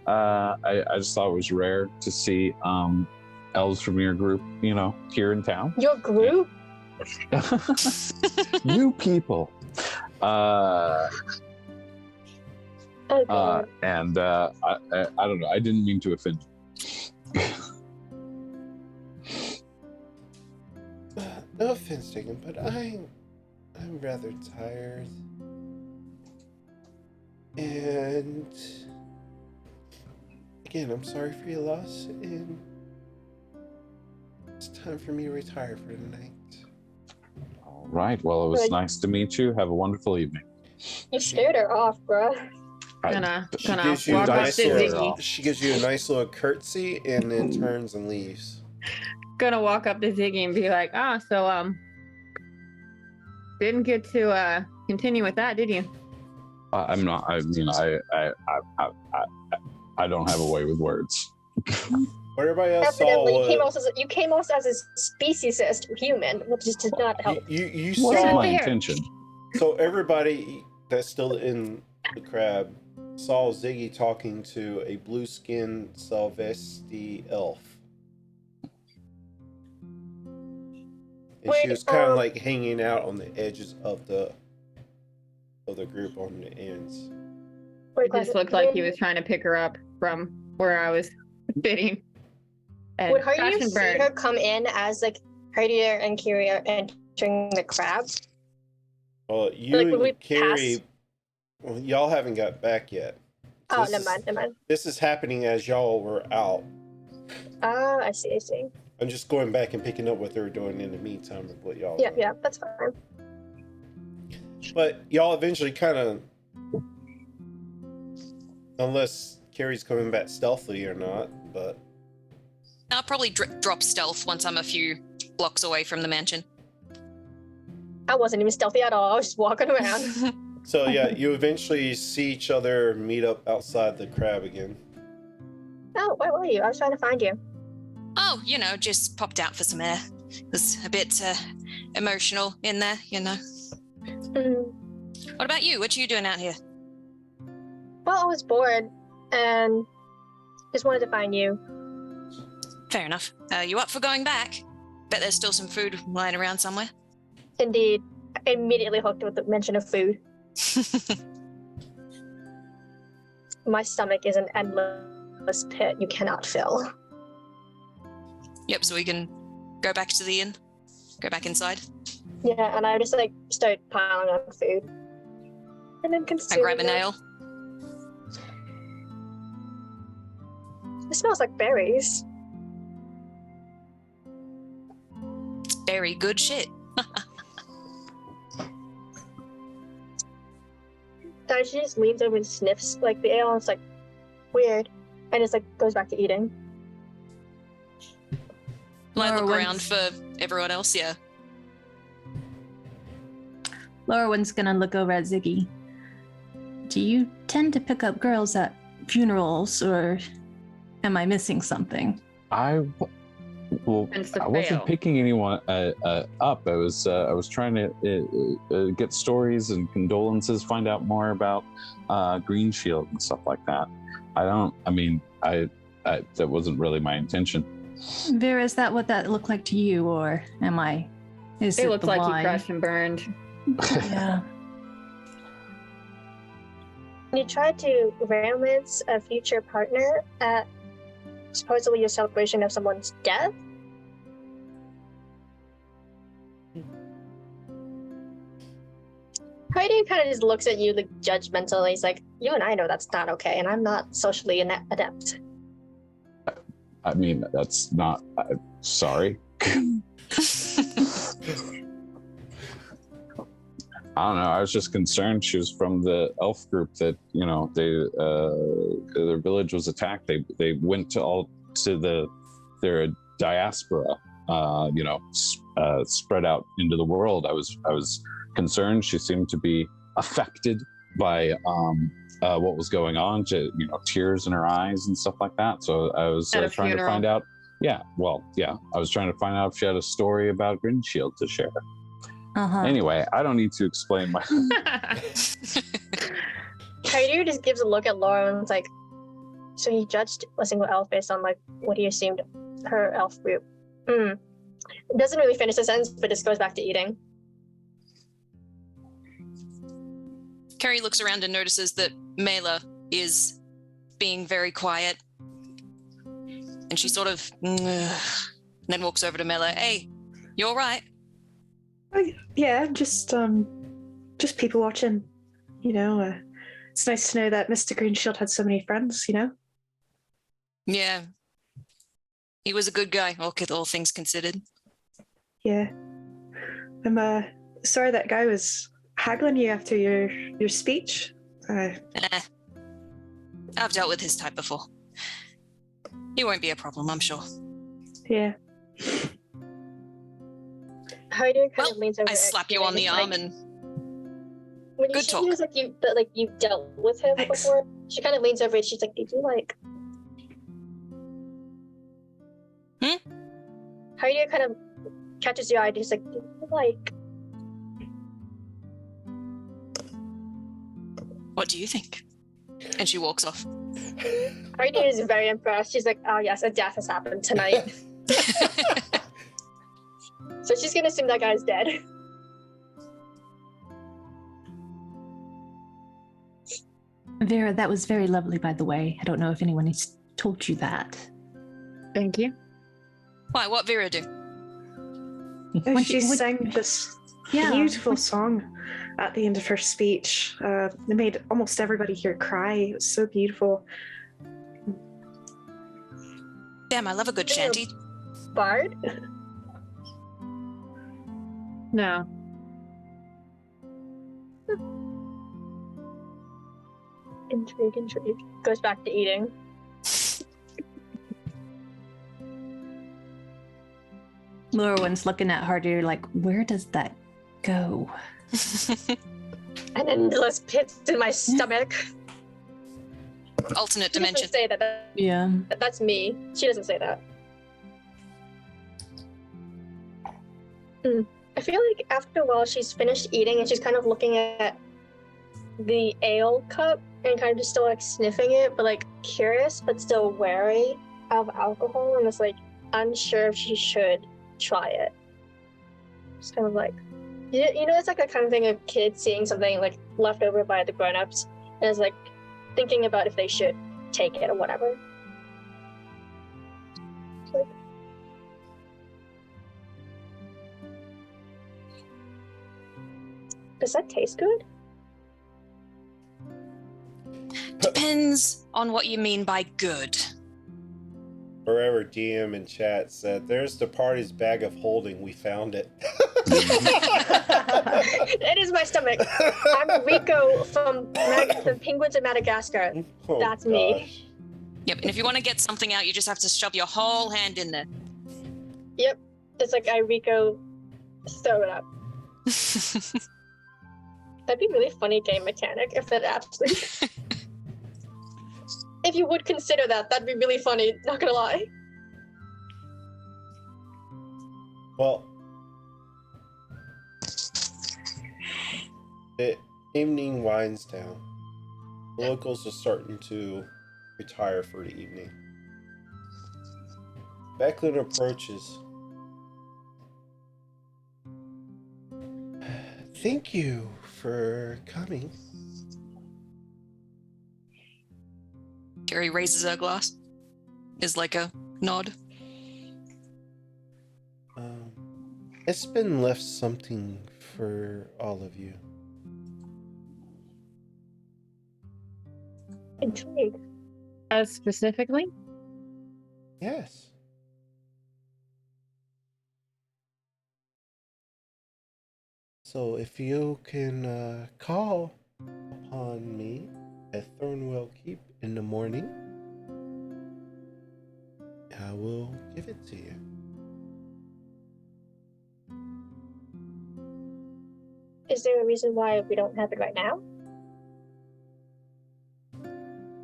I just thought it was rare to see elves from your group, here in town. Your group? You people. Okay. And I don't know. I didn't mean to offend you. No offense taken, but I'm rather tired. And again, I'm sorry for your loss, and it's time for me to retire for the night. All right. Well, it was Good. nice to meet you. Have a wonderful evening. You scared her off, bruh. Gonna She gives you a walk up nice to little, Ziggy. she gives you a nice little curtsy and then turns and leaves. Gonna walk up to Ziggy and be like, so didn't get to continue with that, did you? I'm not. I don't have a way with words. What everybody else saw Evidently, was you came off as a speciesist human, which just did not help. you What's saw. my intention? So everybody that's still in the crab saw Ziggy talking to a blue-skinned Salvesti elf. And she Wait, was kind of like hanging out on the edges of the group on the ends. Wait, It just looked like he was trying to pick her up from where I was sitting. And Would crash you and see burn. her come in as like Herdier and Kyria entering the crab? Well, you Like, would we and Carrie, well, y'all haven't got back yet. Oh, This never is- mind, never mind. This is happening as y'all were out. Ah, I see. I'm just going back and picking up what they were doing in the meantime of what y'all. Yeah, that's fine. But y'all eventually kind of, unless Carrie's coming back stealthily or not, but I'll probably drop stealth once I'm a few blocks away from the mansion. I wasn't even stealthy at all. I was just walking around. so yeah, you eventually see each other meet up outside the crab again. Oh, where were you? I was trying to find you. Oh, just popped out for some air. It was a bit emotional in there, Mm. What about you? What are you doing out here? Well, I was bored and just wanted to find you. Fair enough. You up for going back? Bet there's still some food lying around somewhere. Indeed. I immediately hooked with the mention of food. My stomach is an endless pit you cannot fill. Yep, so we can go back to the inn? Go back inside? Yeah, and I just start piling on food. And then I consuming grab a it. nail. It smells like berries. It's very good shit. And she just leans over and sniffs the ale and it's weird. And just goes back to eating. Will I Laura look wants- around for everyone else? Yeah. Laura's gonna look over at Ziggy. Do you tend to pick up girls at funerals, or am I missing something? I Hence the wasn't fail. picking anyone up. I was trying to get stories and condolences, find out more about Green Shield and stuff like that. That wasn't really my intention. Vera, is that what that looked like to you, or am I? Is It it looked the like you wine? crushed and burned. Yeah. You tried to romance a future partner at supposedly your celebration of someone's death? Heidi kind of just looks at you judgmentally. He's like, you and I know that's not okay, and I'm not socially adept. I mean, that's not. Sorry. I don't know. I was just concerned. She was from the elf group that their village was attacked. They went to their diaspora. Spread out into the world. I was concerned. She seemed to be affected by what was going on. Tears in her eyes and stuff like that. So I was At a trying to funeral. find out. I was trying to find out if she had a story about Green Shield to share. Uh-huh. Anyway, I don't need to explain my. Heidi just gives a look at Laura and it's like, so he judged a single elf based on what he assumed her elf group. It doesn't really finish the sentence, but just goes back to eating. Carrie looks around and notices that Mela is being very quiet. And she sort of and then walks over to Mela. Hey, you all right? Yeah, just people watching. It's nice to know that Mr. Greenshield had so many friends. Yeah. He was a good guy, all things considered. Yeah. I'm sorry that guy was haggling you after your speech. I've dealt with his type before. He won't be a problem, I'm sure. Yeah. Heidi kind of leans over. I slap you on the arm and when good she talk. feels you dealt with him Thanks. before, she kind of leans over and she's like, "Did you Heidi kind of catches your eye and she's like, "Did you what do you think? And she walks off. Heidi is very impressed. She's like, "Oh yes, a death has happened tonight." So she's gonna assume that guy's dead. Vera, that was very lovely, by the way. I don't know if anyone has told you that. Thank you. Why, what Vera do? She sang this Yeah. beautiful song at the end of her speech. It made almost everybody here cry. It was so beautiful. Damn, I love a good shanty. Bard? No. Intrigue. Goes back to eating. Lorwyn's looking at Harder like, where does that go? And then Nillis pits in my stomach. Alternate She dimension. doesn't say that. Yeah. That's me. She doesn't say that. I feel like after a while she's finished eating and she's kind of looking at the ale cup and kind of just still like sniffing it, but like curious but still wary of alcohol and is like unsure if she should try it. Just kind of like, you know, it's like a kind of thing of kids seeing something like left over by the grown-ups and is like thinking about if they should take it or whatever. Like, does that taste good? Depends on what you mean by good. Forever DM in chat said, "There's the party's bag of holding. We found it." It is my stomach. I'm Rico from the Penguins of Madagascar. Oh, That's me. gosh. Yep, and if you want to get something out, you just have to shove your whole hand in there. Yep. It's like I Rico throw it up. That'd be a really funny game mechanic if it actually. If you would consider that, that'd be really funny, not gonna lie. Well, the evening winds down. The locals are starting to retire for the evening. Becklin approaches. Thank you for coming. Gary raises her glass. Is like a nod. It's been left something for all of you. Intrigued. Specifically? Yes. So if you can call upon me at Thornwell Keep in the morning, I will give it to you. Is there a reason why we don't have it right now?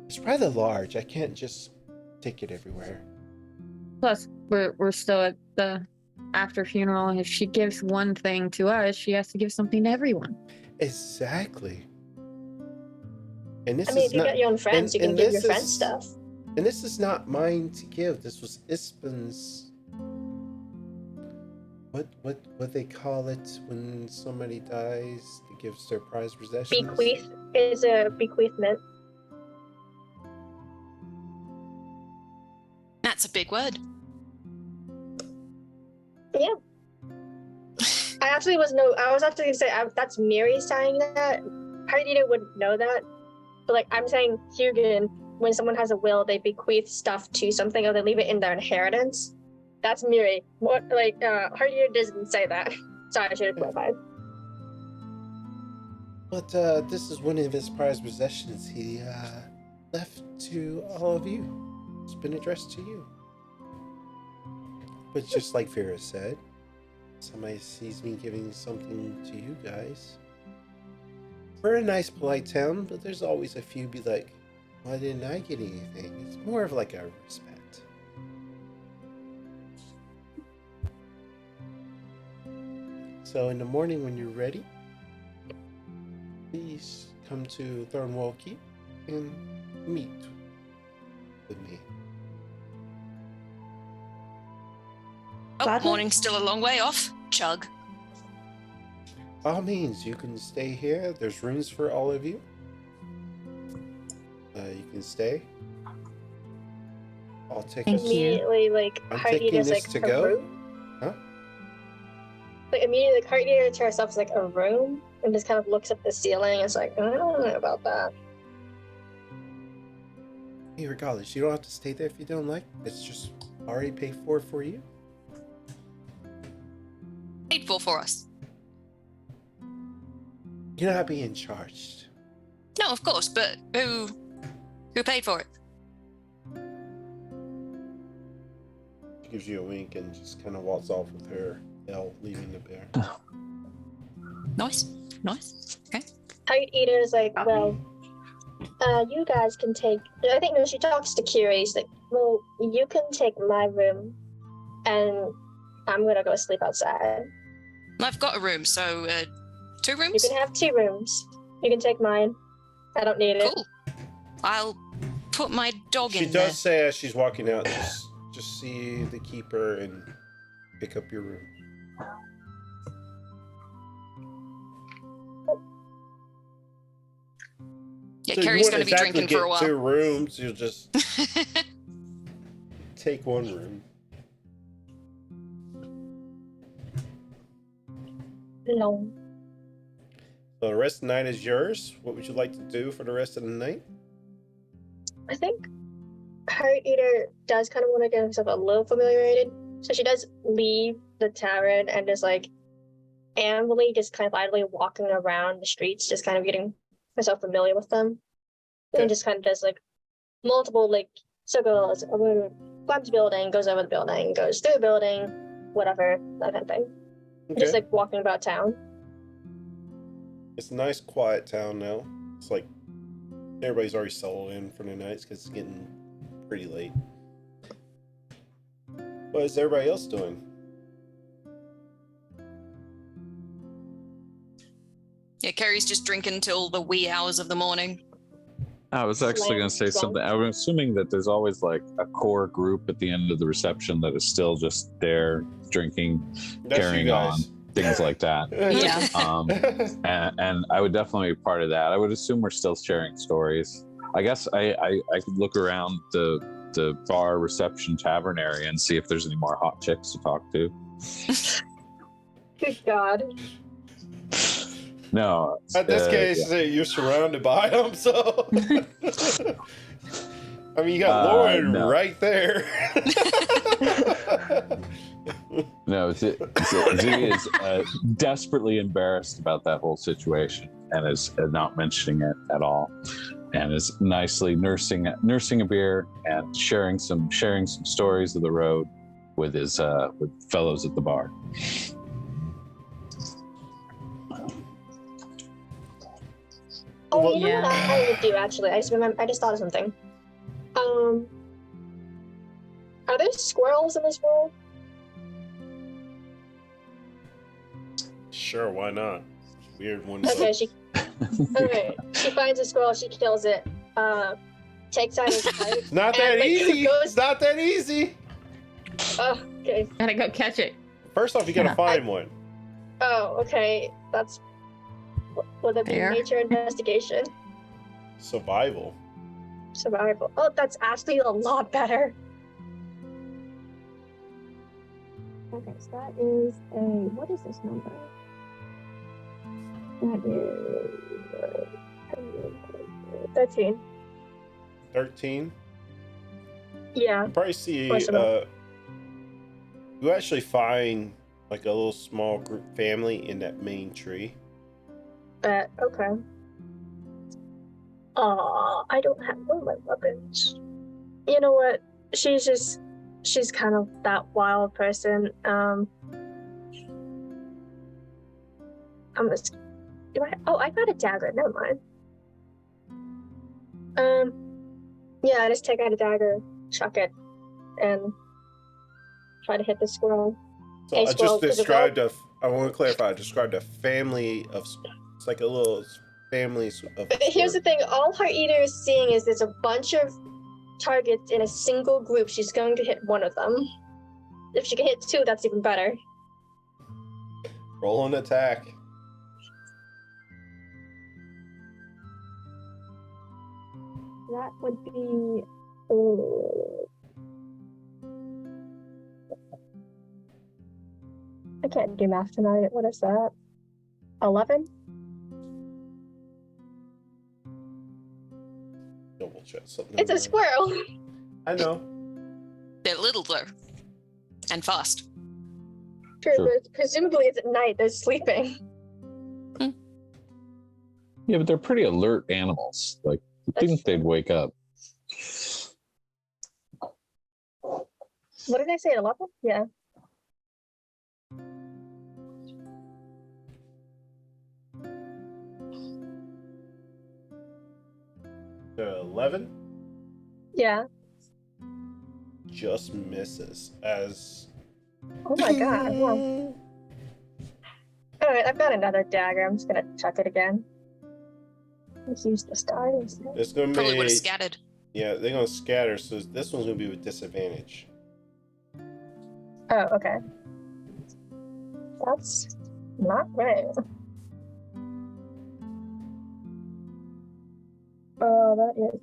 It's rather large. I can't just take it everywhere. Plus, we're still at the after funeral. If she gives one thing to us, she has to give something to everyone. Exactly. And this I mean, is if you not, got your own friends, you can and give your this friends is- stuff. And this is not mine to give. This was Ispen's. What they call it when somebody dies that gives their prized possessions? Bequeath is a bequeathment. That's a big word. Yeah. I was actually gonna say that's Miri saying that. Hardina would know that. But like I'm saying Hugin, when someone has a will, they bequeath stuff to something or they leave it in their inheritance. That's Miri. What like Hardina doesn't say that. Sorry, I should have clarified. But this is one of his prized possessions he left to all of you. It's been addressed to you. But just like Vera said, somebody sees me giving something to you guys. We're a nice, polite town, but there's always a few be like, why didn't I get anything? It's more of like a respect. So in the morning when you're ready, please come to Thornwall Keep and meet with me. Oh, Gladly. morning's still a long way off. Chug. All means, you can stay here. There's rooms for all of you. You can stay. I'll take Thank us. you. Immediately, like I'm Heidi taking does this like to her go. room. Huh? Like immediately, the cart eater to herself is like a room, and just kind of looks up the ceiling. And it's like, I don't know about that. Hey, regardless, you don't have to stay there if you don't like. It's just already paid for you. Paid for us. You're not being charged. No, of course, but who paid for it? She gives you a wink and just kind of walks off with her L, leaving the bear. Nice. Okay. Cart eater is like, well, you guys can take. I think no, she talks to Kiri. She's like, well, you can take my room, and I'm gonna go sleep outside. I've got a room, so 2 You rooms? can have 2 rooms. You can take mine. I don't need it. Cool. I'll put my dog She in does there. say as she's walking out, just see the keeper and pick up your room. Yeah, So you Carrie's wouldn't going to be drinking exactly for a get while. 2 rooms. You'll just take 1 room. No. So the rest of the night is yours. What would you like to do for the rest of the night? I think Heart Eater does kind of want to get herself a little familiated. So she does leave the tavern and is like ambly just kind of idly walking around the streets, just kind of getting herself familiar with them. Okay. And just kind of does like multiple like circles, climbs the building, goes over the building, goes through the building, whatever, that kind of thing. Okay. Just like walking about town. It's a nice quiet town now. It's like everybody's already settled in for the night because it's getting pretty late. What is everybody else doing? Yeah, Carrie's just drinking till the wee hours of the morning. I was actually going to say something. I'm assuming that there's always like a core group at the end of the reception that is still just there drinking, That's carrying you on, guys. things like that. Yeah. And I would definitely be part of that. I would assume we're still sharing stories. I guess I could look around the bar, reception, tavern area and see if there's any more hot chicks to talk to. Good God. No. At this case, you're surrounded by them, so. I mean, you got Lauren no. right there. No, Z is desperately embarrassed about that whole situation and is not mentioning it at all, and is nicely nursing a beer and sharing some stories of the road with his with fellows at the bar. Oh, Well, you know what yeah. I would do actually? I just thought of something. Are there squirrels in this world? Sure, why not? Weird one. Okay, alright. She finds a squirrel, she kills it, takes out his pipe. It's not and, that like, easy. goes- It's not that easy. Oh, okay. Gotta go catch it. First off, you gotta find one. Oh, okay. That's would it be Fair. nature investigation? Survival. Survival. Oh, that's actually a lot better. Okay, so that is what is this number? That is 13. 13. Yeah. You probably see. Questionable. You actually find like a little small group family in that main tree. Okay. I don't have one of my weapons. You know what? She's kind of that wild person. I'm just. I got a dagger. Never mind. Yeah, I just take out a dagger, chuck it, and try to hit the squirrel. So Hey, I squirrel, just could you described I want to clarify. I described a family of. It's like a little families of. But here's the thing: all her eater is seeing is there's a bunch of targets in a single group. She's going to hit one of them. If she can hit 2, that's even better. Roll an attack. That would be. I can't do math tonight. What is that? 11? Double check something. It's a squirrel. I know. They're little though, and fast. True, Sure. but presumably it's at night. They're sleeping. Yeah, but they're pretty alert animals. Like, I That's think they'd wake up. What did I say? 11? Yeah. The 11 Yeah. just misses as. Oh my god. Well. Alright, I've got another dagger. I'm just gonna chuck it again. Let's use the star instead. It's gonna Probably would be. have scattered. Yeah, they're gonna scatter. So this one's gonna be with disadvantage. Oh, okay. That's not right. Oh, that is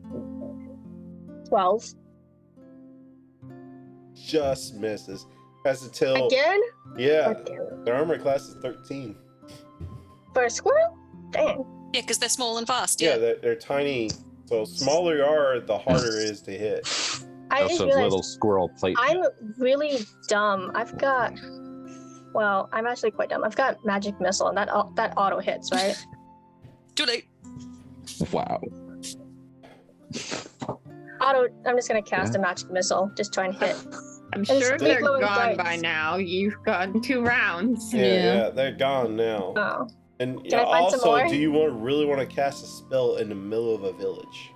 12. Just misses. Has to tell. Again? Yeah, God damn it. their armor class is 13. For a squirrel? Dang. Yeah, because they're small and fast. Yeah, Yeah. they're tiny. So smaller you are, the harder it is to hit. I just Also, realized little squirrel plate. I'm really dumb. I'm actually quite dumb. I've got magic missile, and that auto hits, right? Too late. Wow. I'm just gonna cast a magic missile, just try and hit. I'm And sure it's they're glowing gone lights. by now. You've gotten 2 rounds. Yeah, Yeah. they're gone now. Oh, And Can I find some also, more? do you really want to cast a spell in the middle of a village?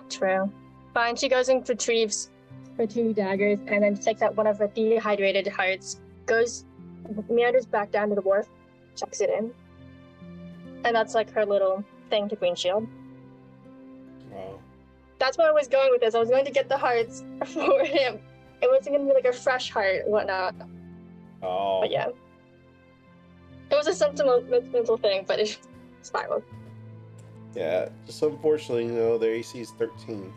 True. Fine. She goes and retrieves her 2 daggers, and then takes out one of her dehydrated hearts. Meanders back down to the wharf, chucks it in, and that's like her little thing to Green Shield. Wow. That's where I was going with this. I was going to get the hearts for him. It wasn't going to be like a fresh heart, whatnot. Oh. But yeah. It was a sentimental thing, but it spiraled. Yeah. Just unfortunately, their AC is 13.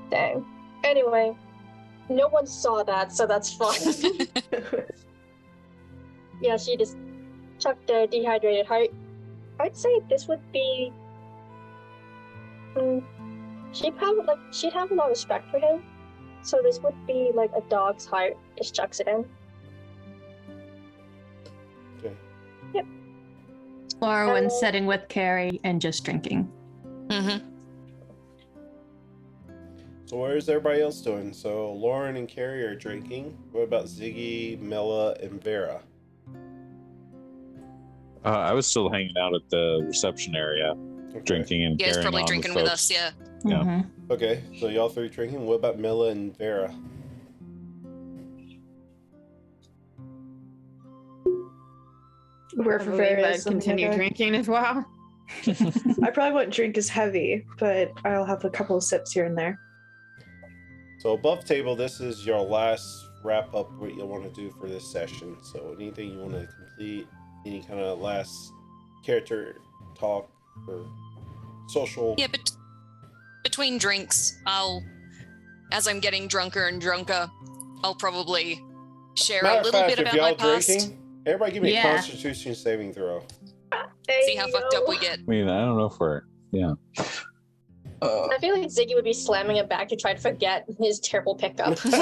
Dang. Anyway, no one saw that, so that's fine. Yeah, she just chucked the dehydrated heart. I'd say this would be. She'd have a lot of respect for him, so this would be like a dog's heart. Just chucks it in. Okay. Yep. Or when sitting with Carrie and just drinking. Mm-hmm. So what is everybody else doing? So Lauren and Carrie are drinking. What about Ziggy, Mela, and Vera? I was still hanging out at the reception area, Okay. drinking and Yeah, he's carrying probably on drinking with with folks. us. Yeah. Yeah. Mhm. Okay, so y'all 3 drinking. What about Mela and Vera? We're I for believe I'd various. continue drinking as well. I probably won't drink as heavy, but I'll have a couple of sips here and there. So above table, this is your last wrap up what you want to do for this session. So anything you want to complete, any kind of last character talk or social. Yeah, but between drinks, as I'm getting drunker and drunker, I'll probably share Matter a of little fact, bit if about y'all my past. drinking, everybody give me a Yeah. Constitution saving throw. See how fucked up we get. I mean, I don't know if we're, yeah. I feel like Ziggy would be slamming it back to try to forget his terrible pickup. It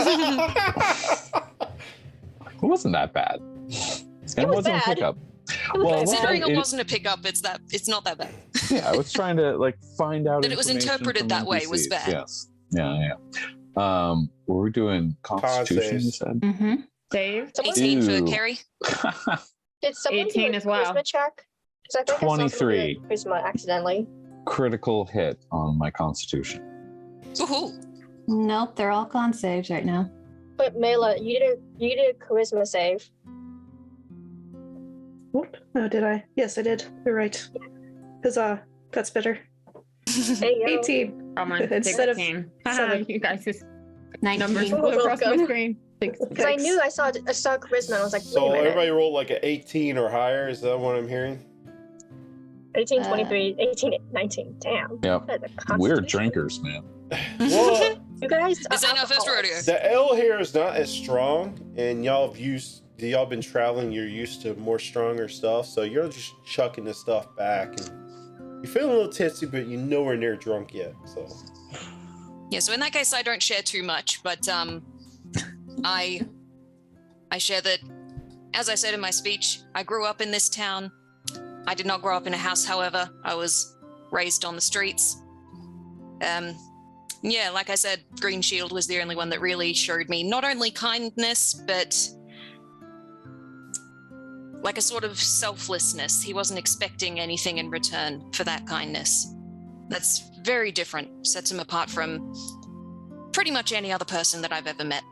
wasn't that bad. It was wasn't bad. a pickup. It was Well, bad. Considering it it- wasn't a pickup, it's not that bad. Yeah, I was trying to find out That it was information interpreted from that way was NPCs. bad. Yes. Yeah. Were we doing Constitution? You saves. said. Mhm. Save. 18 Ew. for Carrie. Did someone 18 do a as well. charisma check? 'Cause I think I saw someone do a 23. Charisma accidentally. Critical hit on my Constitution. Woohoo! Nope, they're all con saves right now. But Mela, you did a charisma save. Whoop. Oh, did I? Yes, I did. You're right. Huzzah. That's better. There you go. 18. I'm on Instead of 16. 7. You guys just 19. numbers You're flew across my welcome. screen. Because I knew I saw charisma and I was like, So wait a minute. everybody rolled like an 18 or higher. Is that what I'm hearing? 18, 23, 18, 19. Damn. Yep. That's a We're constitution. drinkers, man. Well, You guys This are ain't our first alcoholics. rodeo. the L here is not as strong, and y'all have used y'all been traveling, you're used to more stronger stuff, so you're just chucking this stuff back, and you're feeling a little tipsy, but you're nowhere near drunk yet. So Yeah, so in that case, I don't share too much, but I share that, as I said in my speech, I grew up in this town. I did not grow up in a house, however. I was raised on the streets. Yeah, like I said, Green Shield was the only one that really showed me not only kindness, but like a sort of selflessness. He wasn't expecting anything in return for that kindness. That's very different, sets him apart from pretty much any other person that I've ever met.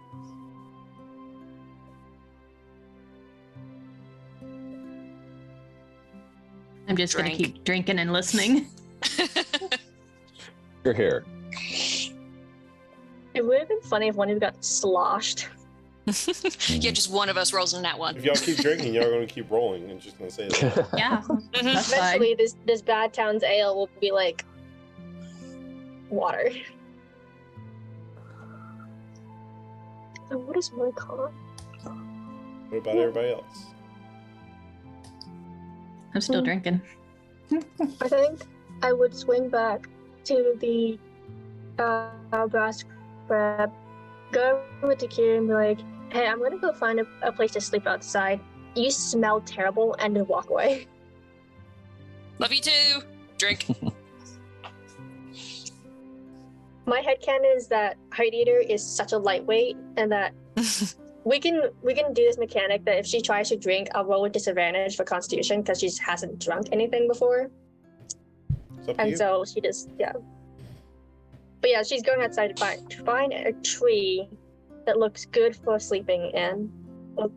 I'm just going to keep drinking and listening. You're here. It would have been funny if one of you got sloshed. Yeah, just one of us rolls in that one. if y'all keep drinking, y'all are going to keep rolling. I'm just going to say that. Yeah, that's fine. Eventually, this bad town's ale will be like water. So what is my con? What about everybody else? I'm still drinking. I think I would swing back to the brass crab, go with the Kira and be like, hey, I'm gonna go find a place to sleep outside. You smell terrible, and then walk away. Love you too. Drink. My headcanon is that Hide Eater is such a lightweight, and that we can do this mechanic that if she tries to drink, I'll roll with disadvantage for Constitution because she hasn't drunk anything before. It's up to And you. so she just, yeah. But yeah, she's going outside to find a tree that looks good for sleeping in. Or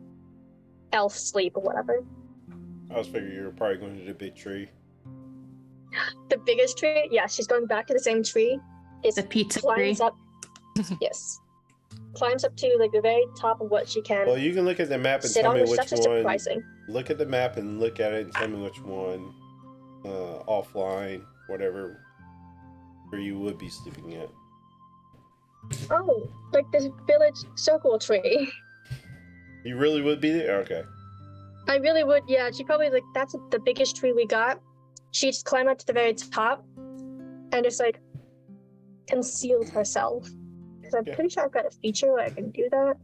elf sleep or whatever. I was figuring you were probably going to the big tree. The biggest tree? Yeah, she's going back to the same tree. It's The pizza tree. climbs up. Yes. Climbs up to like the very top of what she can Well, you can look at the map and sit tell on, me which which that's just one. surprising. Look at the map and look at it and tell me which one, offline, whatever, where you would be sleeping at. Oh, like this village circle tree. You really would be there? Okay. I really would, yeah. She probably like that's the biggest tree we got. She just climbed up to the very top and just like concealed herself. Because I'm Yeah. pretty sure I've got a feature where I can do that.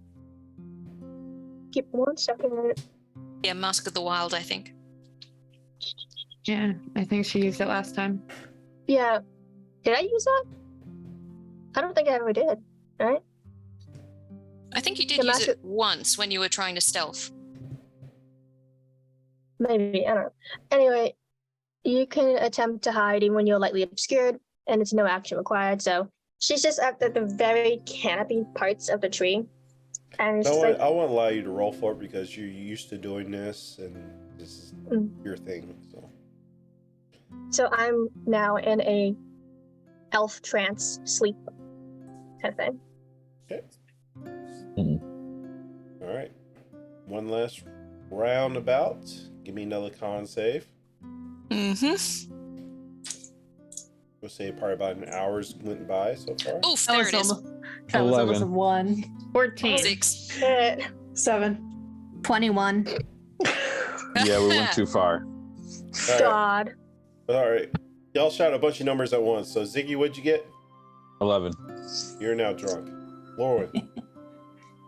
Keep 1 second. Yeah, Mask of the Wild, I think. Yeah, I think she used it last time. Yeah. Did I use that? I don't think I ever did, right? I think you did The use Mask it once when you were trying to stealth. Maybe, I don't know. Anyway, you can attempt to hide even when you're lightly obscured, and it's no action required, so she's just at the very canopy parts of the tree. And it's No, just like, I won't allow you to roll for it because you're used to doing this and this is Mm. your thing. so I'm now in a elf trance sleep kind of thing. All right. One last roundabout. Give me another con save. Mm-hmm. We'll say probably about an hour's went by so far. Oof, That there was it is. that was almost a 11. 1. 14. 6. Shit. 7. 21. Yeah, we went too far. All right. God. All right. Y'all shout a bunch of numbers at once. So Ziggy, what'd you get? 11. You're now drunk. Lauren,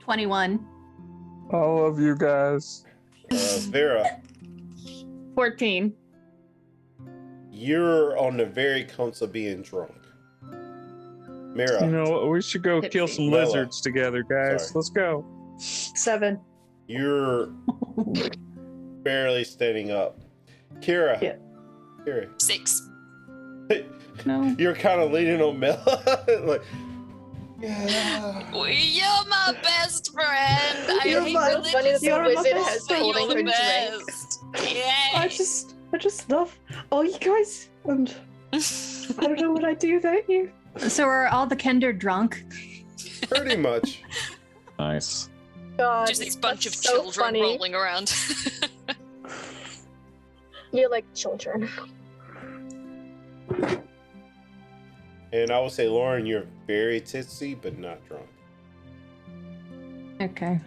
21. All of you guys. Vera, 14. you're on the very cusp of being drunk. Mira, You know, we should go kill some Bella. lizards together, guys. Sorry. Let's go. 7. you're barely standing up. Kira, Yeah. Kira, 6. No. you're kind of leaning on Mel. Like, yeah. You're my best friend. I You're hate my- religious Funny that the You're my wizard best has friend. told You're her the to drink. best. I Yeah. just love all you guys, and I don't know what I'd do without you. So are all the Kender drunk? Pretty much. Nice. God, Just these bunch of that's so children funny. rolling around. You're like children. And I would say, Lauren, you're very tipsy, but not drunk. Okay.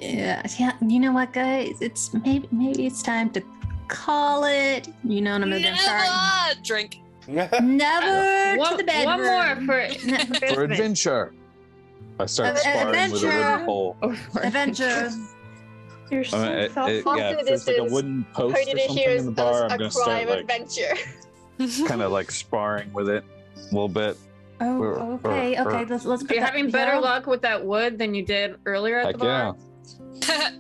Yeah. You know what, guys? It's maybe it's time to call it. You know what I'm gonna start. Never drink. Never to One the bedroom. more for For adventure. I start sparring with a wooden pole. Adventure. You're so thoughtful. Yeah, if there's like a wooden post or something in the bar, I'm gonna start like adventure. kind of like sparring with it a little bit. Oh, okay. Let's put You're that having better down. luck with that wood than you did earlier at Heck the bar.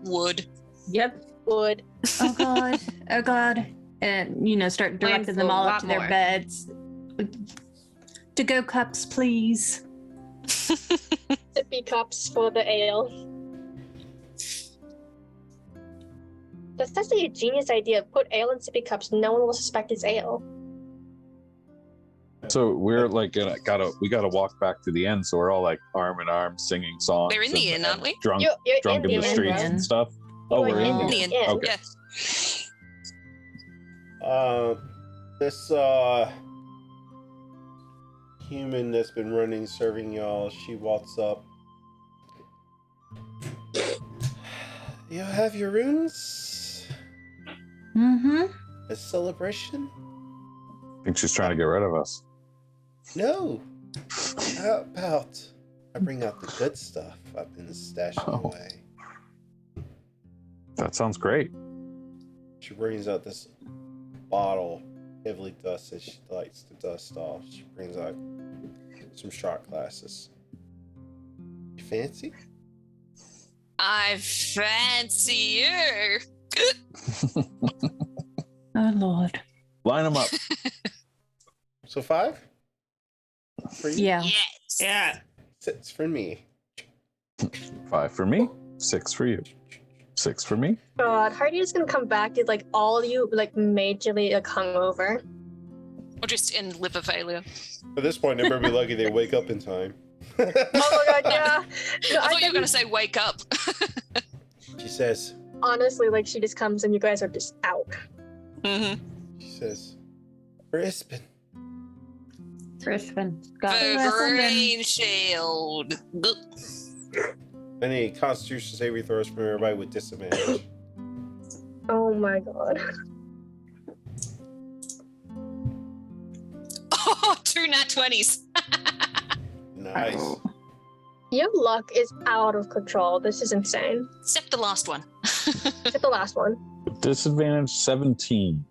Wood. Yep. Wood. Oh god. Oh god. And start directing them all up to their beds. To go cups, please. Sippy cups for the ale. That's actually a genius idea. Put ale in sippy cups. No one will suspect it's ale. So we're like we gotta walk back to the end. So we're all like arm in arm singing songs. We're in the inn, aren't we? Drunk, You're drunk in the inn, streets right? and stuff. Oh, we're in In the the inn. inn. Okay. Yeah. This human that's been running, serving y'all, she walks up. You have your runes? Mm-hmm. A celebration? I think she's trying to get rid of us. No. How about I bring out the good stuff I've been stashing away? That sounds great. She brings out this bottle, heavily dusted. She likes to dust off. She brings out some shot glasses. You fancy? I fancy you. Oh Lord. Line them up. So 5? For you? Yeah. Yes. Yeah. 6 for me. 5 for me. 6 for you. 6 for me. God, Hardy is gonna come back with like all of you like majorly hungover. Or just in liver failure. At this point, they better be lucky they wake up in time. Oh my god, yeah. No, I thought you were going to say wake up. She says, honestly, like she just comes and you guys are just out. Mm-hmm. she says, Brisbane. Crispin. Got it. The green shield. Any constitution saving throws from everybody with disadvantage. Oh my god. Oh, 2 nat 20s. Nice. Your luck is out of control. This is insane. Except the last one. Except the last one. Disadvantage 17.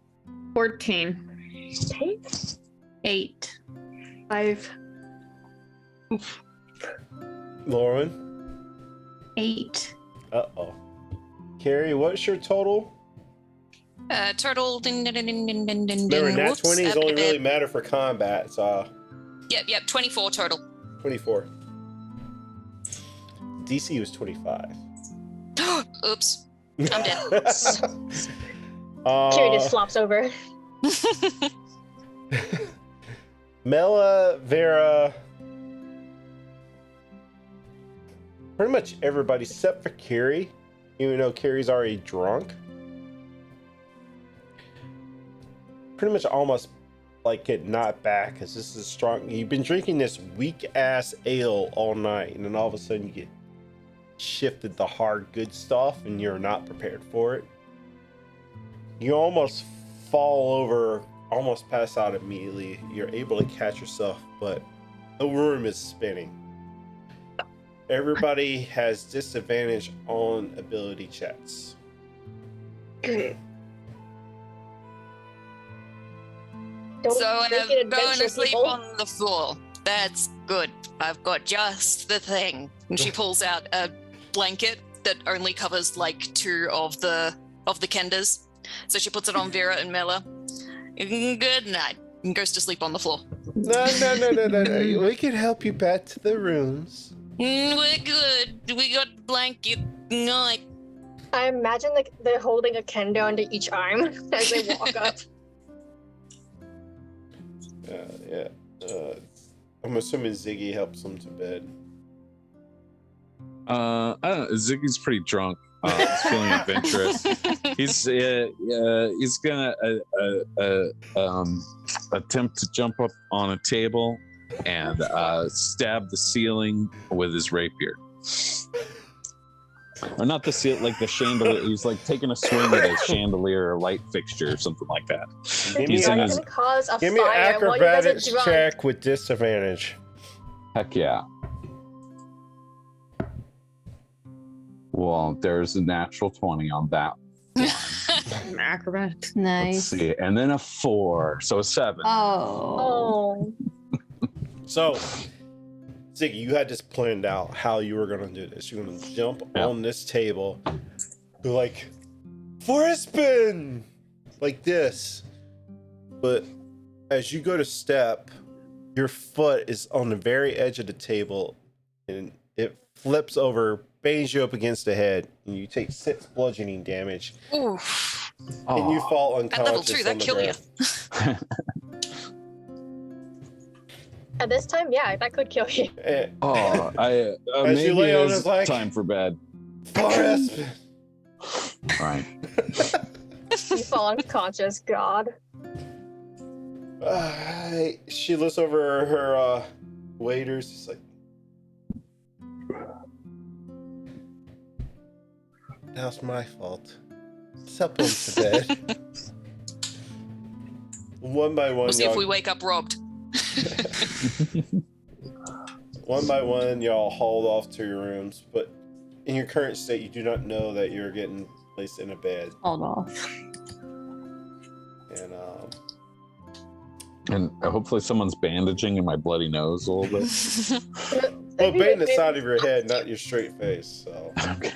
14. Okay. 8. 5. Lauren? 8. Uh-oh. Carrie, what's your total? Total. Remember, nat 20s only really matter for combat, so... Yep, 24 total. 24. DC was 25. Oops. I'm dead. Kiri just flops over. Mela, Vera... Pretty much everybody except for Carrie, even though Carrie's already drunk. Pretty much almost like get knocked back because this is strong. You've been drinking this weak ass ale all night, and then all of a sudden you get shifted the hard good stuff, and you're not prepared for it. You almost fall over, almost pass out immediately. You're able to catch yourself, but the room is spinning. Everybody has disadvantage on ability checks. Great. Don't So make it I'm going adventure, to sleep people. on the floor. That's good. I've got just the thing. And she pulls out a blanket that only covers like 2 of the kenders. So she puts it on Vera and Mela. Good night. And goes to sleep on the floor. No. We can help you back to the rooms. We're good. We got blanket. Night. I imagine like they're holding a kendo under each arm as they walk up. Yeah. I'm assuming Ziggy helps them to bed. I don't know. Ziggy's pretty drunk. He's feeling adventurous. He's gonna attempt to jump up on a table and stab the ceiling with his rapier. Or not the seal, like the chandelier. He's like taking a swing at a chandelier or light fixture or something like that. Give He's me, in You're his, gonna cause a give me an fire while you guys acrobatics are drunk. check with disadvantage. heck yeah. Well, there's a natural 20 on that. Acrobat. Let's Nice. see. And then a 4. So a 7. Oh. Oh, So, Ziggy, you had this planned out how you were going to do this. You're going to jump on this table, do like, for a spin, like this. But as you go to step, your foot is on the very edge of the table, and it flips over, bangs you up against the head, and you take 6 bludgeoning damage, Oof. and you fall At level unconscious 2, on that the kill you. ground. at this time, yeah, that could kill you. And I As you maybe lay on it is his leg. time for bed. for a spin. Right. You fall unconscious, God. She looks over her waiters. It's like, that's my fault. Step into bed. One by one, We'll see if y'all, we wake up robbed. one by one, y'all hauled off to your rooms. But in your current state, you do not know that you're getting placed in a bed. Hold off. And And hopefully someone's bandaging in my bloody nose a little bit. well, bang the side of your head, not your straight face. So. Okay.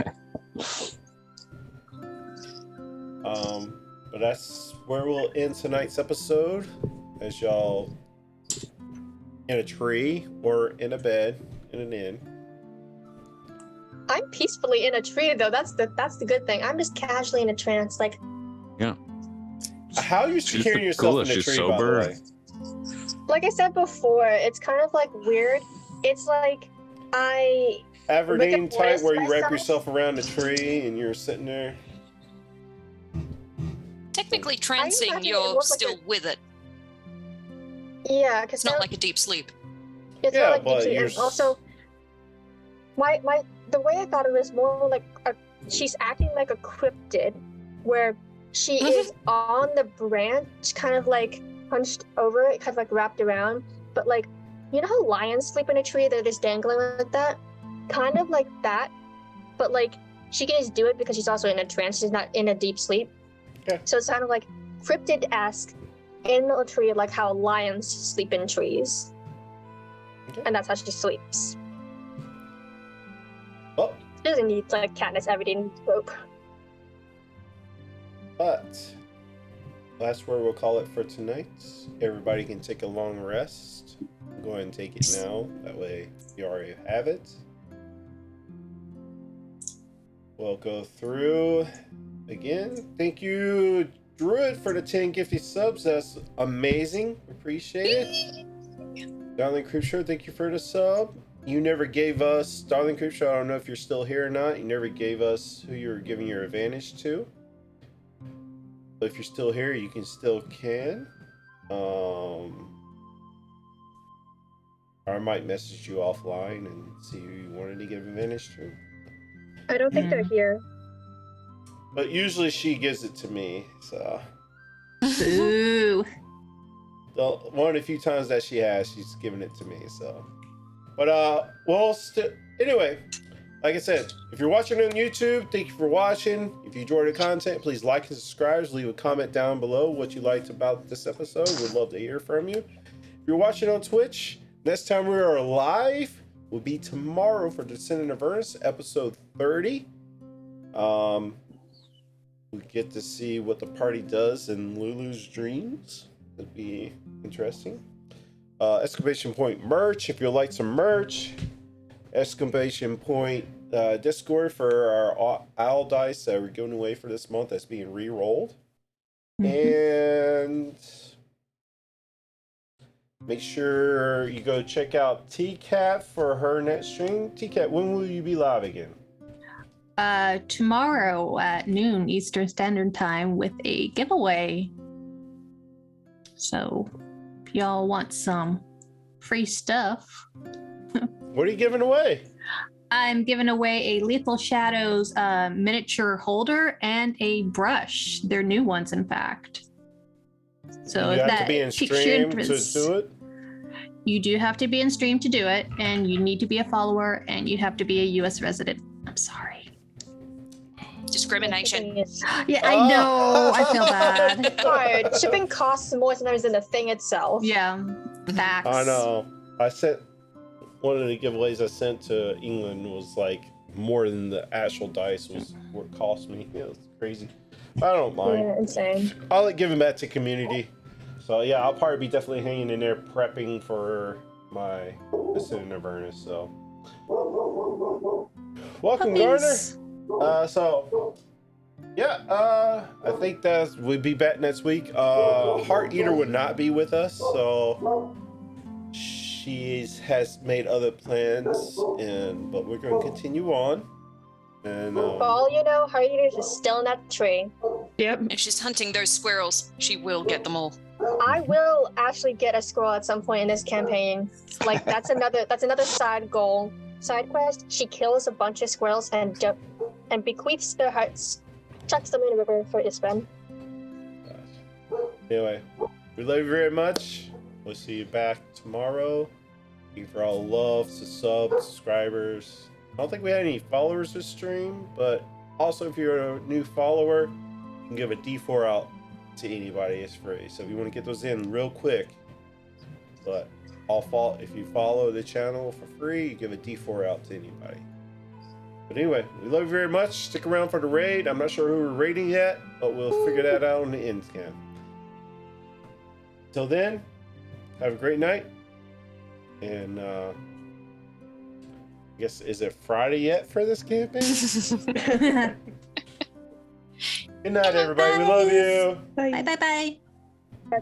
But that's where we'll end tonight's episode, as y'all in a tree or in a bed in an inn. I'm peacefully in a tree though. That's the good thing. I'm just casually in a trance, like How are you She's securing the yourself coolest. in a She's tree, by the sober. way? I said before, it's kind of like weird. It's like I Aberdeen Rick and type, Mortis where you wrap myself. yourself around a tree and you're sitting there. Technically trancing, imagine it you're looks like still with it. yeah, because It's not like a deep sleep. it's Yeah, not like but deep sleep. you're And also my the way I thought it was more like she's acting like a cryptid, where she is on the branch, kind of like hunched over it, kind of like wrapped around. But like, you know how lions sleep in a tree? They're just dangling like that, kind of like that. But like, she can just do it because she's also in a trance. She's not in a deep sleep. Okay. So it's kind of like cryptid-esque in a tree, like how lions sleep in trees. Okay. And that's how she sleeps. Oh, She doesn't need like Katniss Everdeen rope. but that's where we'll call it for tonight. Everybody can take a long rest. Go ahead and take it now. That way you already have it. We'll go through again. Thank you, Druid, for the 10 gifted subs. That's amazing. Appreciate it. Darling Creepshow, thank you for the sub. You never gave us, Darling Creepshow, I don't know if you're still here or not. You never gave us who you were giving your advantage to. But if you're still here, you can. I might message you offline and see who you wanted to give advantage to. I don't think they're here. But usually she gives it to me, so Ooh. one of the few times that she has, she's given it to me. So, but anyway, like I said, if you're watching on YouTube, thank you for watching. If you enjoyed the content, please like and subscribe. Leave a comment down below what you liked about this episode. We'd love to hear from you. If you're watching on Twitch, next time we are live will be tomorrow for Descendant of Ernest, episode 30. We get to see what the party does in Lulu's dreams. It'll be interesting. Exclamation point merch. If you'd like some merch, exclamation point Discord for our owl dice that we're giving away for this month that's being re-rolled. And make sure you go check out TCAT for her next stream. TCAT, when will you be live again? Tomorrow at noon Eastern Standard Time with a giveaway. So if y'all want some free stuff, What are you giving away? I'm giving away a Lethal Shadows miniature holder and a brush. They're new ones, in fact. So you if have that to be in piques your stream to interest, do it. you do have to be in stream to do it, and you need to be a follower, and you have to be a U.S. resident. I'm sorry. Discrimination. Yeah, I know. I feel bad. Hard. Shipping costs more sometimes than the thing itself. Yeah, facts. I know. I sent one of the giveaways I sent to England was like more than the actual dice was what it cost me. Yeah, it's crazy. I don't mind. Yeah, insane. I'll like giving back to community. So yeah, I'll probably be definitely hanging in there prepping for my Ascendant Avernus. So welcome, Puppies. Garner. So yeah, I think that we'll be back next week. Heart Eater would not be with us, so she has made other plans, but we're going to continue on. And For all you know, Heart Eaters is still in that tree. Yep. If she's hunting those squirrels, she will get them all. I will actually get a scroll at some point in this campaign. Like that's another side goal, side quest. She kills a bunch of squirrels and bequeaths their hearts, chucks them in the river for Ispen. anyway, we love you very much. We'll see you back tomorrow. Thank you for all the love, subscribers. I don't think we had any followers this stream, but also if you're a new follower, you can give a D4 out to anybody. It's free. So if you want to get those in real quick, but if you follow the channel for free, you give a D4 out to anybody. But anyway, we love you very much. Stick around for the raid. I'm not sure who we're raiding yet, but we'll figure that out on the end cam. Till then, have a great night. And I guess, is it Friday yet for this campaign? Good night, everybody. We love you. Bye. Bye.